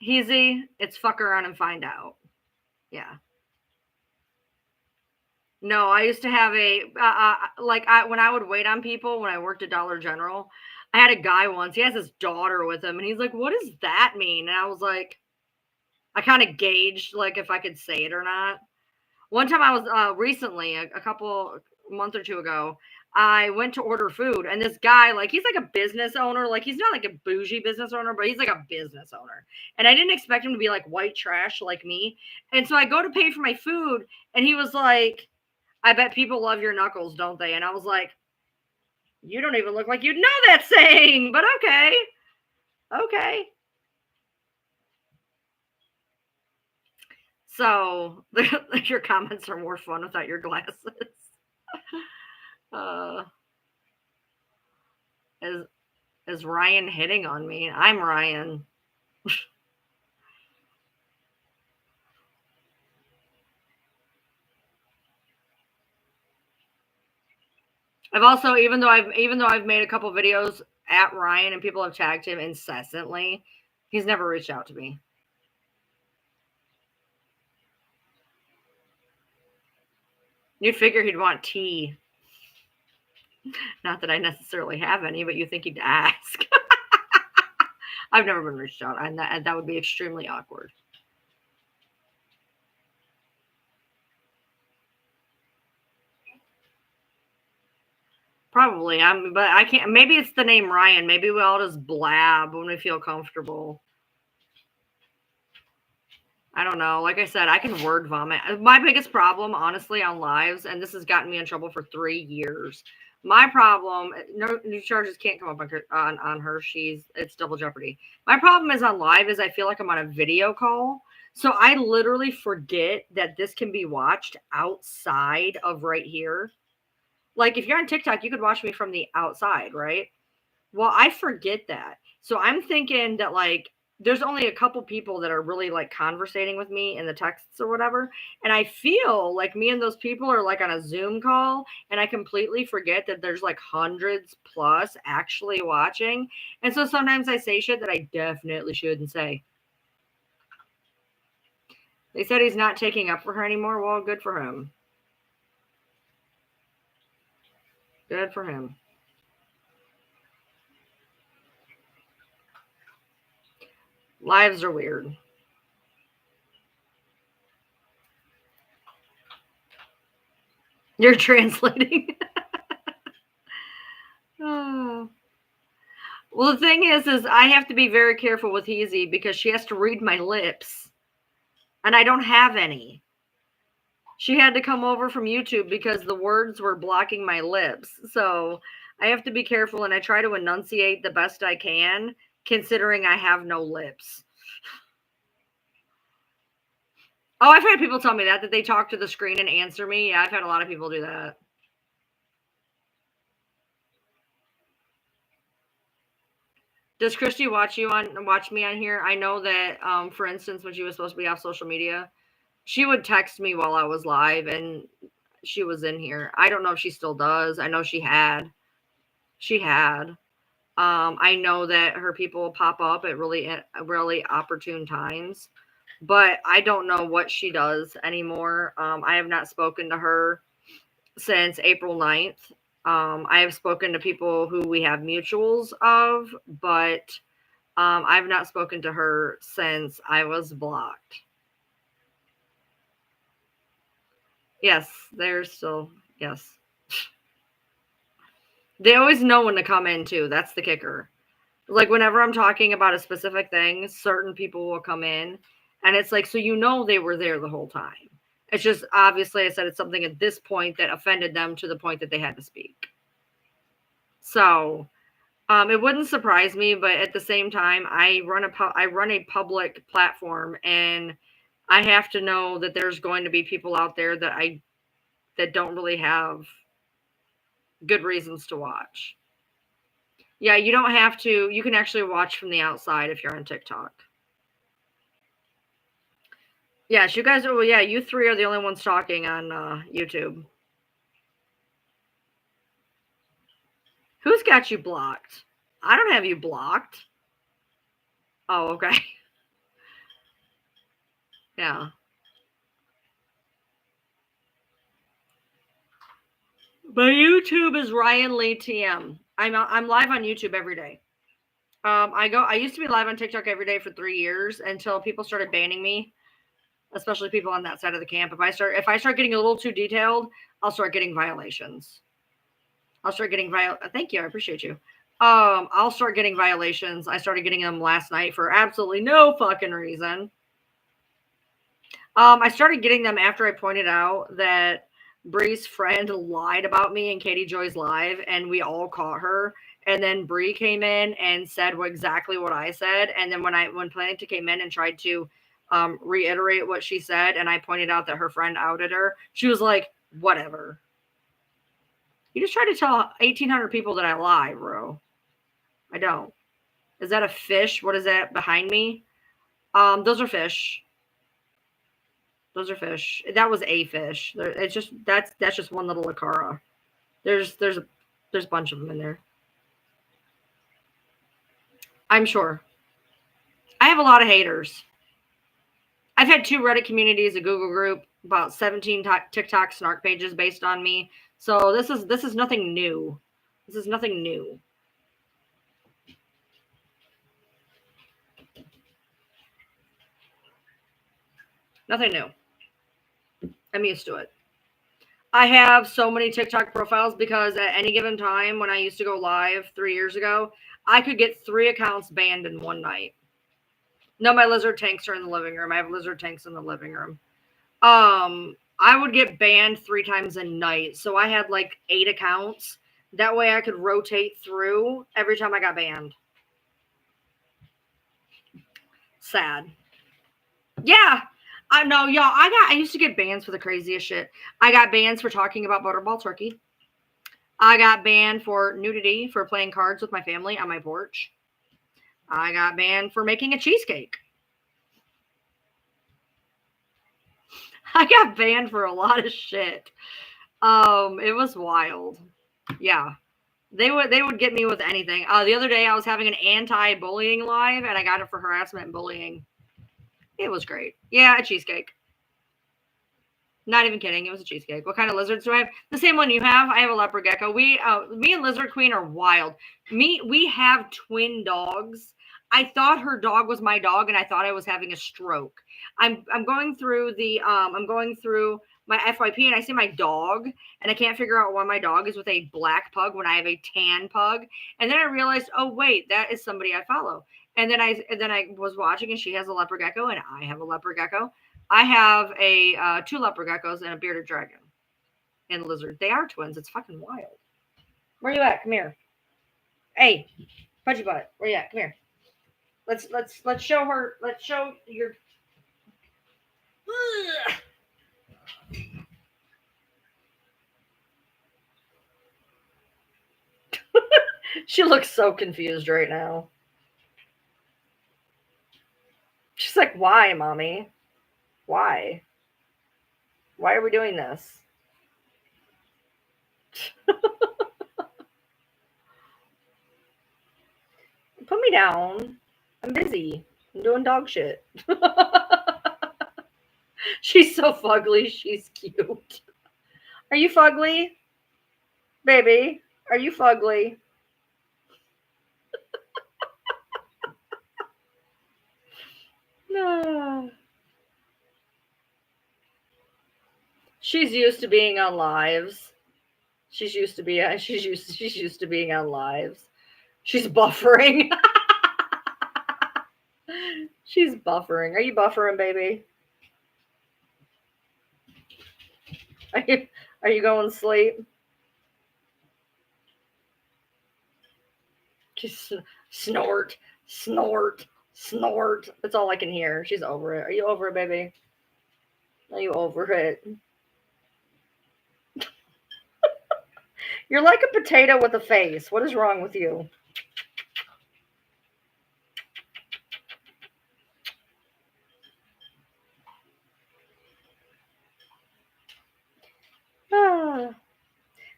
S1: easy, it's fuck around and find out. Yeah. No, I used to have when I would wait on people when I worked at Dollar General. I had a guy once. He has his daughter with him, and he's like, "What does that mean?" And I was like, I kind of gauged like if I could say it or not. One time I was recently, a couple month or two ago, I went to order food, and this guy, like, he's like a business owner. Like, he's not like a bougie business owner, but he's like a business owner. And I didn't expect him to be like white trash like me. And so I go to pay for my food, and he was like, I bet people love your knuckles, don't they? And I was like, you don't even look like you'd know that saying, but okay. Okay. So your comments are more fun without your glasses. Uh, is is Ryan hitting on me? I'm Ryan. I've also even though I've made a couple videos at Ryan and people have tagged him incessantly, he's never reached out to me. You'd figure he'd want tea. Not that I necessarily have any, but you think he'd ask. I've never been reached out, and that would be extremely awkward. Probably. But I can't. Maybe it's the name Ryan. Maybe we all just blab when we feel comfortable. I don't know. Like I said, I can word vomit. My biggest problem, honestly, on lives, and this has gotten me in trouble for 3 years. My problem, no new charges can't come up on her. It's double jeopardy. My problem is on live is I feel like I'm on a video call. So I literally forget that this can be watched outside of right here. Like if you're on TikTok, you could watch me from the outside, right? Well, I forget that. So I'm thinking that like there's only a couple people that are really like conversating with me in the texts or whatever. And I feel like me and those people are like on a Zoom call, and I completely forget that there's like hundreds plus actually watching. And so sometimes I say shit that I definitely shouldn't say. They said he's not taking up for her anymore. Well, good for him. Good for him. Lives are weird. You're translating. Oh. Well, the thing is I have to be very careful with Easy because she has to read my lips, and I don't have any. She had to come over from YouTube because the words were blocking my lips. So I have to be careful, and I try to enunciate the best I can, considering I have no lips. Oh, I've had people tell me that they talk to the screen and answer me. Yeah, I've had a lot of people do that. Does Kristy watch me on here? I know that, for instance, when she was supposed to be off social media, she would text me while I was live, and she was in here. I don't know if she still does. I know she had. She had. I know that her people pop up at really opportune times, but I don't know what she does anymore. I have not spoken to her since April 9th. I have spoken to people who we have mutuals of, but I've not spoken to her since I was blocked. Yes, they're still, yes. They always know when to come in too. That's the kicker. Like whenever I'm talking about a specific thing, certain people will come in, and it's like, so they were there the whole time. It's just obviously I said it's something at this point that offended them to the point that they had to speak. So it wouldn't surprise me, but at the same time, I run a public platform, and I have to know that there's going to be people out there that don't really have good reasons to watch. Yeah, you don't have to. You can actually watch from the outside if you're on TikTok. Yes, you guys are. Well, yeah, you three are the only ones talking on YouTube. Who's got you blocked? I don't have you blocked. Oh, okay. Yeah. My YouTube is Ryan Lee TM. I'm live on YouTube every day. I used to be live on TikTok every day for 3 years until people started banning me, especially people on that side of the camp. If I start getting a little too detailed, I'll start getting violations. Thank you, I appreciate you. I'll start getting violations. I started getting them last night for absolutely no fucking reason. I started getting them after I pointed out that Bree's friend lied about me in Katie Joy's live, and we all caught her. And then Bree came in and said exactly what I said. And then when Planeta came in and tried to reiterate what she said, and I pointed out that her friend outed her, she was like, "Whatever." You just tried to tell 1,800 people that I lie, bro. I don't. Is that a fish? What is that behind me? Those are fish. Those are fish. That was a fish. It's just that's just one little Acara. There's a bunch of them in there. I'm sure. I have a lot of haters. I've had 2 Reddit communities, a Google group, about 17 TikTok snark pages based on me. So this is nothing new. This is nothing new. Nothing new. I'm used to it. I have so many TikTok profiles because at any given time when I used to go live 3 years ago, I could get 3 accounts banned in one night. No, my lizard tanks are in the living room. I have lizard tanks in the living room. I would get banned 3 times a night. So I had like 8 accounts. That way I could rotate through every time I got banned. Sad. Yeah. I know, y'all. I used to get bans for the craziest shit. I got bans for talking about butterball turkey. I got banned for nudity for playing cards with my family on my porch. I got banned for making a cheesecake. I got banned for a lot of shit. It was wild. Yeah. They would get me with anything. The other day I was having an anti-bullying live and I got it for harassment and bullying. It was great. Yeah, a cheesecake. Not even kidding. It was a cheesecake. What kind of lizards do I have? The same one you have. I have a leopard gecko. Me and Lizard Queen are wild. We have twin dogs. I thought her dog was my dog, and I thought I was having a stroke. I'm going through my FYP, and I see my dog, and I can't figure out why my dog is with a black pug when I have a tan pug. And then I realized, oh wait, that is somebody I follow. And then I was watching, and she has a leopard gecko, and I have a leopard gecko. I have a 2 leopard geckos and a bearded dragon and lizard. They are twins. It's fucking wild. Where you at? Come here. Hey, pudgy butt. Where you at? Come here. Let's show her. Let's show your. She looks so confused right now. She's like, "Why, mommy? Why? Why are we doing this?" Put me down. I'm busy. I'm doing dog shit. She's so fugly. She's cute. Are you fugly? Baby, are you fugly? No. She's used to being on lives. She's used to being on lives. She's buffering. She's buffering. Are you buffering, baby? Are you going to sleep? Just snort, snort, snort. That's all I can hear. She's over it. Are you over it, baby? Are you over it? You're like a potato with a face. What is wrong with you?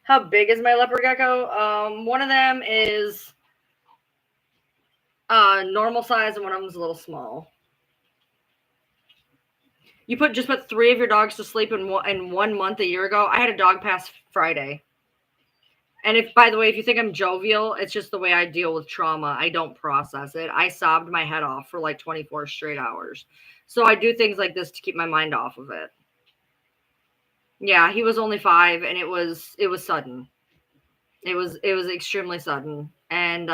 S1: How big is my leopard gecko? One of them is normal size and one of them is a little small. You just put 3 of your dogs to sleep in 1 month a year ago. I had a dog pass Friday. And by the way, if you think I'm jovial, it's just the way I deal with trauma. I don't process it. I sobbed my head off for like 24 straight hours. So I do things like this to keep my mind off of it. Yeah, he was only 5 and it was sudden. It was extremely sudden. And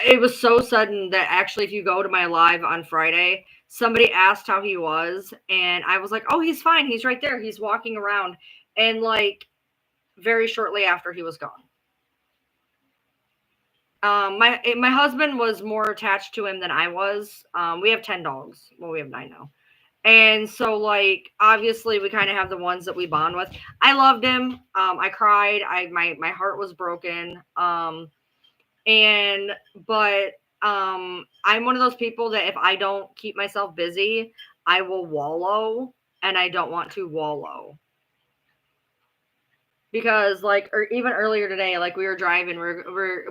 S1: it was so sudden that actually if you go to my live on Friday, somebody asked how he was and I was like, "Oh, he's fine. He's right there. He's walking around." And like very shortly after he was gone. My husband was more attached to him than I was. We have 10 dogs. Well, we have 9 now. And so like obviously we kind of have the ones that we bond with. I loved him. I cried. My heart was broken. But I'm one of those people that if I don't keep myself busy, I will wallow, and I don't want to wallow. Because like, or even earlier today, like we were driving,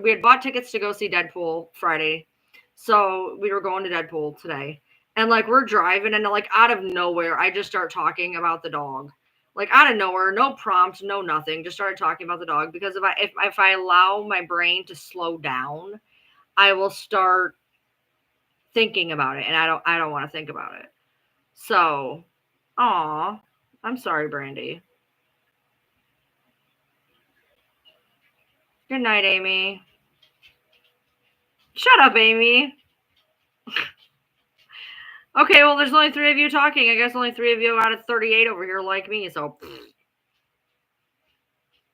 S1: we had bought tickets to go see Deadpool Friday. So we were going to Deadpool today. And like we're driving and like out of nowhere, I just start talking about the dog. Like out of nowhere, no prompt, no nothing. Just started talking about the dog because if I allow my brain to slow down, I will start thinking about it, and I don't want to think about it. So, I'm sorry, Brandy. Good night, Amy. Shut up, Amy. Okay, well, there's only 3 of you talking. I guess only 3 of you out of 38 over here like me, so.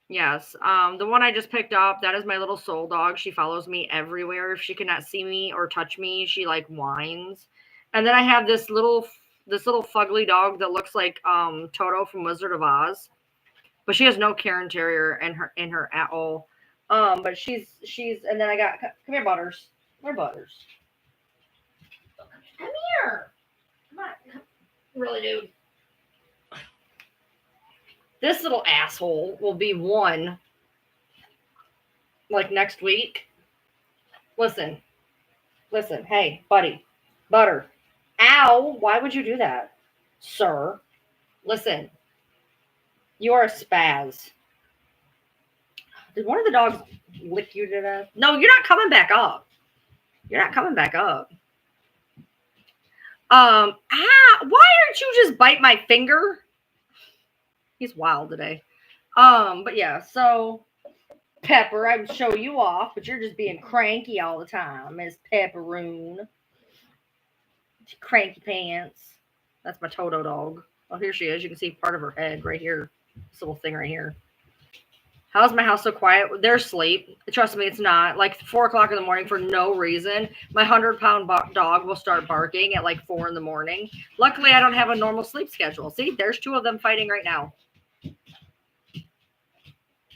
S1: Yes, the one I just picked up, that is my little soul dog. She follows me everywhere. If she cannot see me or touch me, she like whines. And then I have this little fugly dog that looks like Toto from Wizard of Oz. But she has no Karen Terrier in her at all. But she's and then I got, come here, Butters. Where Butters? Come here. Come on. Really, dude. This little asshole will be one like next week. Listen. Hey, buddy. Butter. Ow. Why would you do that, sir? Listen. You are a spaz. Did one of the dogs lick you to death? No, you're not coming back up. You're not coming back up. Why aren't you just bite my finger? He's wild today. But yeah, so Pepper, I would show you off, but you're just being cranky all the time, Miss Pepperoon. Cranky pants. That's my Toto dog. Oh, here she is. You can see part of her head right here. This little thing right here. How's my house so quiet? They're asleep. Trust me, it's not. Like 4 o'clock in the morning for no reason. My 100-pound dog will start barking at like 4 in the morning. Luckily, I don't have a normal sleep schedule. See, there's 2 of them fighting right now.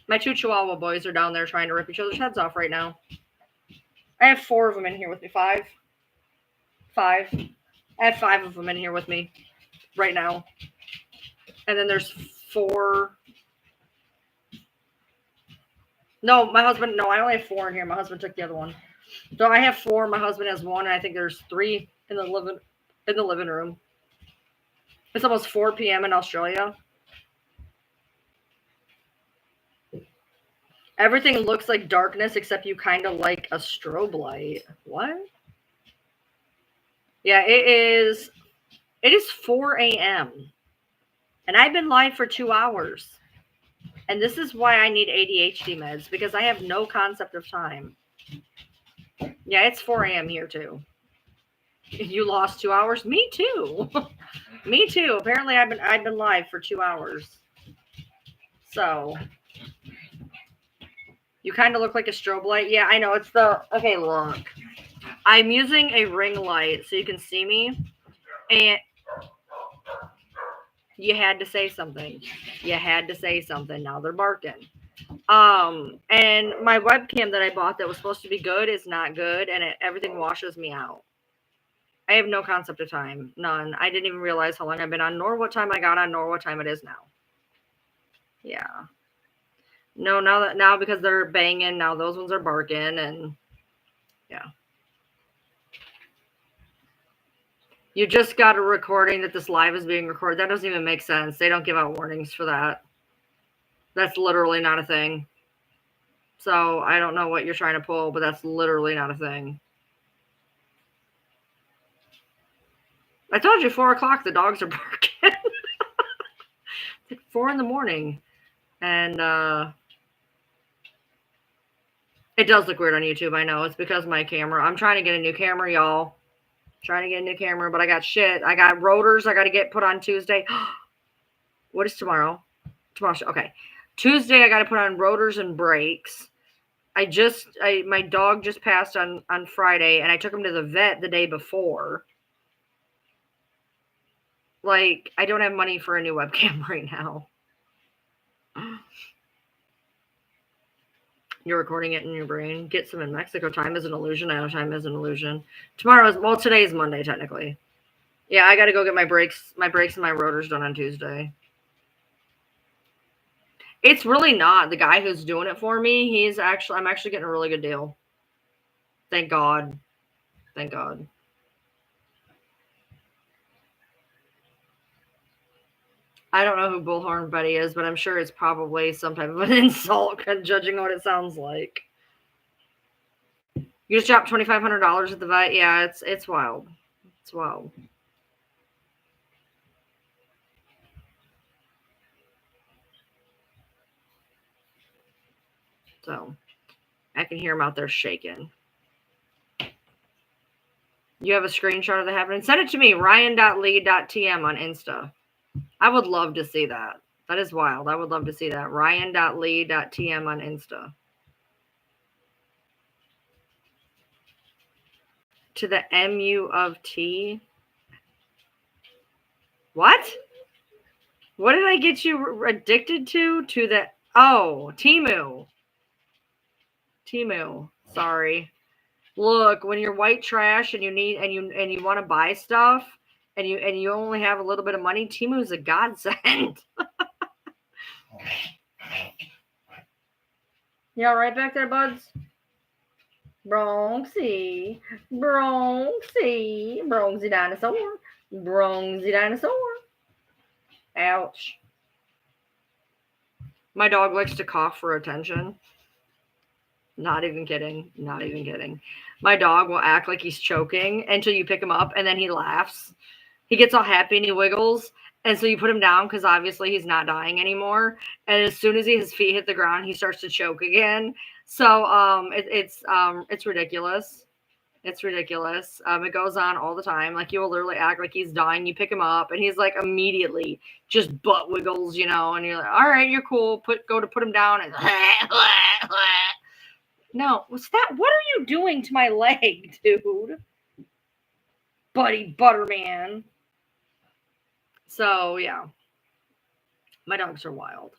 S1: My 2 Chihuahua boys are down there trying to rip each other's heads off right now. I have 4 of them in here with me. 5. I have 5 of them in here with me right now. And then there's 4. No, my husband. No, I only have 4 in here. My husband took the other one. So I have 4. My husband has 1, and I think there's 3 in the living room. It's almost 4 p.m. in Australia. Everything looks like darkness except you kind of like a strobe light. What? Yeah, it is 4 a.m. And I've been live for 2 hours. And this is why I need ADHD meds, because I have no concept of time. Yeah, it's 4 a.m. here too. You lost 2 hours? Me too. Me too. Apparently I've been live for 2 hours. So you kind of look like a strobe light. Yeah, I know. Okay, look. I'm using a ring light so you can see me. And you had to say something. Now they're barking. And my webcam that I bought that was supposed to be good is not good, and everything washes me out. I have no concept of time. None. I didn't even realize how long I've been on, nor what time I got on, nor what time it is now. Yeah. No, now because they're banging, now those ones are barking, and yeah. You just got a recording that this live is being recorded. That doesn't even make sense. They don't give out warnings for that. That's literally not a thing. So I don't know what you're trying to pull, but that's literally not a thing. I told you 4 o'clock, the dogs are barking. It's like 4 in the morning. And it does look weird on YouTube. I know. It's because of my camera. I'm trying to get a new camera, y'all. Trying to get a new camera, but I got shit. I got rotors I got to get put on Tuesday. What is tomorrow? Tomorrow. Okay. Tuesday I got to put on rotors and brakes. My dog just passed on Friday, and I took him to the vet the day before. Like, I don't have money for a new webcam right now. You're recording it in your brain. Get some in Mexico. Time is an illusion. I know time is an illusion. Today is Monday, technically. Yeah, I got to go get my brakes and my rotors done on Tuesday. It's really not. The guy who's doing it for me, I'm actually getting a really good deal. Thank God. Thank God. I don't know who Bullhorn Betty is, but I'm sure it's probably some type of an insult, judging what it sounds like. You just dropped $2,500 at the vet? Yeah, it's wild. It's wild. So, I can hear them out there shaking. You have a screenshot of that happening? Send it to me, ryan.lee.tm on Insta. I would love to see that. That is wild. I would love to see that. ryan.lee.tm on Insta. To the MU of T. What? What did I get you addicted to? To the Temu. Sorry. Look, when you're white trash and you want to buy stuff and you only have a little bit of money, Timu's a godsend. You all right back there, buds? Bronxy, Bronxy dinosaur, Bronxy dinosaur. Ouch. My dog likes to cough for attention. Not even kidding. Not even kidding. My dog will act like he's choking until you pick him up and then he laughs. He gets all happy and he wiggles. And so you put him down because obviously he's not dying anymore. And as soon as his feet hit the ground, he starts to choke again. So it's ridiculous. It's ridiculous. It goes on all the time. Like, you'll literally act like he's dying. You pick him up, and he's like immediately just butt wiggles, and you're like, all right, you're cool. Go to put him down, and no, what's that? What are you doing to my leg, dude? Buddy Butterman. So yeah, my dogs are wild.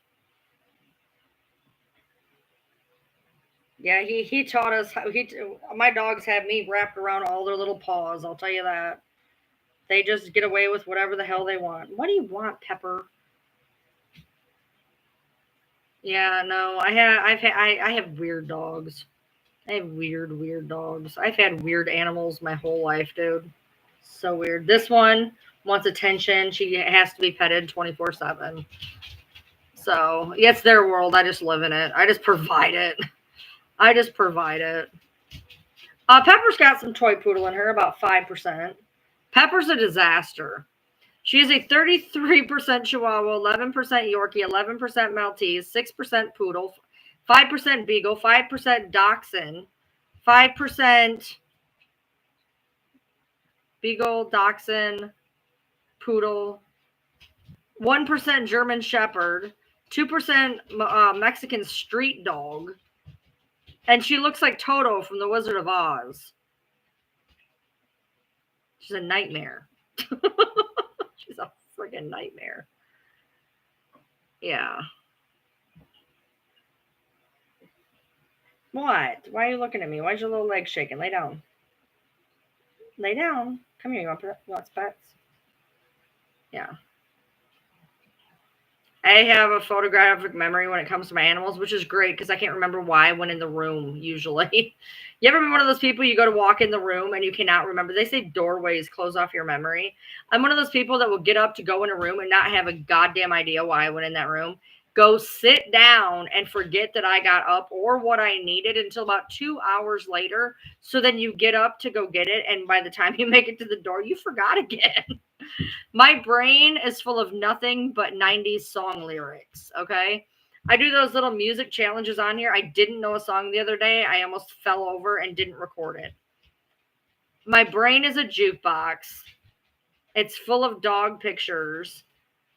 S1: Yeah, he taught us how my dogs have me wrapped around all their little paws, I'll tell you that. They just get away with whatever the hell they want. What do you want, Pepper? Yeah, no, I have weird dogs. I have weird dogs. I've had weird animals my whole life, dude. So weird. This one wants attention. She has to be petted 24/7. So, yeah, it's their world. I just live in it. I just provide it. Pepper's got some toy poodle in her, about 5%. Pepper's a disaster. She is a 33% Chihuahua, 11% Yorkie, 11% Maltese, 6% Poodle, 5% Beagle, 5% Dachshund, 5% Beagle, Dachshund, Poodle, 1% German Shepherd, 2% Mexican Street Dog, and she looks like Toto from The Wizard of Oz. She's a nightmare. She's a friggin' nightmare. Yeah. What? Why are you looking at me? Why's your little leg shaking? Lay down. Lay down. Come here. You want spots? Yeah. I have a photographic memory when it comes to my animals, which is great because I can't remember why I went in the room usually. You ever been one of those people you go to walk in the room and you cannot remember? They say doorways close off your memory. I'm one of those people that will get up to go in a room and not have a goddamn idea why I went in that room. Go sit down and forget that I got up or what I needed until about 2 hours later. So then you get up to go get it. And by the time you make it to the door, you forgot again. My brain is full of nothing but 90s song lyrics, okay? I do those little music challenges on here. I didn't know a song the other day. I almost fell over and didn't record it. My brain is a jukebox. It's full of dog pictures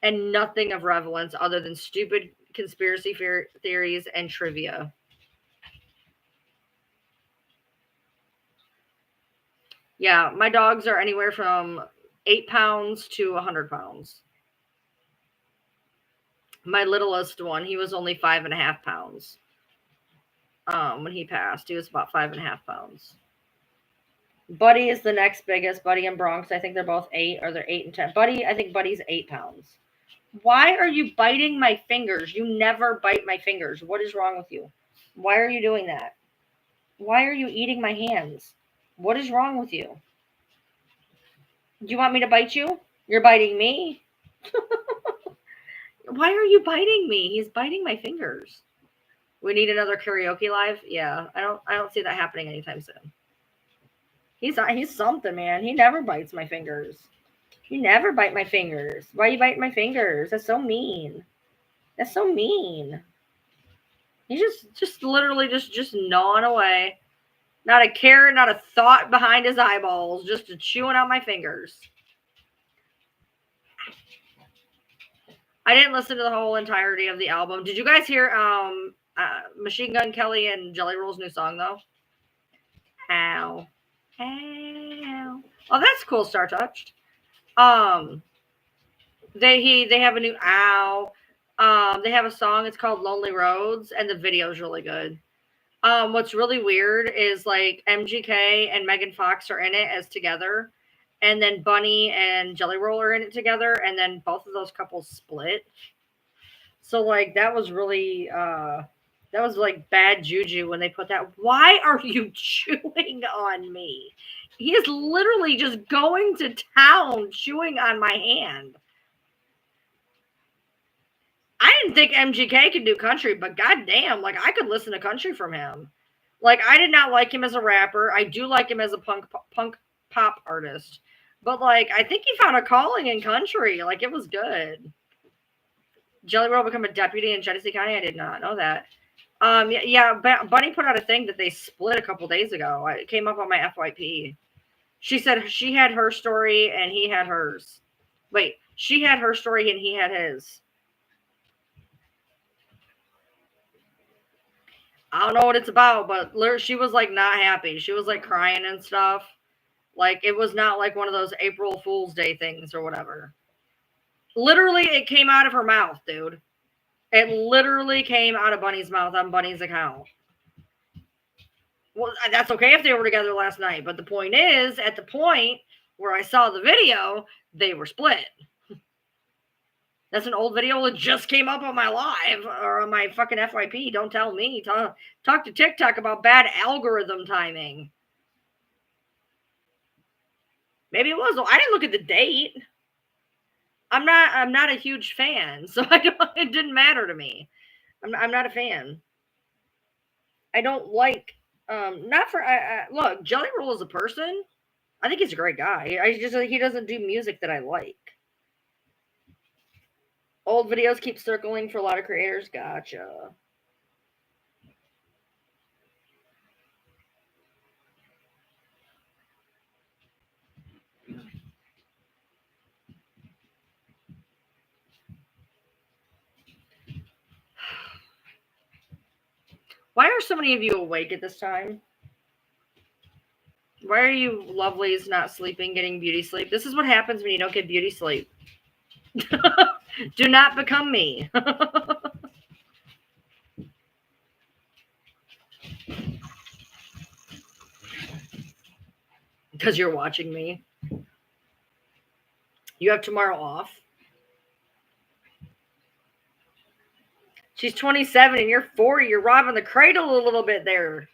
S1: and nothing of relevance other than stupid conspiracy theories and trivia. Yeah, my dogs are anywhere from 8 pounds to 100 pounds. My littlest one, he was only 5.5 pounds. When he passed, he was about 5.5 pounds. Buddy is the next biggest. Buddy and Bronx, I think they're both 8, or they're 8 and 10. I think Buddy's 8 pounds. Why are you biting my fingers? You never bite my fingers. What is wrong with you? Why are you doing that? Why are you eating my hands? What is wrong with you? Do you want me to bite you? You're biting me? Why are you biting me? He's biting my fingers. We need another karaoke live? Yeah, I don't see that happening anytime soon. He's something, man. He never bites my fingers. You never bite my fingers. Why are you biting my fingers? That's so mean. That's so mean. He's just literally just gnawing away. Not a care, not a thought behind his eyeballs, just chewing out my fingers. I didn't listen to the whole entirety of the album. Did you guys hear Machine Gun Kelly and Jelly Roll's new song though? Ow. Ow. Oh, that's cool, Star Touched. They have a new ow. They have a song, it's called Lonely Roads, and the video is really good. What's really weird is like MGK and Megan Fox are in it as together, and then Bunny and Jelly Roll are in it together, and then both of those couples split. So like that was really that was like bad juju when they put that. Why are you chewing on me? He is literally just going to town chewing on my hand. I didn't think MGK could do country, but goddamn, like I could listen to country from him. Like I did not like him as a rapper. I do like him as a punk pop artist, but like I think he found a calling in country. Like it was good. Jelly Roll become a deputy in Genesee County. I did not know that. Yeah. Bunny put out a thing that they split a couple days ago. It came up on my FYP. She said she had her story and he had hers. Wait, she had her story and he had his. I don't know what it's about, but she was like not happy. She was like crying and stuff. Like it was not like one of those April Fool's Day things or whatever. Literally, it came out of her mouth, dude. It literally came out of Bunny's mouth on Bunny's account. Well, that's okay if they were together last night, but the point is, at the point where I saw the video, they were split. That's an old video that just came up on my live or on my fucking FYP. Don't tell me. Talk to TikTok about bad algorithm timing. Maybe it was. I didn't look at the date. I'm not a huge fan, so it didn't matter to me. I'm not a fan. I don't like not for look, Jelly Roll is a person. I think he's a great guy. He doesn't do music that I like. Old videos keep circling for a lot of creators. Gotcha. Why are so many of you awake at this time? Why are you lovelies not sleeping, getting beauty sleep? This is what happens when you don't get beauty sleep. Do not become me. Because you're watching me. You have tomorrow off. She's 27 and you're 40. You're robbing the cradle a little bit there.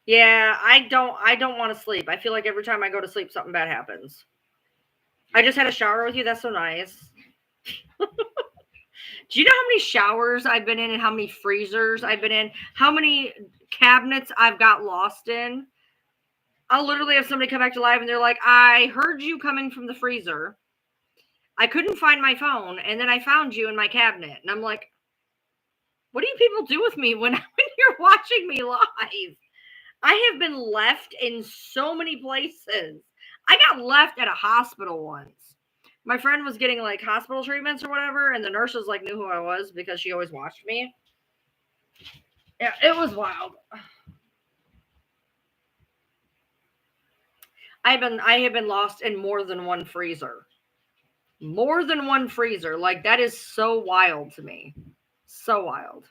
S1: Yeah, I don't want to sleep. I feel like every time I go to sleep, something bad happens. I just had a shower with you. That's so nice. Do you know how many showers I've been in and how many freezers I've been in? How many cabinets I've got lost in? I'll literally have somebody come back to live and they're like, I heard you coming from the freezer. I couldn't find my phone, and then I found you in my cabinet. And I'm like, what do you people do with me when you're watching me live? I have been left in so many places. I got left at a hospital once. My friend was getting like hospital treatments or whatever, and the nurses like knew who I was because she always watched me. Yeah, it was wild. I have been lost in more than one freezer. More than one freezer. Like that is so wild to me. So wild.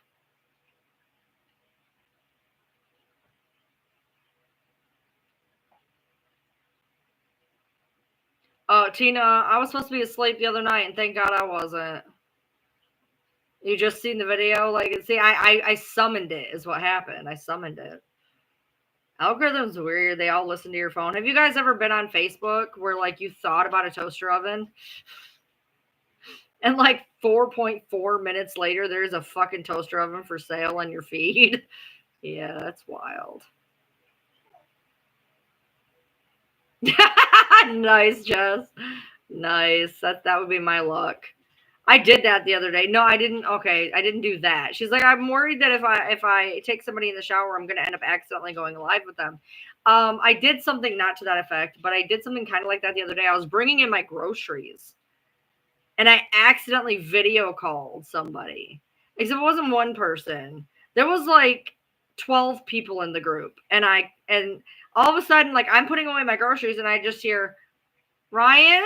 S1: Tina, I was supposed to be asleep the other night, and thank God I wasn't. You just seen the video? Like, see, I summoned it, is what happened. I summoned it. Algorithms weird. They all listen to your phone. Have you guys ever been on Facebook where, like, you thought about a toaster oven? And, like, 4.4 minutes later, there's a fucking toaster oven for sale on your feed? Yeah, that's wild. Nice, Jess. Nice. That would be my luck. I did that the other day. No, I didn't. Okay, I didn't do that. She's like, I'm worried that if I take somebody in the shower, I'm going to end up accidentally going live with them. I did something not to that effect, but I did something kind of like that the other day. I was bringing in my groceries, and I accidentally video called somebody. Except it wasn't one person. There was like 12 people in the group, and all of a sudden, like, I'm putting away my groceries, and I just hear, Ryan,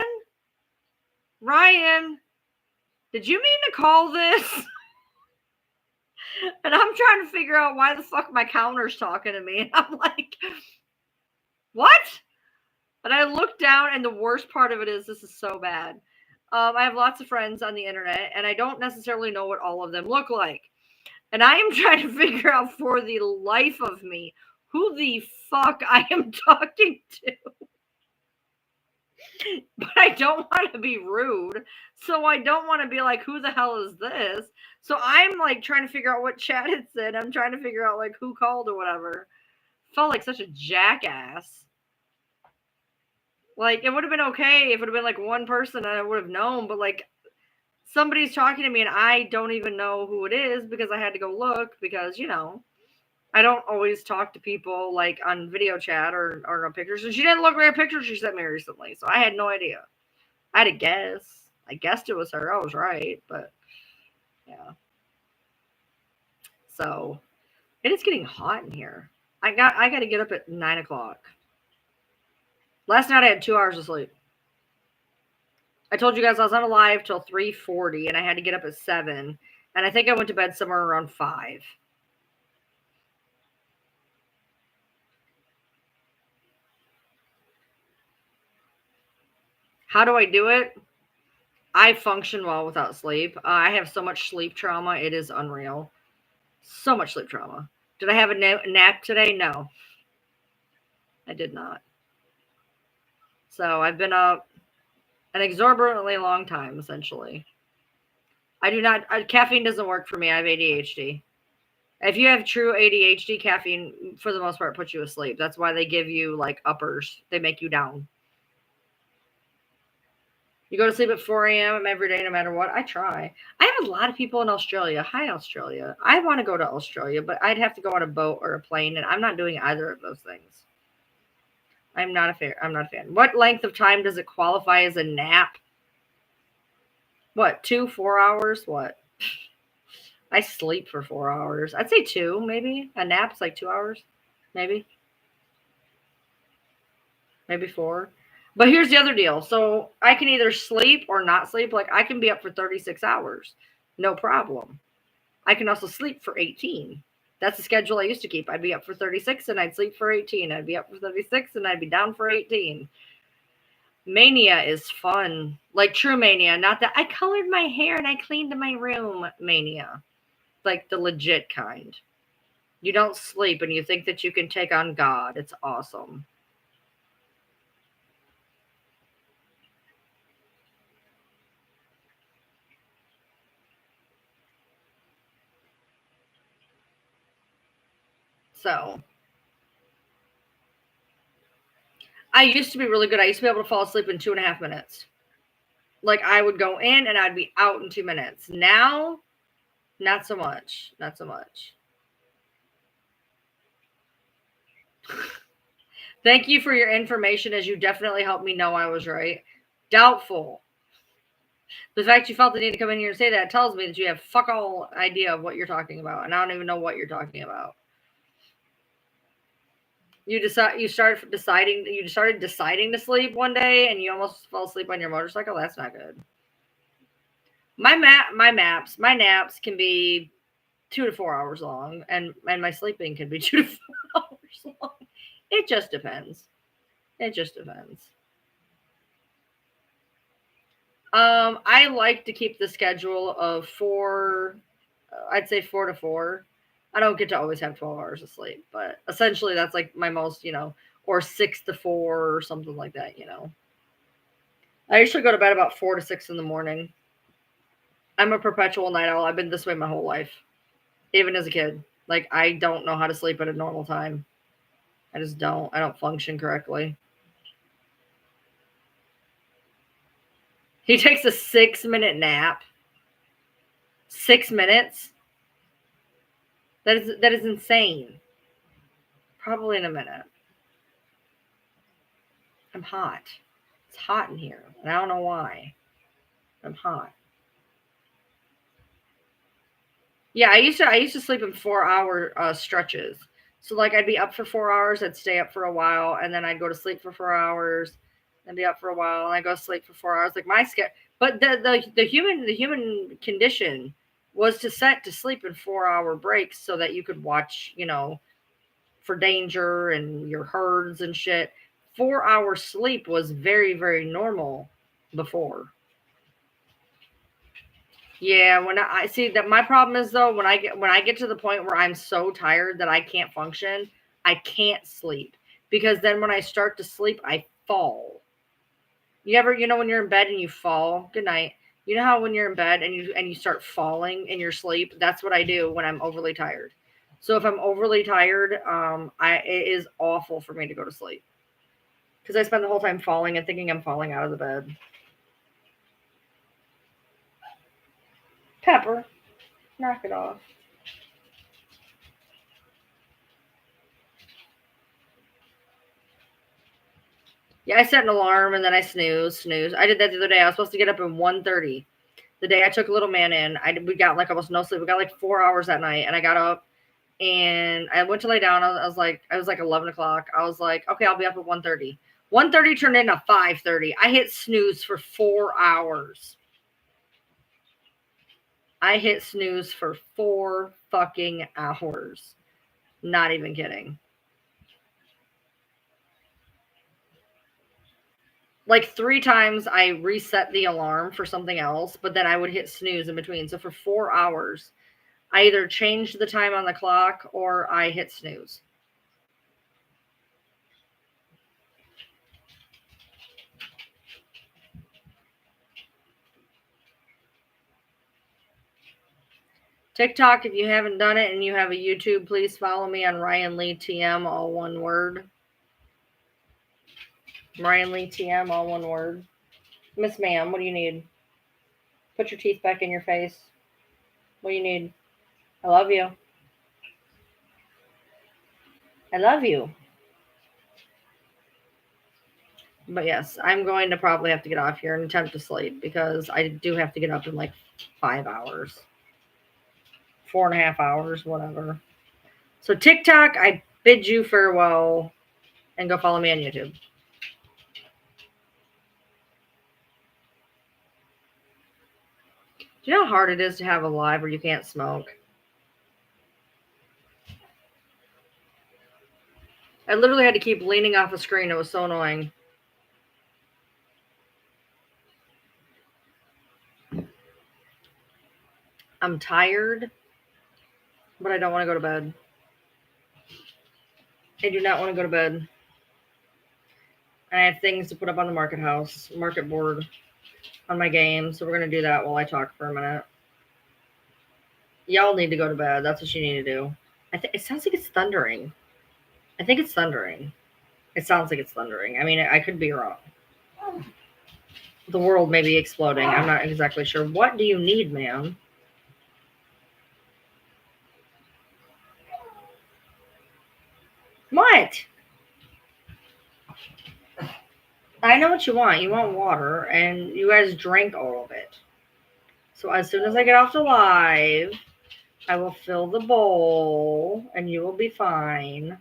S1: did you mean to call this? And I'm trying to figure out why the fuck my counter's talking to me. And I'm like, what? And I look down, and the worst part of it is this is so bad. I have lots of friends on the internet, and I don't necessarily know what all of them look like. And I am trying to figure out for the life of me who the fuck I am talking to. But I don't want to be rude. So I don't want to be like, who the hell is this? So I'm like trying to figure out what chat it's in. I'm trying to figure out like who called or whatever. Felt like such a jackass. Like, it would have been okay if it would have been like one person and I would have known, but like somebody's talking to me and I don't even know who it is because I had to go look because, I don't always talk to people like on video chat or on pictures. And she didn't look at a picture she sent me recently, so I had no idea. I had a guess. I guessed it was her. I was right, but yeah. So it is getting hot in here. I got to get up at 9 o'clock. Last night I had 2 hours of sleep. I told you guys I was on a live till 3:40, and I had to get up at 7. And I think I went to bed somewhere around 5. How do I do it? I function well without sleep. I have so much sleep trauma. It is unreal. So much sleep trauma. Did I have a nap today? No. I did not. So I've been up an exorbitantly long time, essentially. I do not, caffeine doesn't work for me. I have ADHD. If you have true ADHD, caffeine, for the most part, puts you asleep. That's why they give you, like, uppers. They make you down. You go to sleep at 4 a.m. every day, no matter what. I try. I have a lot of people in Australia. Hi, Australia. I want to go to Australia, but I'd have to go on a boat or a plane, and I'm not doing either of those things. I'm not a fan. What length of time does it qualify as a nap? What, 2, 4 hours? What? I sleep for 4 hours. I'd say 2, maybe. A nap's like 2 hours, maybe. Maybe 4. But here's the other deal. So I can either sleep or not sleep. Like, I can be up for 36 hours. No problem. I can also sleep for 18. That's the schedule I used to keep. I'd be up for 36 and I'd sleep for 18. I'd be up for 36 and I'd be down for 18. Mania is fun. Like true mania. Not that I colored my hair and I cleaned my room mania. Like the legit kind. You don't sleep and you think that you can take on God. It's awesome. So I used to be really good. I used to be able to fall asleep in 2.5 minutes. Like I would go in and I'd be out in 2 minutes. Now, not so much. Not so much. Thank you for your information, as you definitely helped me know I was right. Doubtful. The fact you felt the need to come in here and say that tells me that you have fuck all idea of what you're talking about, and I don't even know what you're talking about. You started deciding to sleep one day, and you almost fell asleep on your motorcycle. That's not good. My naps can be 2 to 4 hours long, and my sleeping can be 2 to 4 hours long. It just depends. It just depends. I like to keep the schedule of 4. I'd say 4 to 4. I don't get to always have 12 hours of sleep, but essentially that's like my most, or 6 to 4 or something like that, I usually go to bed about 4 to 6 in the morning. I'm a perpetual night owl. I've been this way my whole life, even as a kid. Like, I don't know how to sleep at a normal time. I just don't. I don't function correctly. He takes a 6-minute nap. 6 minutes? That is insane. Probably in a minute. I'm hot. It's hot in here, and I don't know why. I'm hot. Yeah, I used to sleep in 4-hour stretches. So like I'd be up for 4 hours, I'd stay up for a while, and then I'd go to sleep for 4 hours, and be up for a while, and I go to sleep for 4 hours. Like my schedule, but the human condition was to set to sleep in 4-hour breaks so that you could watch, for danger and your herds and shit. 4-hour sleep was very, very normal before. Yeah, when I see that, my problem is though, when I get to the point where I'm so tired that I can't function, I can't sleep, because then when I start to sleep, I fall. You ever, when you're in bed and you fall? Good night. You know how when you're in bed and you start falling in your sleep? That's what I do when I'm overly tired. So if I'm overly tired, it is awful for me to go to sleep, because I spend the whole time falling and thinking I'm falling out of the bed. Pepper, knock it off. Yeah, I set an alarm and then I snooze. I did that the other day. I was supposed to get up at 1:30. The day I took little man in, we got like almost no sleep. We got like 4 hours that night, and I got up and I went to lay down. I was like 11 o'clock. I was like, okay, I'll be up at 1:30. 1:30 turned into 5:30. I hit snooze for 4 hours. I hit snooze for 4 fucking hours. Not even kidding. Like 3 times I reset the alarm for something else, but then I would hit snooze in between. So for 4 hours, I either changed the time on the clock or I hit snooze. TikTok, if you haven't done it and you have a YouTube, please follow me on Ryan Lee TM, all one word. Ryan Lee TM, all one word. Miss Ma'am, what do you need? Put your teeth back in your face. What do you need? I love you. I love you. But yes, I'm going to probably have to get off here and attempt to sleep, because I do have to get up in like 5 hours. 4.5 hours, whatever. So TikTok, I bid you farewell, and go follow me on YouTube. Do you know how hard it is to have a live where you can't smoke? I literally had to keep leaning off the screen. It was so annoying. I'm tired, but I don't want to go to bed. I do not want to go to bed. And I have things to put up on the market board on my game. So we're going to do that while I talk for a minute. Y'all need to go to bed. That's what you need to do. It sounds like it's thundering. I think it's thundering. It sounds like it's thundering. I mean, I could be wrong. The world may be exploding. I'm not exactly sure. What do you need, ma'am? What? I know what you want. You want water, and you guys drank all of it. So as soon as I get off the live, I will fill the bowl, and you will be fine.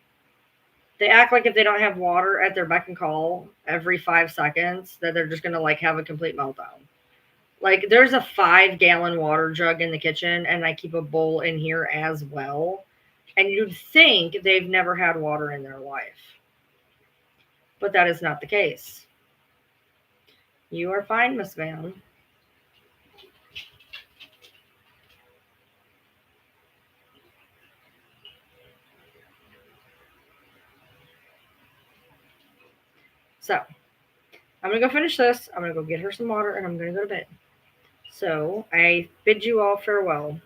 S1: They act like if they don't have water at their beck and call every 5 seconds, that they're just going to like have a complete meltdown. Like, there's a 5-gallon water jug in the kitchen, and I keep a bowl in here as well. And you'd think they've never had water in their life. But that is not the case. You are fine, Miss Van. So, I'm going to go finish this. I'm going to go get her some water, and I'm going to go to bed. So, I bid you all farewell.